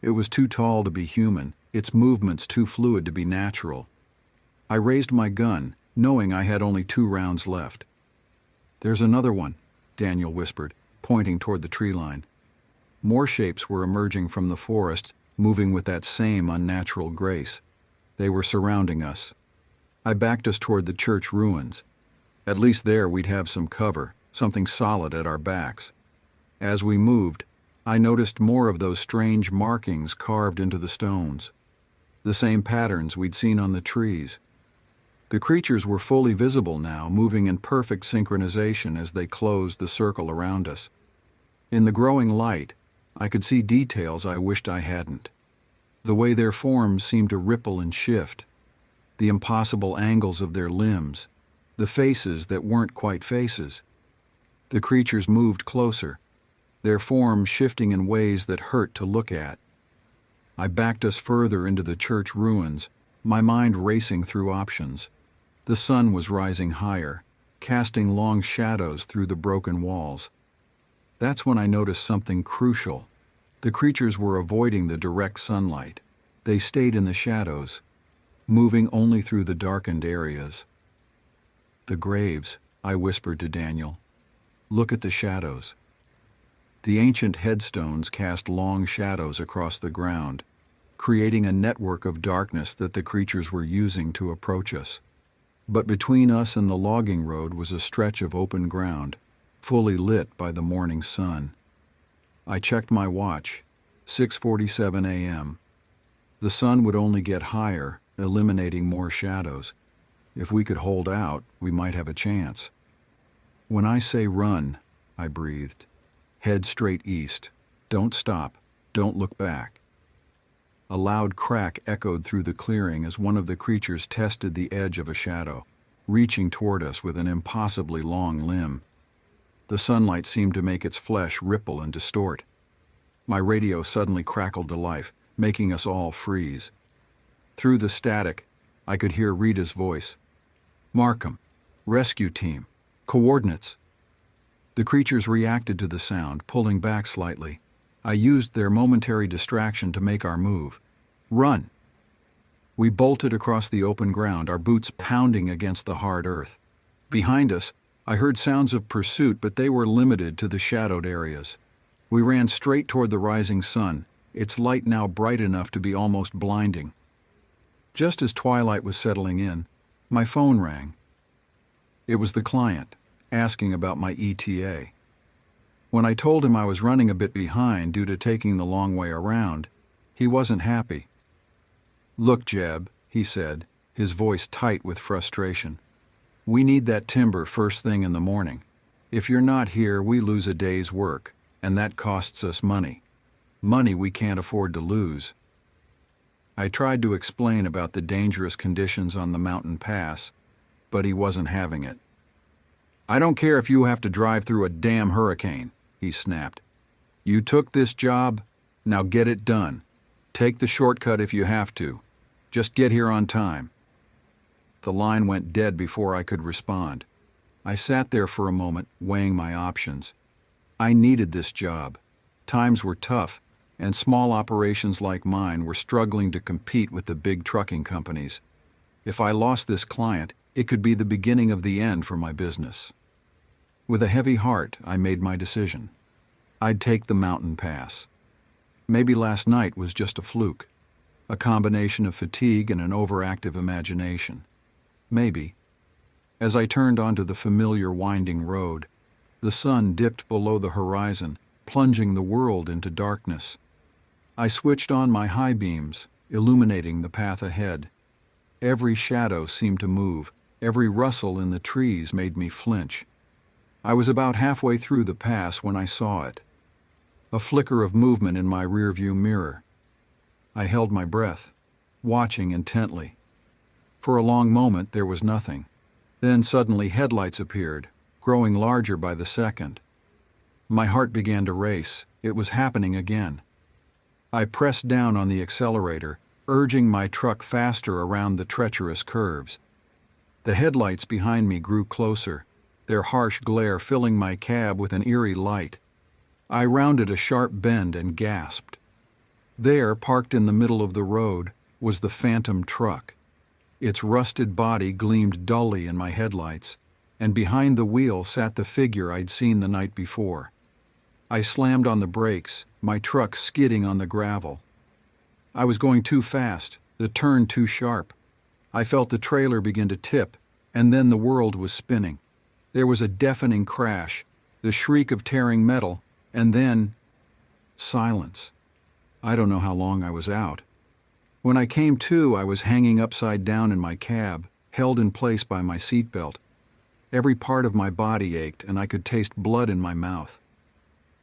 It was too tall to be human, its movements too fluid to be natural. I raised my gun, knowing I had only 2 rounds left. "There's another one," Daniel whispered, pointing toward the tree line. More shapes were emerging from the forest, moving with that same unnatural grace. They were surrounding us. I backed us toward the church ruins. At least there we'd have some cover, something solid at our backs. As we moved, I noticed more of those strange markings carved into the stones. The same patterns we'd seen on the trees. The creatures were fully visible now, moving in perfect synchronization as they closed the circle around us. In the growing light, I could see details I wished I hadn't. The way their forms seemed to ripple and shift, the impossible angles of their limbs, the faces that weren't quite faces. The creatures moved closer, their forms shifting in ways that hurt to look at. I backed us further into the church ruins, my mind racing through options. The sun was rising higher, casting long shadows through the broken walls. That's when I noticed something crucial. The creatures were avoiding the direct sunlight. They stayed in the shadows, moving only through the darkened areas. "The graves," I whispered to Daniel. "Look at the shadows." The ancient headstones cast long shadows across the ground, creating a network of darkness that the creatures were using to approach us. But between us and the logging road was a stretch of open ground, fully lit by the morning sun. I checked my watch, 6:47 a.m. The sun would only get higher, eliminating more shadows. If we could hold out, we might have a chance. "When I say run," I breathed, "head straight east. Don't stop. Don't look back." A loud crack echoed through the clearing as one of the creatures tested the edge of a shadow, reaching toward us with an impossibly long limb. The sunlight seemed to make its flesh ripple and distort. My radio suddenly crackled to life, making us all freeze. Through the static, I could hear Rita's voice. "Markham, rescue team, coordinates." The creatures reacted to the sound, pulling back slightly. I used their momentary distraction to make our move. "Run!" We bolted across the open ground, our boots pounding against the hard earth. Behind us, I heard sounds of pursuit, but they were limited to the shadowed areas. We ran straight toward the rising sun, its light now bright enough to be almost blinding. Just as twilight was settling in, my phone rang. It was the client, asking about my ETA. When I told him I was running a bit behind due to taking the long way around, he wasn't happy. "Look, Jeb," he said, his voice tight with frustration. "We need that timber first thing in the morning. If you're not here, we lose a day's work, and that costs us money. Money we can't afford to lose." I tried to explain about the dangerous conditions on the mountain pass, but he wasn't having it. "I don't care if you have to drive through a damn hurricane," he snapped. "You took this job, now get it done. Take the shortcut if you have to. Just get here on time." The line went dead before I could respond. I sat there for a moment, weighing my options. I needed this job. Times were tough, and small operations like mine were struggling to compete with the big trucking companies. If I lost this client, it could be the beginning of the end for my business. With a heavy heart, I made my decision. I'd take the mountain pass. Maybe last night was just a fluke, a combination of fatigue and an overactive imagination. Maybe. As I turned onto the familiar winding road, the sun dipped below the horizon, plunging the world into darkness. I switched on my high beams, illuminating the path ahead. Every shadow seemed to move, every rustle in the trees made me flinch. I was about halfway through the pass when I saw it. A flicker of movement in my rearview mirror. I held my breath, watching intently. For a long moment there was nothing. Then suddenly headlights appeared, growing larger by the second. My heart began to race. It was happening again. I pressed down on the accelerator, urging my truck faster around the treacherous curves. The headlights behind me grew closer, their harsh glare filling my cab with an eerie light. I rounded a sharp bend and gasped. There, parked in the middle of the road, was the phantom truck. Its rusted body gleamed dully in my headlights, and behind the wheel sat the figure I'd seen the night before. I slammed on the brakes, my truck skidding on the gravel. I was going too fast, the turn too sharp. I felt the trailer begin to tip, and then the world was spinning. There was a deafening crash, the shriek of tearing metal, and then silence. I don't know how long I was out. When I came to, I was hanging upside down in my cab, held in place by my seatbelt. Every part of my body ached, and I could taste blood in my mouth.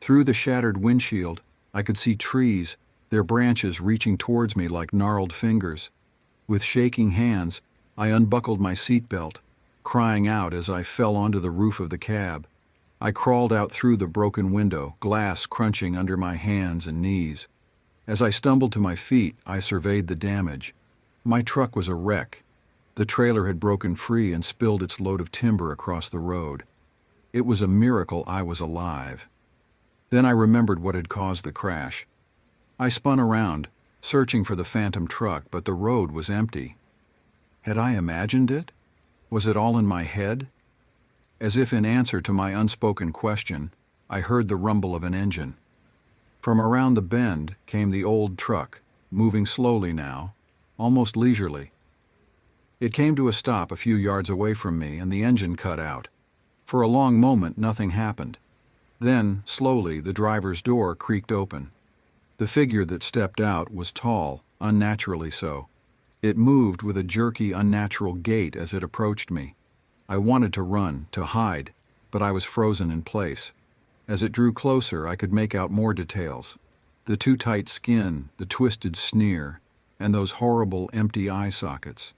Through the shattered windshield, I could see trees, their branches reaching towards me like gnarled fingers. With shaking hands, I unbuckled my seatbelt, crying out as I fell onto the roof of the cab. I crawled out through the broken window, glass crunching under my hands and knees. As I stumbled to my feet, I surveyed the damage. My truck was a wreck. The trailer had broken free and spilled its load of timber across the road. It was a miracle I was alive. Then I remembered what had caused the crash. I spun around, searching for the phantom truck, but the road was empty. Had I imagined it? Was it all in my head? As if in answer to my unspoken question, I heard the rumble of an engine. From around the bend came the old truck, moving slowly now, almost leisurely. It came to a stop a few yards away from me, and the engine cut out. For a long moment, nothing happened. Then, slowly, the driver's door creaked open. The figure that stepped out was tall, unnaturally so. It moved with a jerky, unnatural gait as it approached me. I wanted to run, to hide, but I was frozen in place. As it drew closer, I could make out more details. The too tight skin, the twisted sneer, and those horrible empty eye sockets.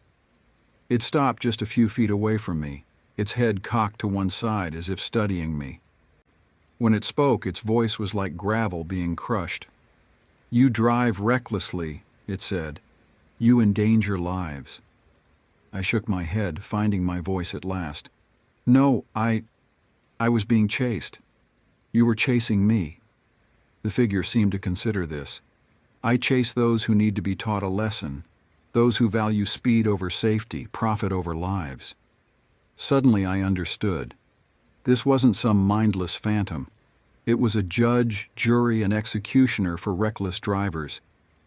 It stopped just a few feet away from me, its head cocked to one side as if studying me. When it spoke, its voice was like gravel being crushed. "You drive recklessly," it said. "You endanger lives." I shook my head, finding my voice at last. "No, I was being chased. You were chasing me." The figure seemed to consider this. "I chase those who need to be taught a lesson, those who value speed over safety, profit over lives." Suddenly I understood. This wasn't some mindless phantom. It was a judge, jury, and executioner for reckless drivers,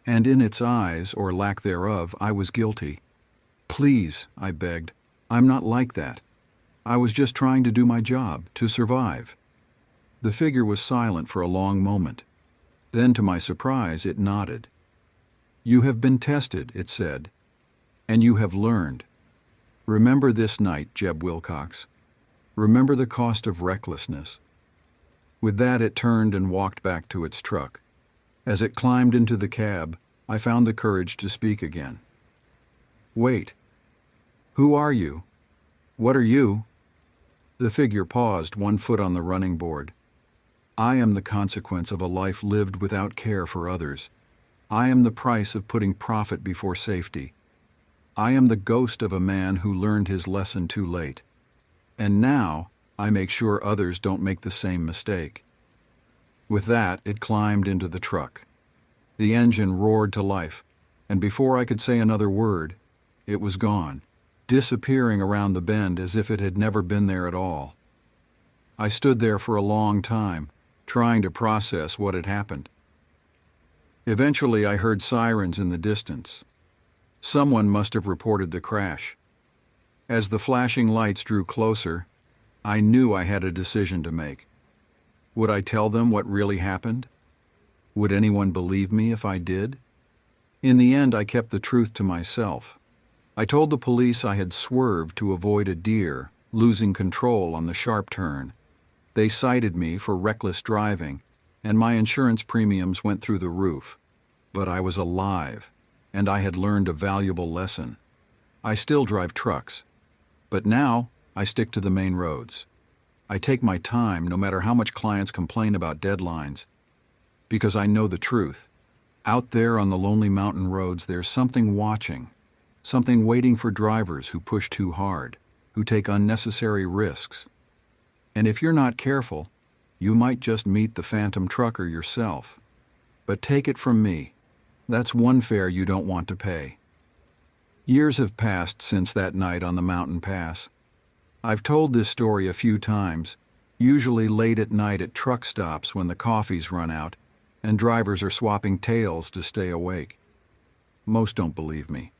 and in its eyes, or lack thereof, I was guilty. "Please," I begged, "I'm not like that. I was just trying to do my job, to survive." The figure was silent for a long moment. Then, to my surprise, it nodded. "You have been tested," it said, "and you have learned. Remember this night, Jeb Wilcox. Remember the cost of recklessness." With that, it turned and walked back to its truck. As it climbed into the cab, I found the courage to speak again. "Wait. Who are you? What are you?" The figure paused, one foot on the running board. "I am the consequence of a life lived without care for others. I am the price of putting profit before safety. I am the ghost of a man who learned his lesson too late. And now, I make sure others don't make the same mistake. With that, it climbed into the truck. The engine roared to life, and before I could say another word, it was gone, disappearing around the bend as if it had never been there at all. I stood there for a long time, trying to process what had happened. Eventually, I heard sirens in the distance. Someone must have reported the crash. As the flashing lights drew closer, I knew I had a decision to make. Would I tell them what really happened? Would anyone believe me if I did? In the end, I kept the truth to myself. I told the police I had swerved to avoid a deer, losing control on the sharp turn. They cited me for reckless driving, and my insurance premiums went through the roof. But I was alive, and I had learned a valuable lesson. I still drive trucks, but now I stick to the main roads. I take my time no matter how much clients complain about deadlines, because I know the truth. Out there on the lonely mountain roads, there's something watching, something waiting for drivers who push too hard, who take unnecessary risks. And if you're not careful, you might just meet the phantom trucker yourself. But take it from me, that's one fare you don't want to pay. Years have passed since that night on the mountain pass. I've told this story a few times, usually late at night at truck stops when the coffees run out and drivers are swapping tails to stay awake. Most don't believe me.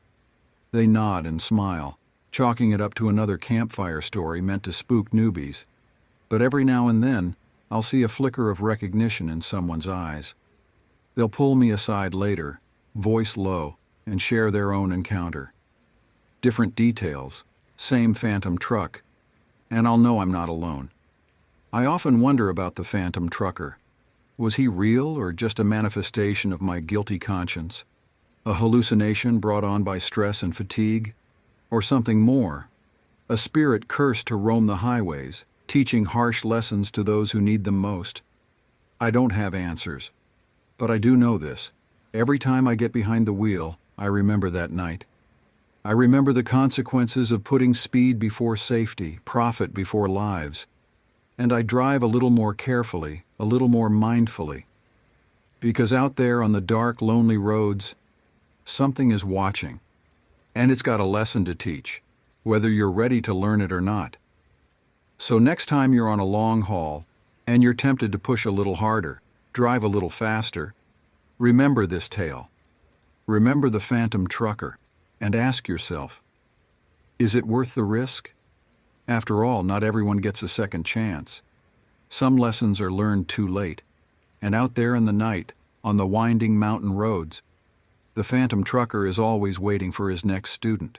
They nod and smile, chalking it up to another campfire story meant to spook newbies. But every now and then, I'll see a flicker of recognition in someone's eyes. They'll pull me aside later, voice low, and share their own encounter. Different details, same phantom truck, and I'll know I'm not alone. I often wonder about the phantom trucker. Was he real or just a manifestation of my guilty conscience? A hallucination brought on by stress and fatigue? Or something more? A spirit cursed to roam the highways, teaching harsh lessons to those who need them most? I don't have answers, but I do know this. Every time I get behind the wheel, I remember that night. I remember the consequences of putting speed before safety, profit before lives. And I drive a little more carefully, a little more mindfully. Because out there on the dark, lonely roads, something is watching. And it's got a lesson to teach, whether you're ready to learn it or not. So next time you're on a long haul, and you're tempted to push a little harder, drive a little faster, remember this tale. Remember the phantom trucker, and ask yourself, is it worth the risk? After all, not everyone gets a second chance. Some lessons are learned too late, and out there in the night, on the winding mountain roads, the phantom trucker is always waiting for his next student.